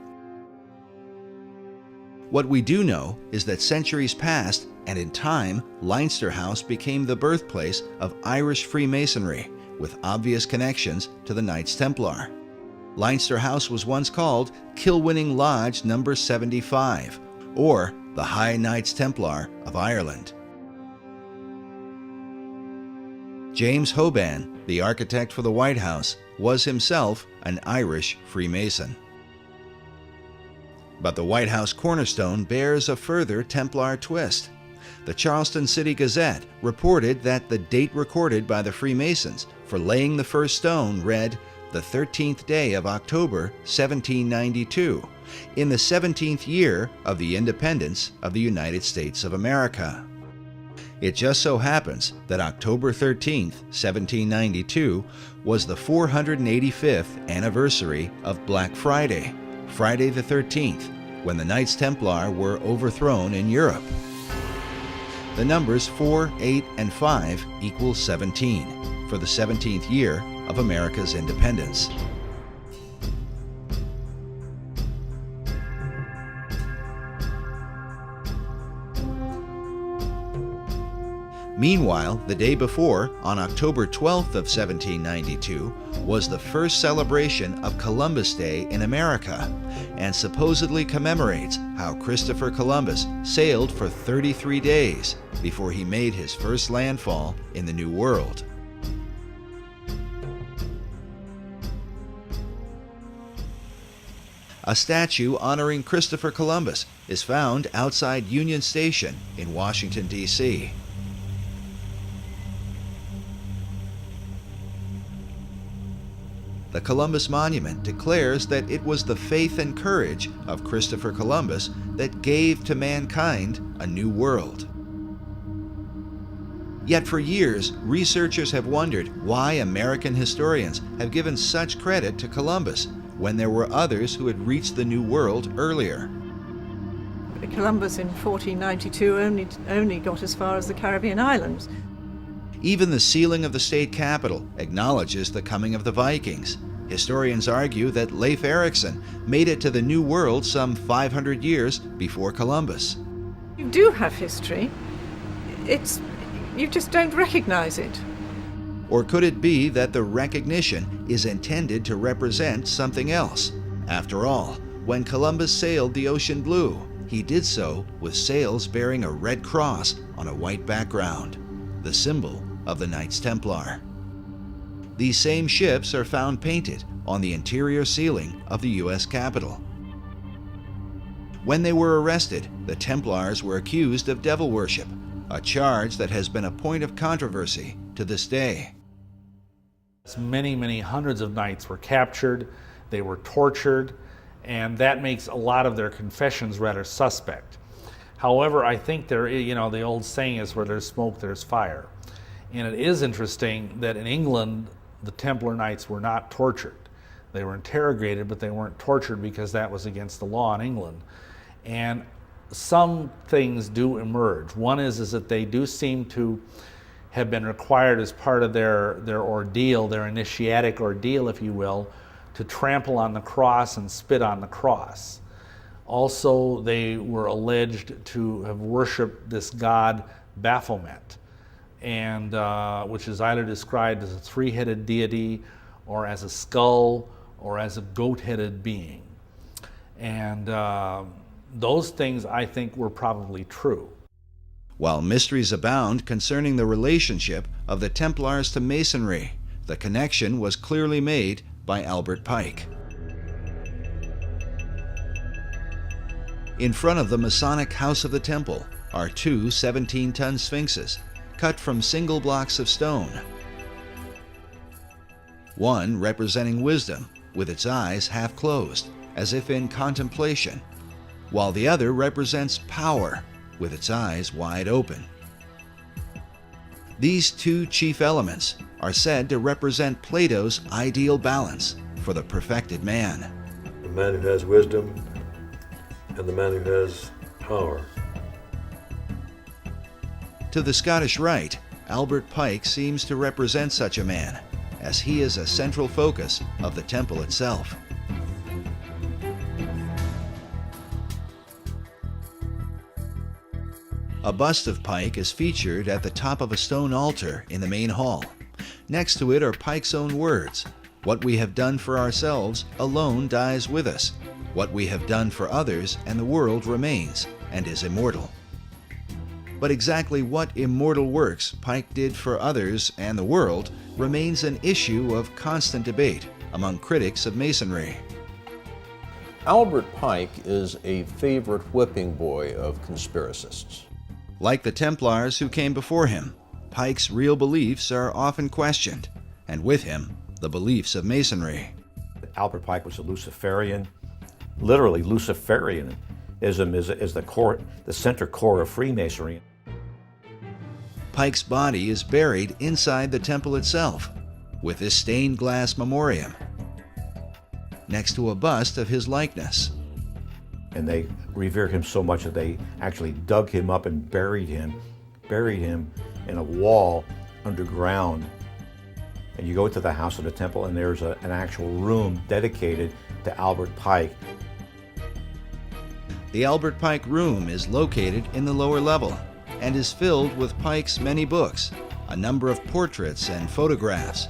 What we do know is that centuries passed, and in time, Leinster House became the birthplace of Irish Freemasonry, with obvious connections to the Knights Templar. Leinster House was once called Kilwinning Lodge No. 75, or the High Knights Templar of Ireland. James Hoban, the architect for the White House, was himself an Irish Freemason. But the White House cornerstone bears a further Templar twist. The Charleston City Gazette reported that the date recorded by the Freemasons for laying the first stone read, the 13th day of October, 1792, in the 17th year of the independence of the United States of America. It just so happens that October 13th, 1792, was the 485th anniversary of Black Friday, Friday the 13th, when the Knights Templar were overthrown in Europe. The numbers 4, 8, and 5 equal 17 for the 17th year of America's independence. Meanwhile, the day before, on October 12th of 1792, was the first celebration of Columbus Day in America, and supposedly commemorates how Christopher Columbus sailed for 33 days before he made his first landfall in the New World. A statue honoring Christopher Columbus is found outside Union Station in Washington, D.C. The Columbus Monument declares that it was the faith and courage of Christopher Columbus that gave to mankind a new world. Yet for years, researchers have wondered why American historians have given such credit to Columbus when there were others who had reached the New World earlier.
Columbus in 1492 only got as far as the Caribbean islands.
Even the sealing of the state capitol acknowledges the coming of the Vikings. Historians argue that Leif Erikson made it to the New World some 500 years before Columbus.
You do have history. You just don't recognize it.
Or could it be that the recognition is intended to represent something else? After all, when Columbus sailed the ocean blue, he did so with sails bearing a red cross on a white background, the symbol of the Knights Templar. These same ships are found painted on the interior ceiling of the U.S. Capitol. When they were arrested, the Templars were accused of devil worship, a charge that has been a point of controversy to this day.
Many hundreds of knights were captured, they were tortured, and that makes a lot of their confessions rather suspect. However, I think the old saying is where there's smoke, there's fire. And it is interesting that in England, the Templar Knights were not tortured.
They were interrogated, but they weren't tortured because that was against the law in England. And some things do emerge. One is that they do seem to have been required as part of their ordeal, their initiatic ordeal, if you will, to trample on the cross and spit on the cross. Also, they were alleged to have worshipped this god Baphomet, and which is either described as a three-headed deity or as a skull or as a goat-headed being. And those things, I think, were probably true.
While mysteries abound concerning the relationship of the Templars to Masonry, the connection was clearly made by Albert Pike. In front of the Masonic House of the Temple are two 17-ton sphinxes, cut from single blocks of stone. One representing wisdom, with its eyes half closed, as if in contemplation, while the other represents power, with its eyes wide open. These two chief elements are said to represent Plato's ideal balance for the perfected man.
The man who has wisdom and the man who has power.
To the Scottish Rite, Albert Pike seems to represent such a man, as he is a central focus of the temple itself. A bust of Pike is featured at the top of a stone altar in the main hall. Next to it are Pike's own words, "What we have done for ourselves alone dies with us. What we have done for others and the world remains and is immortal." But exactly what immortal works Pike did for others and the world remains an issue of constant debate among critics of Masonry.
Albert Pike is a favorite whipping boy of conspiracists.
Like the Templars who came before him, Pike's real beliefs are often questioned, and with him, the beliefs of Masonry.
Albert Pike was a Luciferian. Literally, Luciferianism is the core, the center core of Freemasonry.
Pike's body is buried inside the temple itself, with this stained glass memoriam, next to a bust of his likeness.
And they revered him so much that they actually dug him up and buried him in a wall underground. And you go to the house of the temple and there's an actual room dedicated to Albert Pike.
The Albert Pike room is located in the lower level and is filled with Pike's many books, a number of portraits and photographs,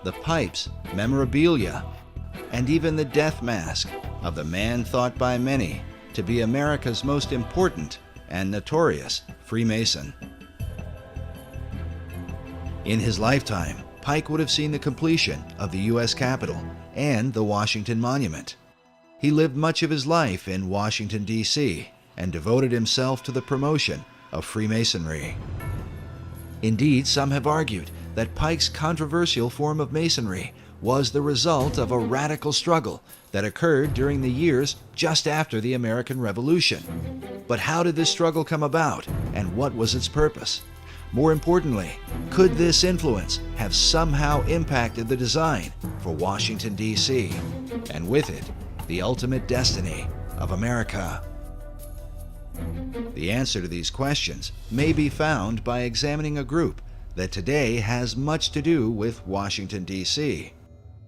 the pipes, memorabilia, and even the death mask of the man thought by many to be America's most important and notorious Freemason. In his lifetime, Pike would have seen the completion of the U.S. Capitol and the Washington Monument. He lived much of his life in Washington, D.C., and devoted himself to the promotion of Freemasonry. Indeed, some have argued that Pike's controversial form of Masonry was the result of a radical struggle that occurred during the years just after the American Revolution. But how did this struggle come about, and what was its purpose? More importantly, could this influence have somehow impacted the design for Washington, D.C., and with it, the ultimate destiny of America? The answer to these questions may be found by examining a group that today has much to do with Washington, D.C.,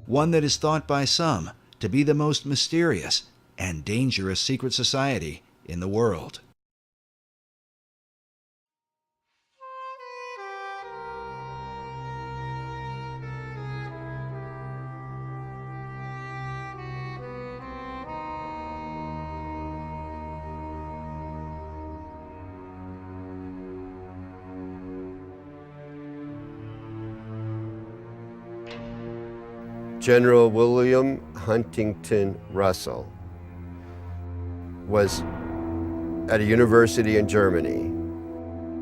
one that is thought by some to be the most mysterious and dangerous secret society in the world.
General William Huntington Russell was at a university in Germany,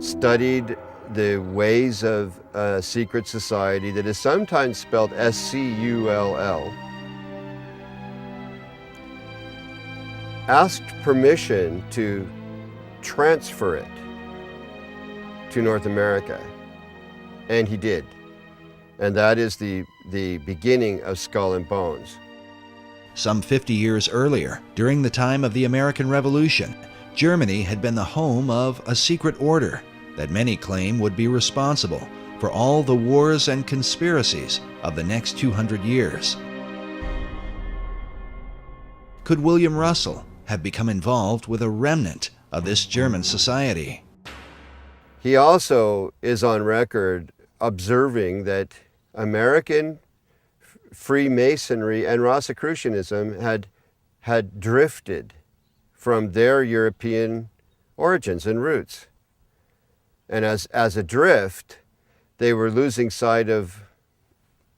studied the ways of a secret society that is sometimes spelled S-C-U-L-L, asked permission to transfer it to North America, and he did. And that is the beginning of Skull and Bones.
Some 50 years earlier, during the time of the American Revolution, Germany had been the home of a secret order that many claim would be responsible for all the wars and conspiracies of the next 200 years. Could William Russell have become involved with a remnant of this German society?
He also is on record observing that American Freemasonry and Rosicrucianism had drifted from their European origins and roots. And as a drift, they were losing sight of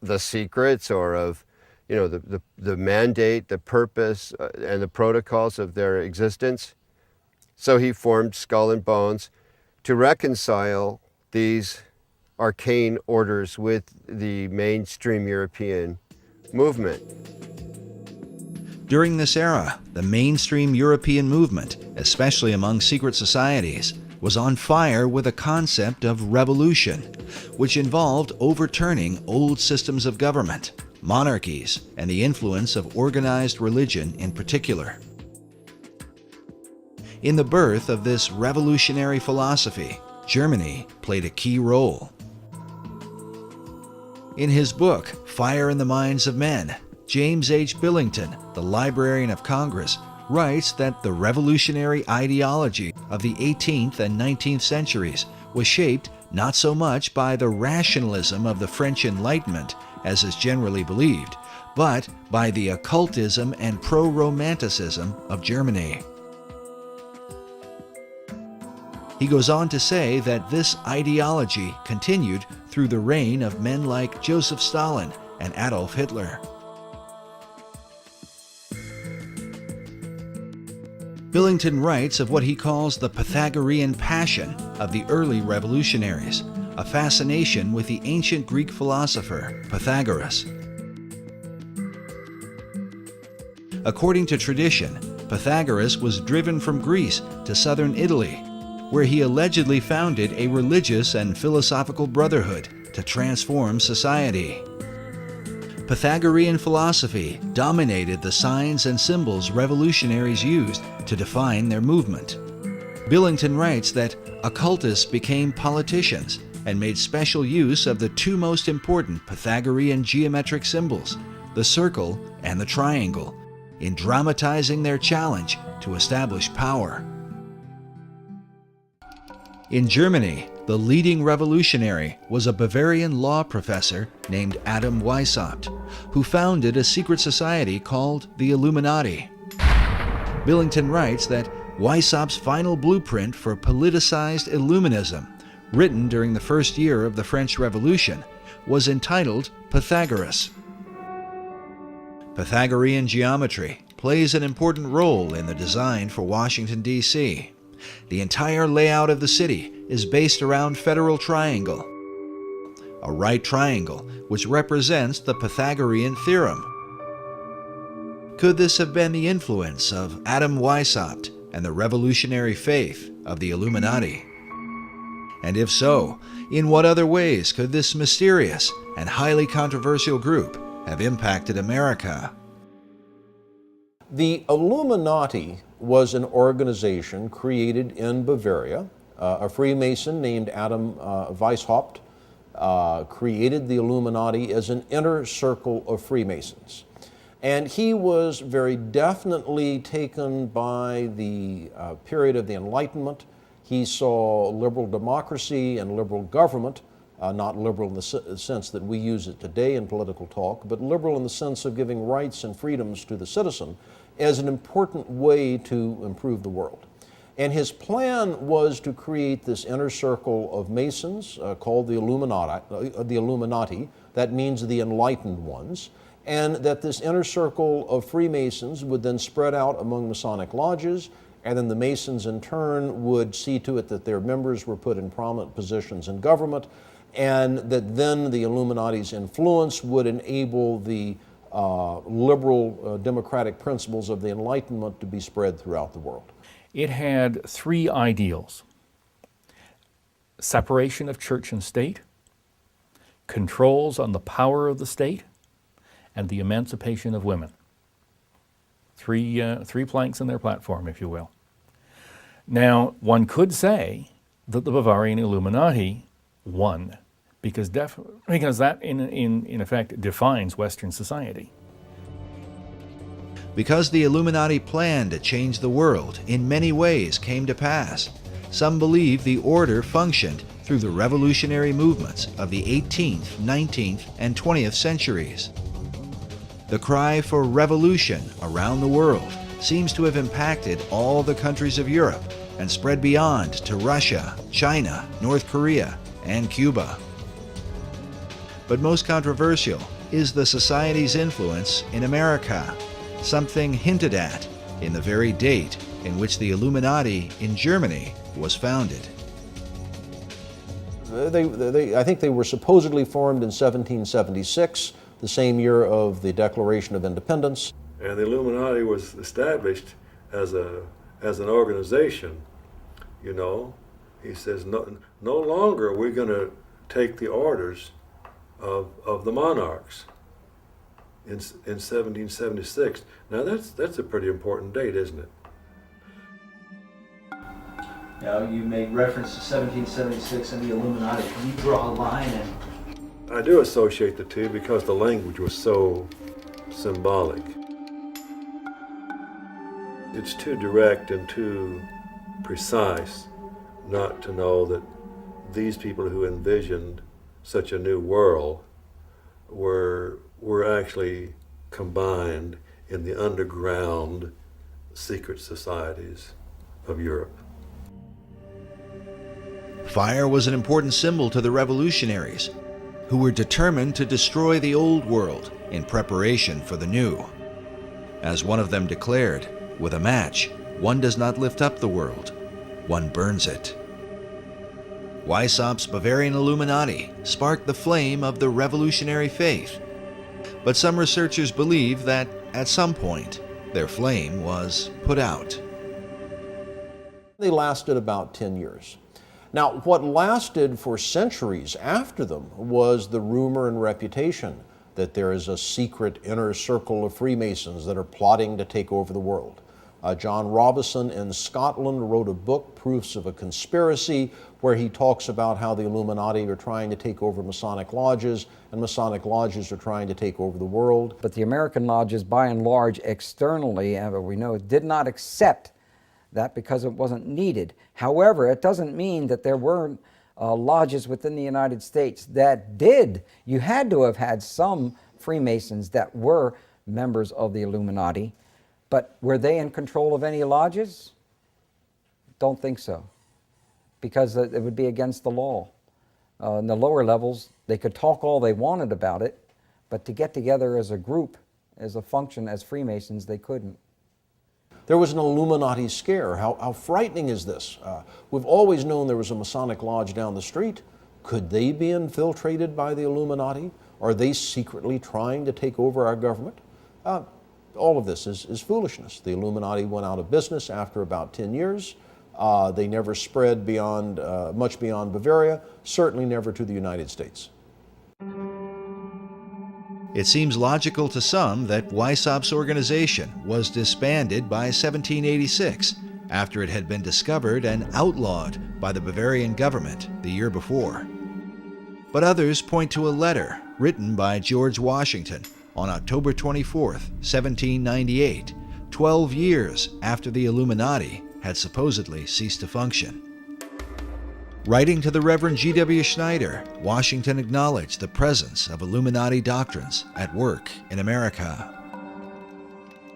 the secrets or of, you know, the mandate, the purpose, and the protocols of their existence. So he formed Skull and Bones to reconcile these arcane orders with the mainstream European movement.
During this era, the mainstream European movement, especially among secret societies, was on fire with a concept of revolution, which involved overturning old systems of government, monarchies, and the influence of organized religion in particular. In the birth of this revolutionary philosophy, Germany played a key role. In his book, Fire in the Minds of Men, James H. Billington, the Librarian of Congress, writes that the revolutionary ideology of the 18th and 19th centuries was shaped not so much by the rationalism of the French Enlightenment, as is generally believed, but by the occultism and pro-romanticism of Germany. He goes on to say that this ideology continued through the reign of men like Joseph Stalin and Adolf Hitler. Billington writes of what he calls the Pythagorean passion of the early revolutionaries, a fascination with the ancient Greek philosopher Pythagoras. According to tradition, Pythagoras was driven from Greece to southern Italy, where he allegedly founded a religious and philosophical brotherhood to transform society. Pythagorean philosophy dominated the signs and symbols revolutionaries used to define their movement. Billington writes that occultists became politicians and made special use of the two most important Pythagorean geometric symbols, the circle and the triangle, in dramatizing their challenge to establish power. In Germany, the leading revolutionary was a Bavarian law professor named Adam Weishaupt, who founded a secret society called the Illuminati. Billington writes that Weishaupt's final blueprint for politicized Illuminism, written during the first year of the French Revolution, was entitled Pythagoras. Pythagorean geometry plays an important role in the design for Washington, D.C. The entire layout of the city is based around Federal Triangle, a right triangle which represents the Pythagorean theorem. Could this have been the influence of Adam Weishaupt and the revolutionary faith of the Illuminati? And if so, in what other ways could this mysterious and highly controversial group have impacted America?
The Illuminati was an organization created in Bavaria. A Freemason named Adam Weishaupt created the Illuminati as an inner circle of Freemasons. And he was very definitely taken by the period of the Enlightenment. He saw liberal democracy and liberal government, not liberal in the sense that we use it today in political talk, but liberal in the sense of giving rights and freedoms to the citizen, as an important way to improve the world. And his plan was to create this inner circle of Masons called the Illuminati, that means the enlightened ones, and that this inner circle of Freemasons would then spread out among Masonic lodges, and then the Masons in turn would see to it that their members were put in prominent positions in government, and that then the Illuminati's influence would enable the liberal democratic principles of the Enlightenment to be spread throughout the world.
It had three ideals: separation of church and state, controls on the power of the state, and the emancipation of women. Three planks in their platform, if you will. Now, one could say that the Bavarian Illuminati won, because that, in effect, defines Western society.
Because the Illuminati plan to change the world in many ways came to pass, some believe the order functioned through the revolutionary movements of the 18th, 19th, and 20th centuries. The cry for revolution around the world seems to have impacted all the countries of Europe and spread beyond to Russia, China, North Korea, and Cuba. But most controversial is the society's influence in America, something hinted at in the very date in which the Illuminati in Germany was founded.
I think they were supposedly formed in 1776, the same year of the Declaration of Independence.
And the Illuminati was established as an organization, you know. He says, no longer are we going to take the orders of the monarchs in 1776. Now that's a pretty important date, isn't it?
Now, you made reference to 1776 and the Illuminati. Can you draw a line?
I do associate the two because the language was so symbolic. It's too direct and too precise not to know that these people who envisioned such a new world were actually combined in the underground secret societies of Europe.
Fire was an important symbol to the revolutionaries, who were determined to destroy the old world in preparation for the new. As one of them declared, with a match, one does not lift up the world, one burns it. Weissaup's Bavarian Illuminati sparked the flame of the revolutionary faith, but some researchers believe that at some point their flame was put out.
They lasted about 10 years. Now, what lasted for centuries after them was the rumor and reputation that there is a secret inner circle of Freemasons that are plotting to take over the world. John Robison in Scotland wrote a book, Proofs of a Conspiracy, where he talks about how the Illuminati are trying to take over Masonic lodges, and Masonic lodges are trying to take over the world.
But the American lodges, by and large, externally, we know, did not accept that because it wasn't needed. However, it doesn't mean that there weren't lodges within the United States that did. You had to have had some Freemasons that were members of the Illuminati, but were they in control of any lodges? Don't think so, because it would be against the law. In the lower levels, they could talk all they wanted about it, but to get together as a group, as a function, as Freemasons, they couldn't.
There was an Illuminati scare. How frightening is this? We've always known there was a Masonic lodge down the street. Could they be infiltrated by the Illuminati? Are they secretly trying to take over our government? All of this is foolishness. The Illuminati went out of business after about 10 years. They never spread beyond, much beyond Bavaria, certainly never to the United States.
It seems logical to some that Weissaup's organization was disbanded by 1786 after it had been discovered and outlawed by the Bavarian government the year before. But others point to a letter written by George Washington on October 24, 1798, 12 years after the Illuminati had supposedly ceased to function. Writing to the Reverend G.W. Schneider, Washington acknowledged the presence of Illuminati doctrines at work in America.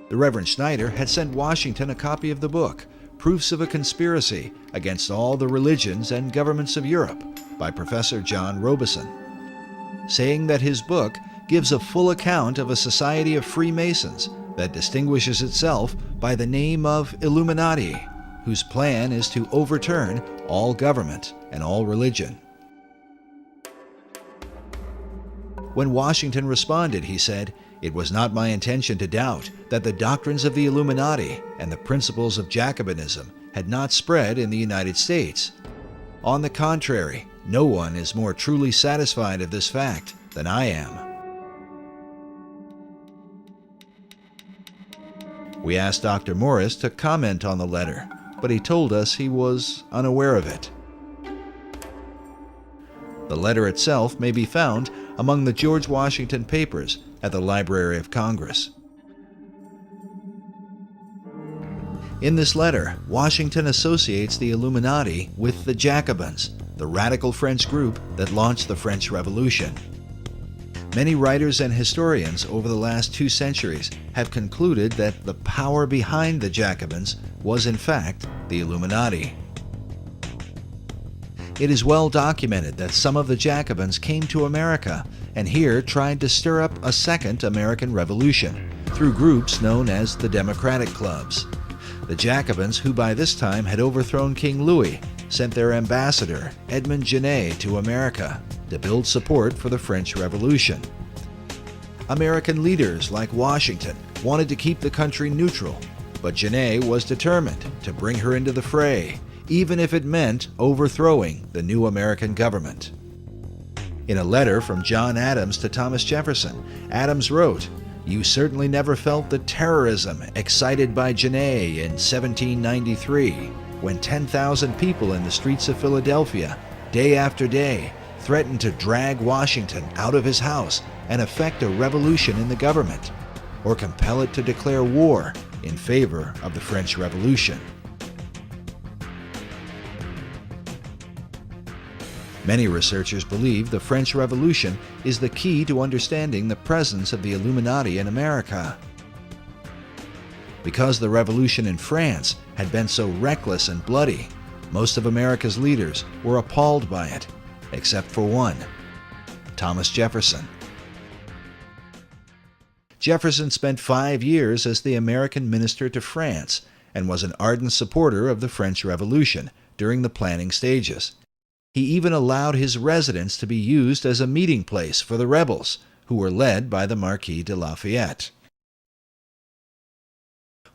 The Reverend Schneider had sent Washington a copy of the book, Proofs of a Conspiracy Against All the Religions and Governments of Europe, by Professor John Robison, saying that his book gives a full account of a society of Freemasons that distinguishes itself by the name of Illuminati, whose plan is to overturn all government and all religion. When Washington responded, he said, "It was not my intention to doubt that the doctrines of the Illuminati and the principles of Jacobinism had not spread in the United States. On the contrary, No one is more truly satisfied of this fact than I am. We asked Dr. Morris to comment on the letter, but he told us he was unaware of it. The letter itself may be found among the George Washington papers at the Library of Congress. In this letter, Washington associates the Illuminati with the Jacobins, the radical French group that launched the French Revolution. Many writers and historians over the last 2 centuries have concluded that the power behind the Jacobins was in fact the Illuminati. It is well documented that some of the Jacobins came to America and here tried to stir up a second American Revolution through groups known as the Democratic Clubs. The Jacobins, who by this time had overthrown King Louis, sent their ambassador, Edmond Genet, to America to build support for the French Revolution. American leaders like Washington wanted to keep the country neutral, but Genet was determined to bring her into the fray, even if it meant overthrowing the new American government. In a letter from John Adams to Thomas Jefferson, Adams wrote, "You certainly never felt the terrorism excited by Genet in 1793, when 10,000 people in the streets of Philadelphia, day after day, threatened to drag Washington out of his house and effect a revolution in the government, or compel it to declare war in favor of the French Revolution." Many researchers believe the French Revolution is the key to understanding the presence of the Illuminati in America. Because the revolution in France had been so reckless and bloody, most of America's leaders were appalled by it, except for one, Thomas Jefferson. Jefferson spent 5 years as the American minister to France and was an ardent supporter of the French Revolution during the planning stages. He even allowed his residence to be used as a meeting place for the rebels, who were led by the Marquis de Lafayette.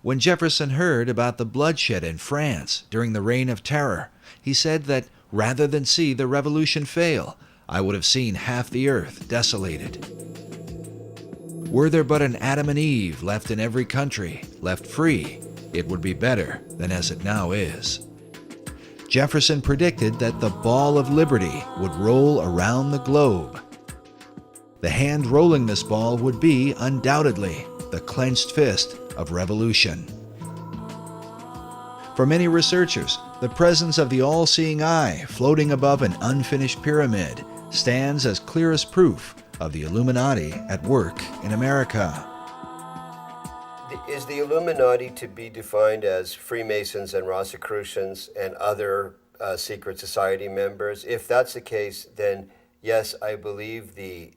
When Jefferson heard about the bloodshed in France during the Reign of Terror, he said that rather than see the revolution fail, I would have seen half the earth desolated. Were there but an Adam and Eve left in every country, left free, it would be better than as it now is. Jefferson predicted that the ball of liberty would roll around the globe. The hand rolling this ball would be, undoubtedly, the clenched fist of revolution. For many researchers, the presence of the all-seeing eye floating above an unfinished pyramid stands as clearest proof of the Illuminati at work in America.
Is the Illuminati to be defined as Freemasons and Rosicrucians and other secret society members? If that's the case, then yes, I believe the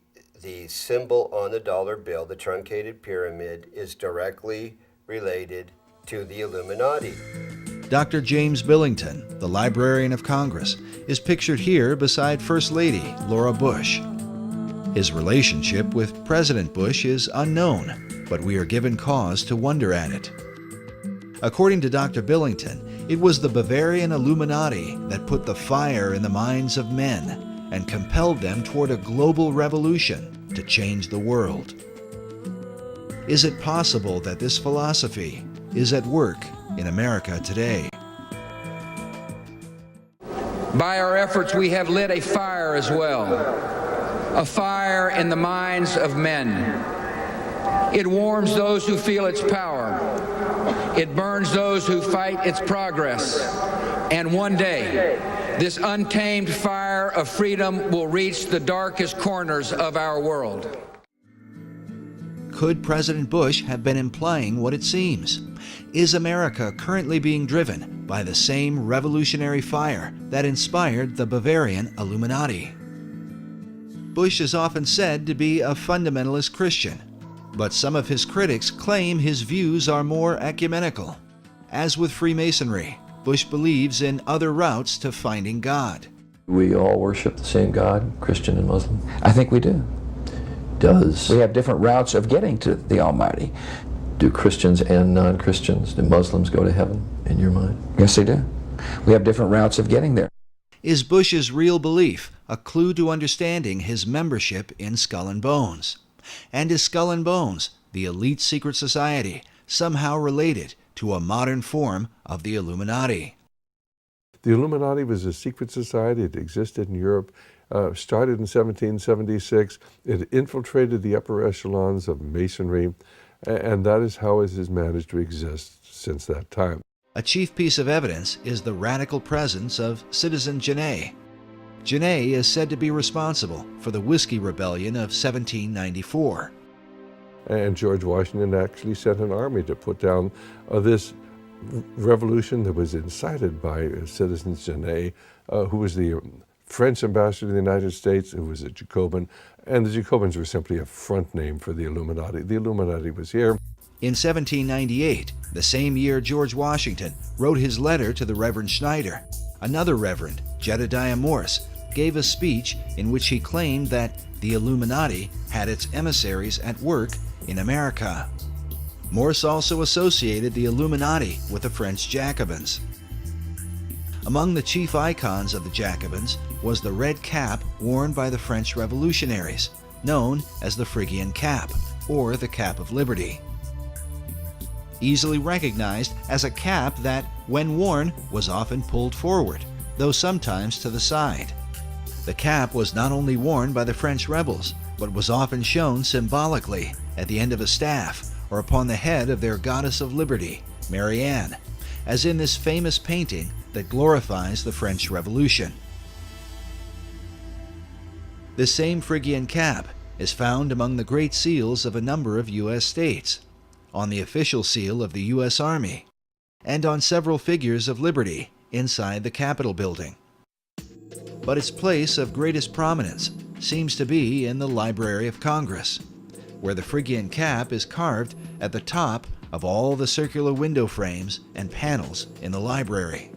symbol on the dollar bill, the truncated pyramid, is directly related to the Illuminati.
Dr. James Billington, the Librarian of Congress, is pictured here beside First Lady Laura Bush. His relationship with President Bush is unknown, but we are given cause to wonder at it. According to Dr. Billington, it was the Bavarian Illuminati that put the fire in the minds of men and compelled them toward a global revolution to change the world. Is it possible that this philosophy is at work in America today?
By our efforts, we have lit a fire as well, a fire in the minds of men. It warms those who feel its power. It burns those who fight its progress. And one day, this untamed fire of freedom will reach the darkest corners of our world.
Could President Bush have been implying what it seems? Is America currently being driven by the same revolutionary fire that inspired the Bavarian Illuminati? Bush is often said to be a fundamentalist Christian, but some of his critics claim his views are more ecumenical. As with Freemasonry, Bush believes in other routes to finding God.
We all worship the same God, Christian and Muslim?
I think we do.
We
have different routes of getting to the Almighty.
Do Christians and non-Christians, do Muslims go to heaven, in your mind?
Yes, they do. We have different routes of getting there.
Is Bush's real belief a clue to understanding his membership in Skull and Bones? And is Skull and Bones, the elite secret society, somehow related to a modern form of the Illuminati?
The Illuminati was a secret society. It existed in Europe, started in 1776. It infiltrated the upper echelons of Masonry, and that is how it has managed to exist since that time.
A chief piece of evidence is the radical presence of Citizen Genet. Genet is said to be responsible for the Whiskey Rebellion of 1794.
And George Washington actually sent an army to put down this revolution that was incited by Citizen Genet, who was the French ambassador to the United States, who was a Jacobin, and the Jacobins were simply a front name for the Illuminati. The Illuminati was here.
In 1798, the same year George Washington wrote his letter to the Reverend Schneider, another Reverend, Jedediah Morse, gave a speech in which he claimed that the Illuminati had its emissaries at work in America. Morse also associated the Illuminati with the French Jacobins. Among the chief icons of the Jacobins was the red cap worn by the French revolutionaries, known as the Phrygian cap, or the Cap of Liberty. Easily recognized as a cap that, when worn, was often pulled forward, though sometimes to the side. The cap was not only worn by the French rebels, but was often shown symbolically at the end of a staff or upon the head of their goddess of liberty, Marianne, as in this famous painting that glorifies the French Revolution. This same Phrygian cap is found among the great seals of a number of U.S. states, on the official seal of the U.S. Army, and on several figures of liberty inside the Capitol building. But its place of greatest prominence seems to be in the Library of Congress, where the Phrygian cap is carved at the top of all the circular window frames and panels in the library.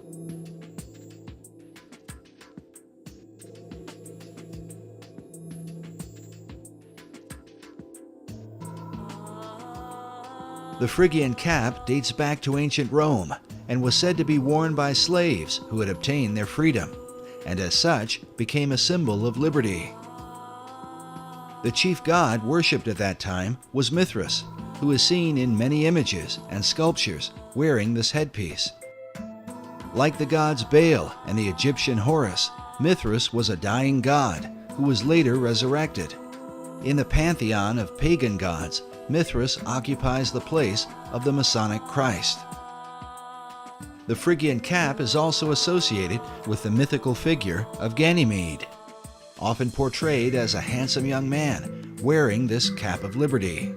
The Phrygian cap dates back to ancient Rome and was said to be worn by slaves who had obtained their freedom, and as such became a symbol of liberty. The chief god worshipped at that time was Mithras, who is seen in many images and sculptures wearing this headpiece. Like the gods Baal and the Egyptian Horus, Mithras was a dying god who was later resurrected. In the pantheon of pagan gods, Mithras occupies the place of the Masonic Christ. The Phrygian cap is also associated with the mythical figure of Ganymede, often portrayed as a handsome young man wearing this cap of liberty.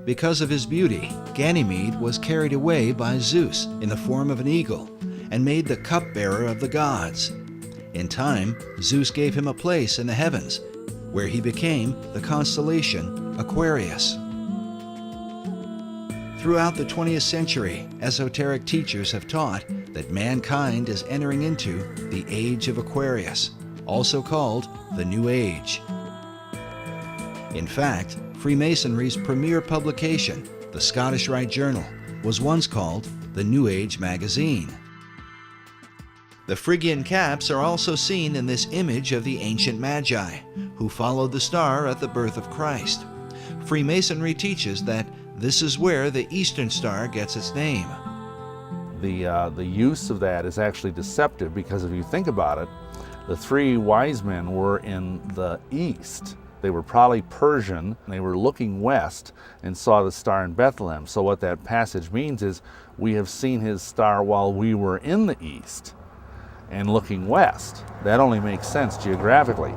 Because of his beauty, Ganymede was carried away by Zeus in the form of an eagle and made the cupbearer of the gods. In time, Zeus gave him a place in the heavens, where he became the constellation Aquarius. Throughout the 20th century, esoteric teachers have taught that mankind is entering into the Age of Aquarius, also called the New Age. In fact, Freemasonry's premier publication, the Scottish Rite Journal, was once called the New Age magazine. The Phrygian caps are also seen in this image of the ancient Magi, who followed the star at the birth of Christ. Freemasonry teaches that this is where the Eastern Star gets its name.
The use of that is actually deceptive, because if you think about it, the three wise men were in the east. They were probably Persian, and they were looking west and saw the star in Bethlehem. So what that passage means is we have seen his star while we were in the east and looking west. That only makes sense geographically.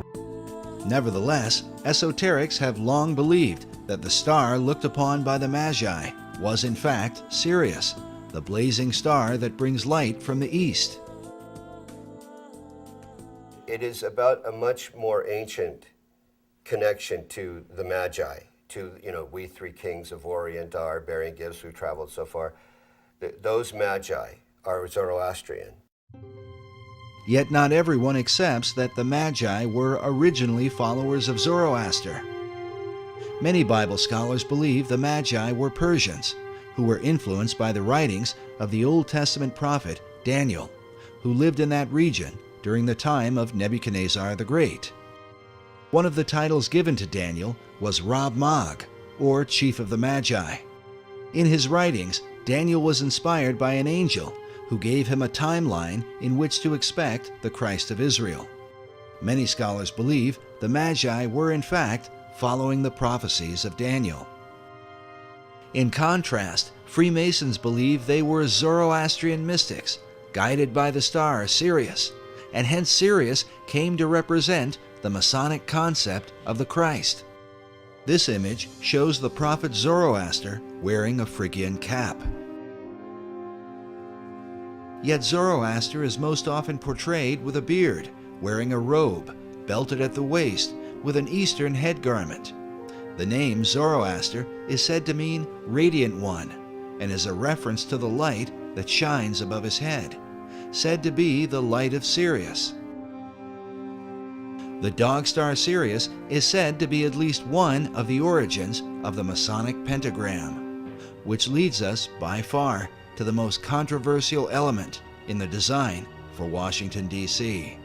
Nevertheless, esoterics have long believed that the star looked upon by the Magi was in fact Sirius, the blazing star that brings light from the east.
It is about a much more ancient connection to the Magi, to, we three kings of Orient are, bearing gifts who traveled so far. Those Magi are Zoroastrian.
Yet not everyone accepts that the Magi were originally followers of Zoroaster. Many Bible scholars believe the Magi were Persians, who were influenced by the writings of the Old Testament prophet Daniel, who lived in that region during the time of Nebuchadnezzar the Great. One of the titles given to Daniel was Rab Mag, or Chief of the Magi. In his writings, Daniel was inspired by an angel who gave him a timeline in which to expect the Christ of Israel. Many scholars believe the Magi were in fact following the prophecies of Daniel. In contrast, Freemasons believe they were Zoroastrian mystics, guided by the star Sirius, and hence Sirius came to represent the Masonic concept of the Christ. This image shows the prophet Zoroaster wearing a Phrygian cap. Yet Zoroaster is most often portrayed with a beard, wearing a robe, belted at the waist, with an Eastern head garment. The name Zoroaster is said to mean Radiant One, and is a reference to the light that shines above his head, said to be the light of Sirius. The dog star Sirius is said to be at least one of the origins of the Masonic pentagram, which leads us, by far, to the most controversial element in the design for Washington, D.C.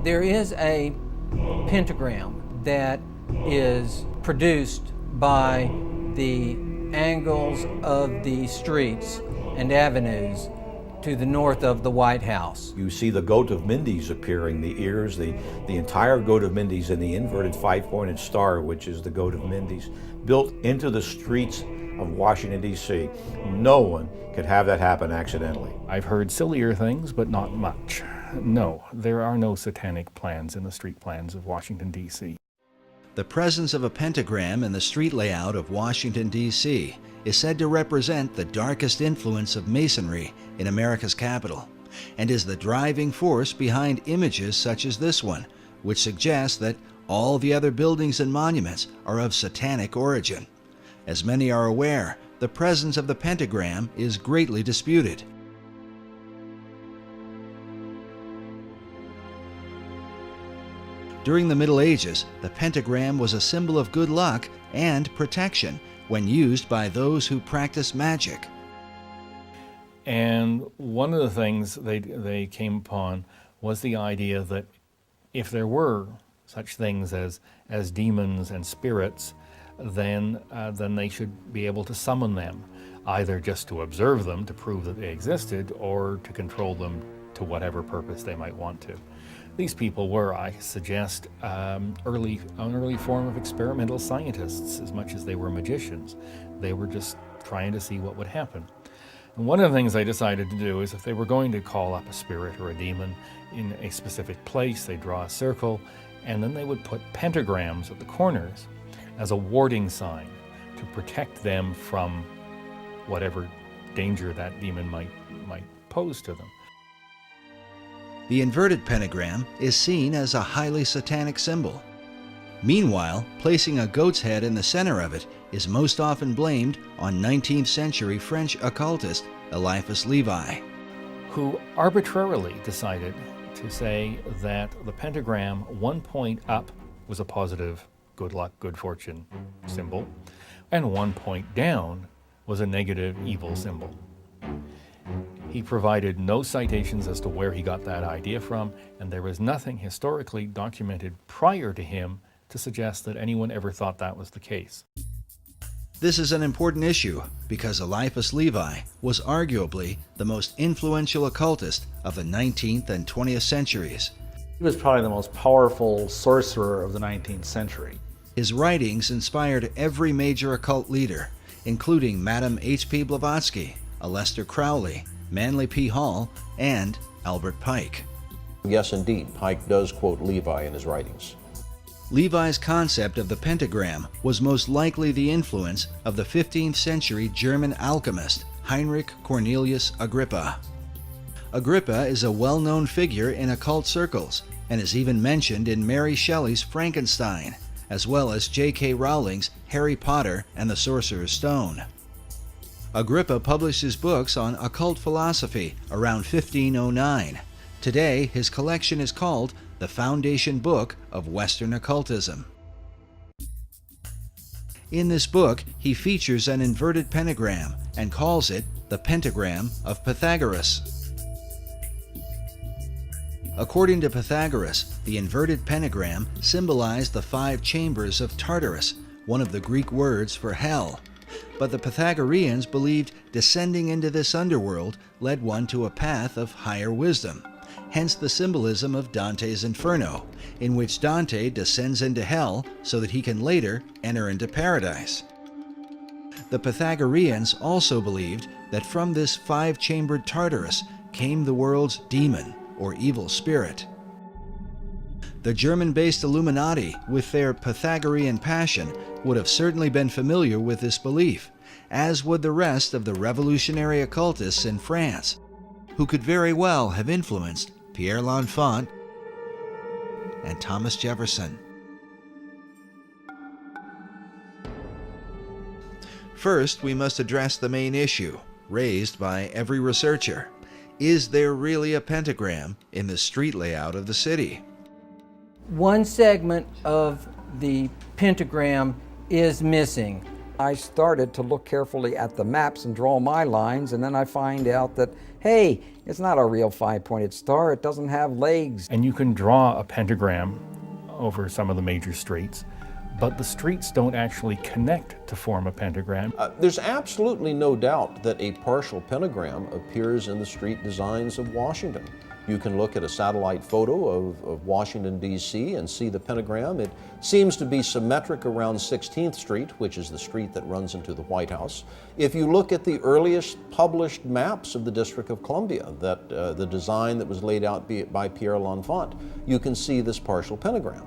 There is a pentagram that is produced by the angles of the streets and avenues to the north of the White House.
You see the goat of Mindy's appearing, the ears, the entire goat of Mindy's, and the inverted five-pointed star, which is the goat of Mindy's, built into the streets of Washington, D.C. No one could have that happen accidentally.
I've heard sillier things, but not much. No, there are no satanic plans in the street plans of Washington, D.C.
The presence of a pentagram in the street layout of Washington, D.C. is said to represent the darkest influence of Masonry in America's capital, and is the driving force behind images such as this one, which suggests that all the other buildings and monuments are of satanic origin. As many are aware, the presence of the pentagram is greatly disputed. During the Middle Ages, the pentagram was a symbol of good luck and protection when used by those who practice magic.
And one of the things they came upon was the idea that if there were such things as demons and spirits, then they should be able to summon them, either just to observe them to prove that they existed, or to control them to whatever purpose they might want to. These people were, I suggest, an early form of experimental scientists as much as they were magicians. They were just trying to see what would happen. And one of the things they decided to do is if they were going to call up a spirit or a demon in a specific place, they'd draw a circle, and then they would put pentagrams at the corners as a warding sign to protect them from whatever danger that demon might pose to them.
The inverted pentagram is seen as a highly satanic symbol. Meanwhile, placing a goat's head in the center of it is most often blamed on 19th century French occultist Eliphas Levi,
who arbitrarily decided to say that the pentagram, one point up was a positive good luck, good fortune symbol, and one point down was a negative evil symbol. He provided no citations as to where he got that idea from, and there was nothing historically documented prior to him to suggest that anyone ever thought that was the case.
This is an important issue because Eliphas Levi was arguably the most influential occultist of the 19th and 20th centuries.
He was probably the most powerful sorcerer of the 19th century.
His writings inspired every major occult leader, including Madame H.P. Blavatsky, Aleister Crowley, Manly P. Hall, and Albert Pike.
Yes, indeed, Pike does quote Levi in his writings.
Levi's concept of the pentagram was most likely the influence of the 15th century German alchemist Heinrich Cornelius Agrippa. Agrippa is a well-known figure in occult circles and is even mentioned in Mary Shelley's Frankenstein, as well as J.K. Rowling's Harry Potter and the Sorcerer's Stone. Agrippa published his books on occult philosophy around 1509. Today, his collection is called the Foundation Book of Western Occultism. In this book, he features an inverted pentagram and calls it the Pentagram of Pythagoras. According to Pythagoras, the inverted pentagram symbolized the 5 chambers of Tartarus, one of the Greek words for hell. But the Pythagoreans believed descending into this underworld led one to a path of higher wisdom. Hence the symbolism of Dante's Inferno, in which Dante descends into hell so that he can later enter into paradise. The Pythagoreans also believed that from this 5-chambered Tartarus came the world's demon, or evil spirit. The German-based Illuminati, with their Pythagorean passion, would have certainly been familiar with this belief, as would the rest of the revolutionary occultists in France, who could very well have influenced Pierre L'Enfant and Thomas Jefferson. First, we must address the main issue, raised by every researcher. Is there really a pentagram in the street layout of the city?
One segment of the pentagram is missing.
I started to look carefully at the maps and draw my lines, and then I find out that, hey, it's not a real 5-pointed star. It doesn't have legs.
And you can draw a pentagram over some of the major streets, but the streets don't actually connect to form a pentagram.
There's absolutely no doubt that a partial pentagram appears in the street designs of Washington. You can look at a satellite photo of Washington, D.C. and see the pentagram. It seems to be symmetric around 16th Street, which is the street that runs into the White House. If you look at the earliest published maps of the District of Columbia, the design that was laid out by Pierre L'Enfant, you can see this partial pentagram.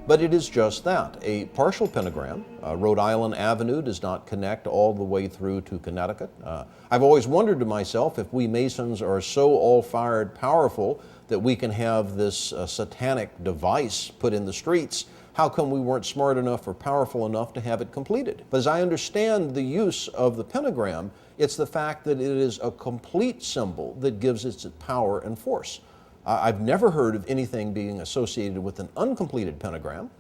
But it is just that, a partial pentagram. Rhode Island Avenue does not connect all the way through to Connecticut. I've always wondered to myself if we Masons are so all-fired powerful that we can have this satanic device put in the streets. How come we weren't smart enough or powerful enough to have it completed? But as I understand the use of the pentagram, it's the fact that it is a complete symbol that gives it its power and force. I've never heard of anything being associated with an uncompleted pentagram.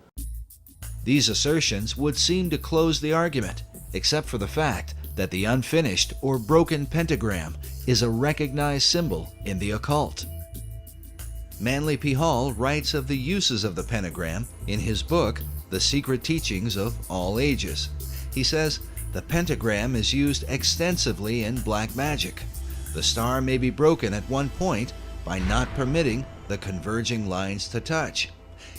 These assertions would seem to close the argument, except for the fact that the unfinished or broken pentagram is a recognized symbol in the occult. Manly P. Hall writes of the uses of the pentagram in his book, The Secret Teachings of All Ages. He says, the pentagram is used extensively in black magic. The star may be broken at one point by not permitting the converging lines to touch.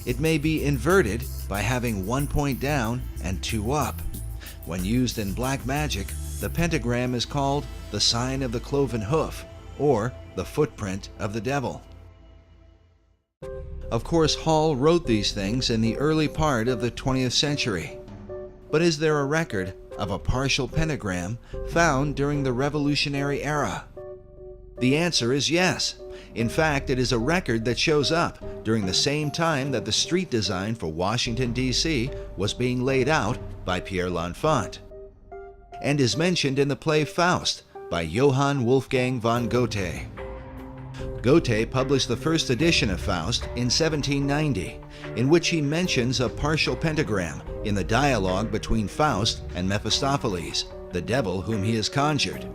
It may be inverted by having 1 point down and 2 up. When used in black magic, the pentagram is called the sign of the cloven hoof, or the footprint of the devil. Of course, Hall wrote these things in the early part of the 20th century. But is there a record of a partial pentagram found during the Revolutionary era? The answer is yes. In fact, it is a record that shows up during the same time that the street design for Washington, D.C. was being laid out by Pierre L'Enfant, and is mentioned in the play Faust by Johann Wolfgang von Goethe. Goethe published the first edition of Faust in 1790, in which he mentions a partial pentagram in the dialogue between Faust and Mephistopheles, the devil whom he has conjured.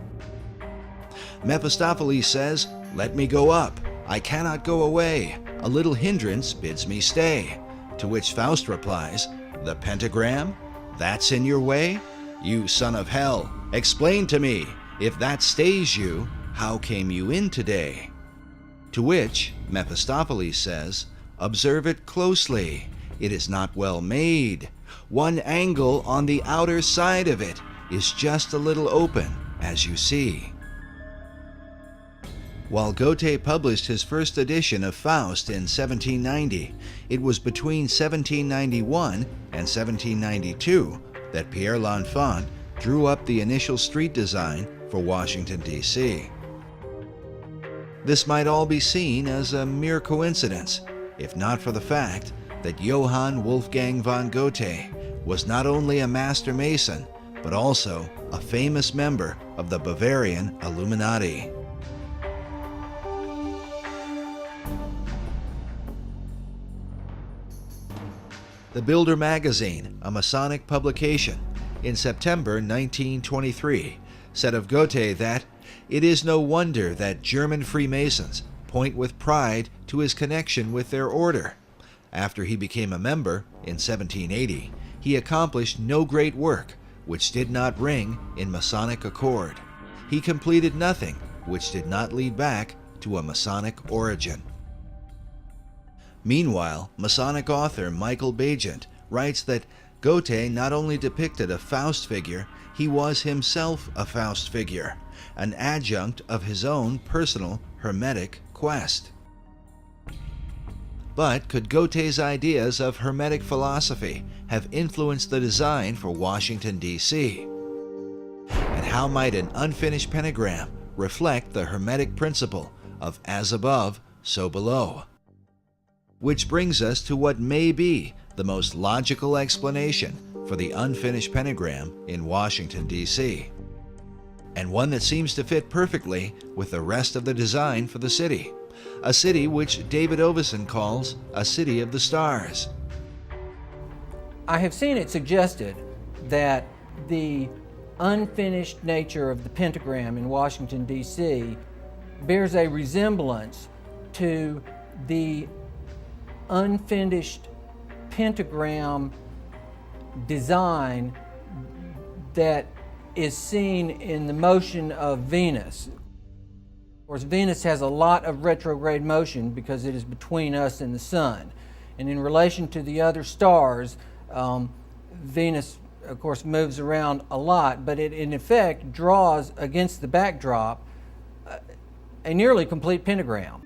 Mephistopheles says, "Let me go up. I cannot go away. A little hindrance bids me stay." To which Faust replies, "The pentagram? That's in your way? You son of hell, explain to me, if that stays you, how came you in today?" To which Mephistopheles says, "Observe it closely. It is not well made. One angle on the outer side of it is just a little open, as you see." While Goethe published his first edition of Faust in 1790, it was between 1791 and 1792 that Pierre L'Enfant drew up the initial street design for Washington, D.C. This might all be seen as a mere coincidence, if not for the fact that Johann Wolfgang von Goethe was not only a master mason, but also a famous member of the Bavarian Illuminati. The Builder magazine, a Masonic publication, in September 1923, said of Goethe that it is no wonder that German Freemasons point with pride to his connection with their order. After he became a member in 1780, he accomplished no great work which did not ring in Masonic accord. He completed nothing which did not lead back to a Masonic origin. Meanwhile, Masonic author Michael Bagent writes that Goethe not only depicted a Faust figure, he was himself a Faust figure, an adjunct of his own personal Hermetic quest. But could Goethe's ideas of Hermetic philosophy have influenced the design for Washington, D.C.? And how might an unfinished pentagram reflect the Hermetic principle of as above, so below? Which brings us to what may be the most logical explanation for the unfinished pentagram in Washington, D.C., and one that seems to fit perfectly with the rest of the design for the city, a city which David Oveson calls a city of the stars.
I have seen it suggested that the unfinished nature of the pentagram in Washington, D.C. bears a resemblance to the unfinished pentagram design that is seen in the motion of Venus. Of course, Venus has a lot of retrograde motion because it is between us and the sun. And in relation to the other stars, Venus, of course, moves around a lot, but it in effect draws against the backdrop a nearly complete pentagram.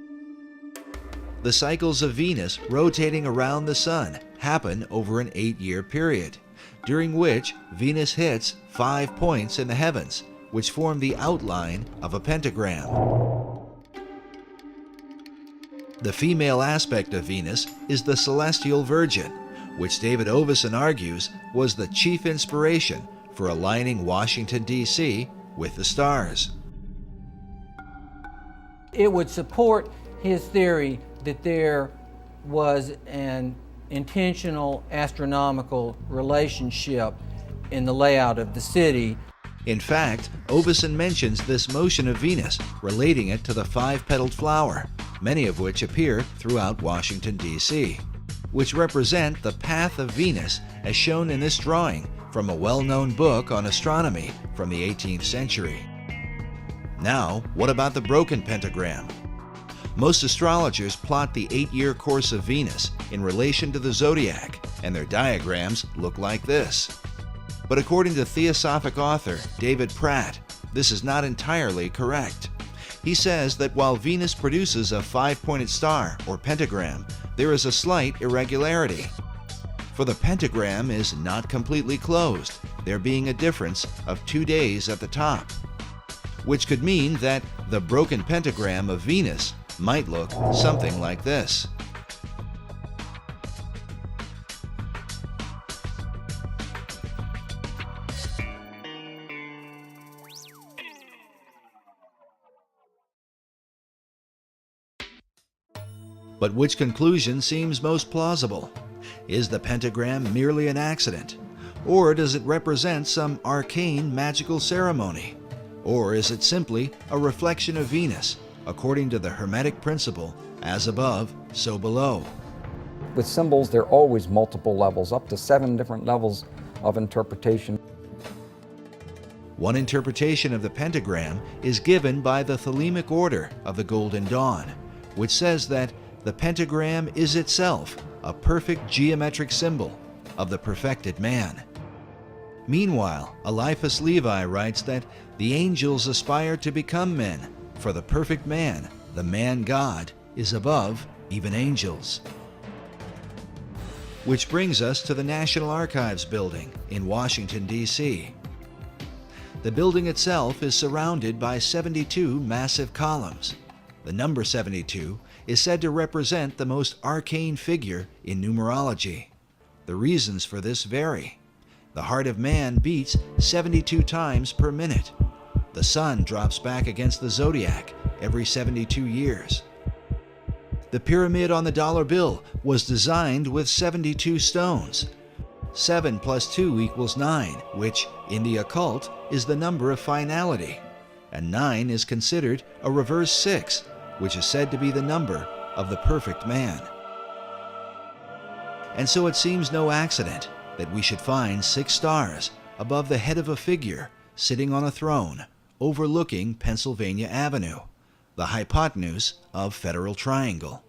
The cycles of Venus rotating around the sun happen over an 8-year period, during which Venus hits 5 points in the heavens, which form the outline of a pentagram. The female aspect of Venus is the celestial Virgin, which David Oveson argues was the chief inspiration for aligning Washington, D.C. with the stars.
It would support his theory that there was an intentional astronomical relationship in the layout of the city.
In fact, Oveson mentions this motion of Venus, relating it to the 5-petaled flower, many of which appear throughout Washington, D.C., which represent the path of Venus as shown in this drawing from a well-known book on astronomy from the 18th century. Now, what about the broken pentagram? Most astrologers plot the 8-year course of Venus in relation to the zodiac, and their diagrams look like this. But according to Theosophic author David Pratt, this is not entirely correct. He says that while Venus produces a 5-pointed star or pentagram, there is a slight irregularity. For the pentagram is not completely closed, there being a difference of 2 days at the top, which could mean that the broken pentagram of Venus might look something like this. But which conclusion seems most plausible? Is the pentagram merely an accident? Or does it represent some arcane magical ceremony? Or is it simply a reflection of Venus, according to the Hermetic principle, as above, so below?
With symbols, there are always multiple levels, up to 7 different levels of interpretation.
One interpretation of the pentagram is given by the Thelemic Order of the Golden Dawn, which says that the pentagram is itself a perfect geometric symbol of the perfected man. Meanwhile, Eliphas Levi writes that the angels aspire to become men, for the perfect man, the man God, is above even angels. Which brings us to the National Archives building in Washington, D.C. The building itself is surrounded by 72 massive columns. The number 72 is said to represent the most arcane figure in numerology. The reasons for this vary. The heart of man beats 72 times per minute. The sun drops back against the zodiac every 72 years. The pyramid on the dollar bill was designed with 72 stones. 7 plus 2 equals 9, which, in the occult, is the number of finality. And 9 is considered a reverse 6, which is said to be the number of the perfect man. And so it seems no accident that we should find 6 stars above the head of a figure sitting on a throne overlooking Pennsylvania Avenue, the hypotenuse of Federal Triangle.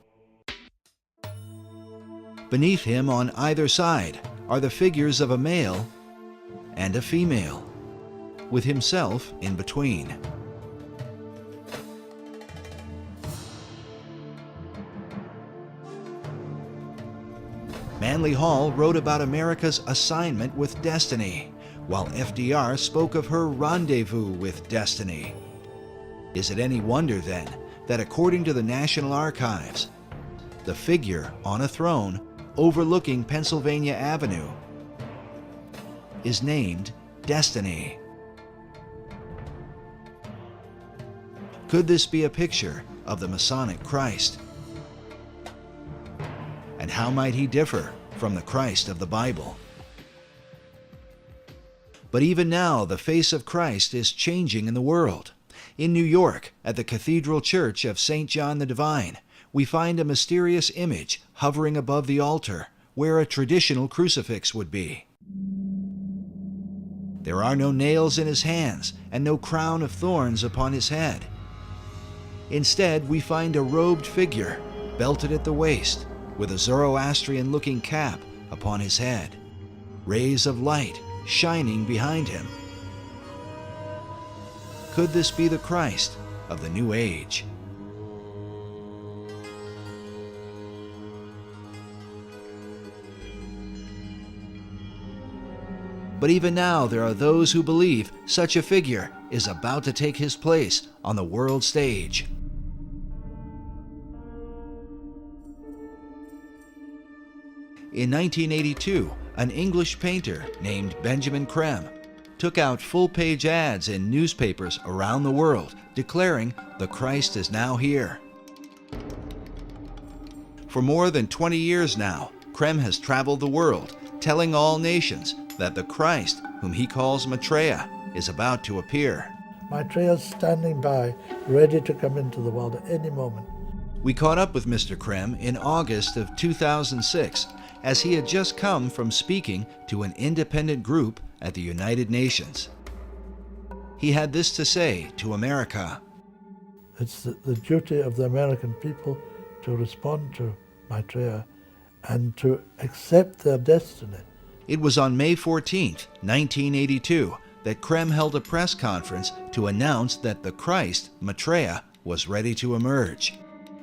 Beneath him on either side are the figures of a male and a female, with himself in between. Manly Hall wrote about America's assignment with destiny, while FDR spoke of her rendezvous with destiny. Is it any wonder, then, that according to the National Archives, the figure on a throne overlooking Pennsylvania Avenue is named Destiny? Could this be a picture of the Masonic Christ? And how might he differ from the Christ of the Bible? But even now, the face of Christ is changing in the world. In New York, at the Cathedral Church of St. John the Divine, we find a mysterious image hovering above the altar, where a traditional crucifix would be. There are no nails in his hands and no crown of thorns upon his head. Instead, we find a robed figure, belted at the waist, with a Zoroastrian-looking cap upon his head, rays of light shining behind him. Could this be the Christ of the New Age? But even now, there are those who believe such a figure is about to take his place on the world stage. In 1982, an English painter named Benjamin Creme took out full-page ads in newspapers around the world declaring the Christ is now here. For more than 20 years now, Creme has traveled the world, telling all nations that the Christ, whom he calls Maitreya, is about to appear.
Maitreya is standing by, ready to come into the world at any moment.
We caught up with Mr. Creme in August of 2006, as he had just come from speaking to an independent group at the United Nations. He had this to say to America.
It's the duty of the American people to respond to Maitreya and to accept their destiny.
It was on May 14th, 1982, that Creme held a press conference to announce that the Christ, Maitreya, was ready to emerge.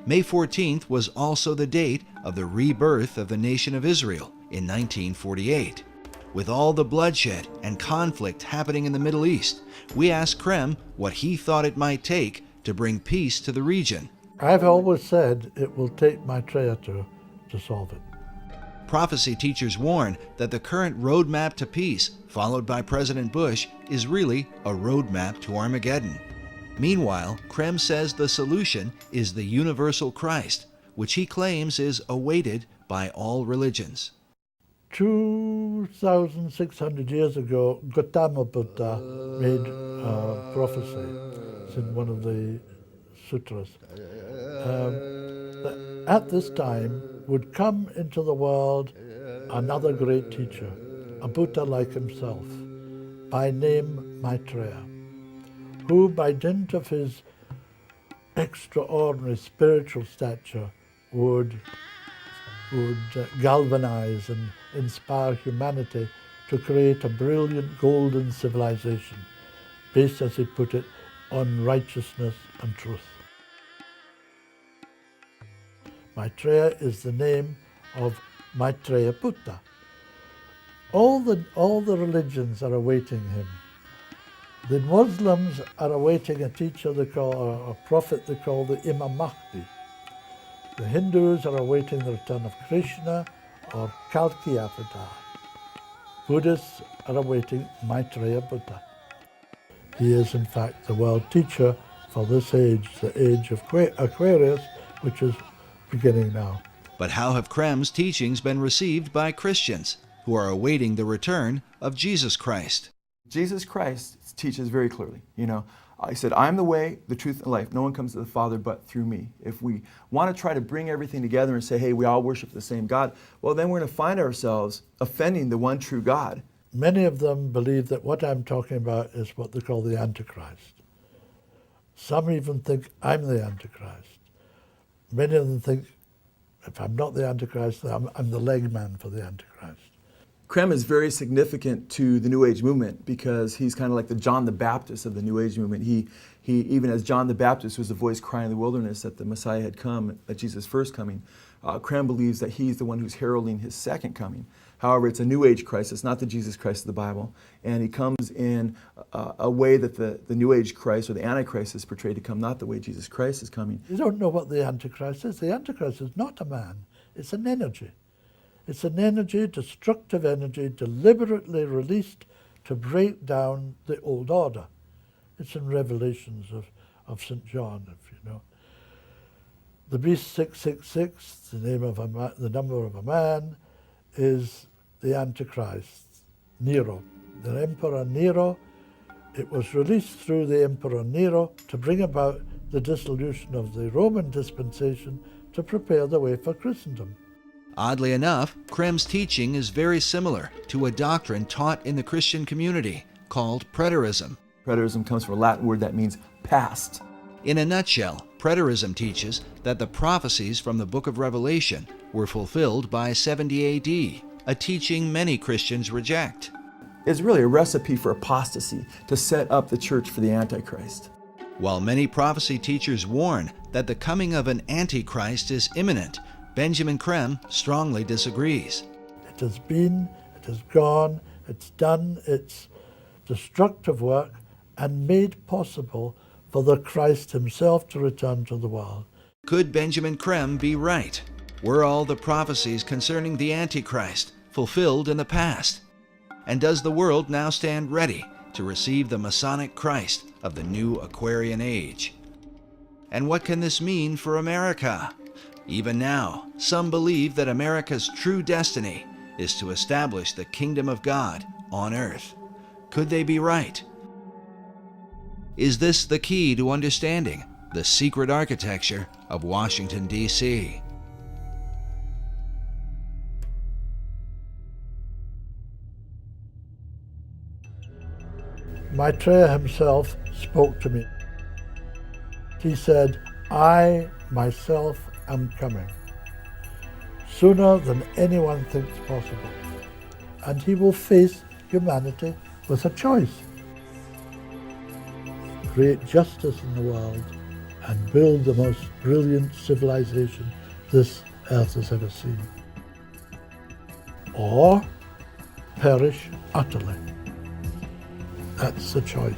May 14th was also the date of the rebirth of the nation of Israel in 1948. With all the bloodshed and conflict happening in the Middle East, we asked Creme what he thought it might take to bring peace to the region.
I've always said it will take Maitreya to solve it.
Prophecy teachers warn that the current roadmap to peace, followed by President Bush, is really a roadmap to Armageddon. Meanwhile, Creme says the solution is the universal Christ, which he claims is awaited by all religions.
2,600 years ago, Gautama Buddha made a prophecy. It's in one of the sutras. That at this time would come into the world another great teacher, a Buddha like himself, by name Maitreya, who by dint of his extraordinary spiritual stature would galvanize and inspire humanity to create a brilliant golden civilization based, as he put it, on righteousness and truth. Maitreya is the name of Maitreya Buddha. All the religions are awaiting him. The Muslims are awaiting a teacher they call, or a prophet they call the Imam Mahdi. The Hindus are awaiting the return of Krishna or Kalki Avatar. Buddhists are awaiting Maitreya Buddha. He is in fact the world teacher for this age, the age of Aquarius, which is beginning now.
But how have Krem's teachings been received by Christians who are awaiting the return of Jesus Christ?
Jesus Christ teaches very clearly, I said, I'm the way, the truth, and life. No one comes to the Father but through me. If we want to try to bring everything together and say, hey, we all worship the same God, well, then we're going to find ourselves offending the one true God.
Many of them believe that what I'm talking about is what they call the Antichrist. Some even think I'm the Antichrist. Many of them think, if I'm not the Antichrist, I'm the leg man for the Antichrist.
Krem is very significant to the New Age movement because he's kind of like the John the Baptist of the New Age movement. He even as John the Baptist was the voice crying in the wilderness that the Messiah had come, at Jesus' first coming, Krem believes that he's the one who's heralding his second coming. However, it's a New Age Christ. It's not the Jesus Christ of the Bible. And he comes in a way that the New Age Christ or the Antichrist is portrayed to come, not the way Jesus Christ is coming.
You don't know what the Antichrist is. The Antichrist is not a man. It's an energy. It's an energy, destructive energy, deliberately released to break down the old order. It's in Revelations of St. John, if you know. The beast 666, the number of a man, is the Antichrist, Nero. The Emperor Nero, it was released through the Emperor Nero to bring about the dissolution of the Roman dispensation to prepare the way for Christendom.
Oddly enough, Krem's teaching is very similar to a doctrine taught in the Christian community called preterism.
Preterism comes from a Latin word that means past.
In a nutshell, preterism teaches that the prophecies from the book of Revelation were fulfilled by 70 AD, a teaching many Christians reject.
It's really a recipe for apostasy to set up the church for the Antichrist.
While many prophecy teachers warn that the coming of an Antichrist is imminent, Benjamin Krem strongly disagrees.
It has been, it has gone, it's done its destructive work and made possible for the Christ himself to return to the world.
Could Benjamin Krem be right? Were all the prophecies concerning the Antichrist fulfilled in the past? And does the world now stand ready to receive the Masonic Christ of the new Aquarian age? And what can this mean for America? Even now, some believe that America's true destiny is to establish the kingdom of God on earth. Could they be right? Is this the key to understanding the secret architecture of Washington, D.C.?
Maitreya himself spoke to me. He said, I myself am coming, sooner than anyone thinks possible, and he will face humanity with a choice. Create justice in the world and build the most brilliant civilization this earth has ever seen. Or perish utterly. That's the choice.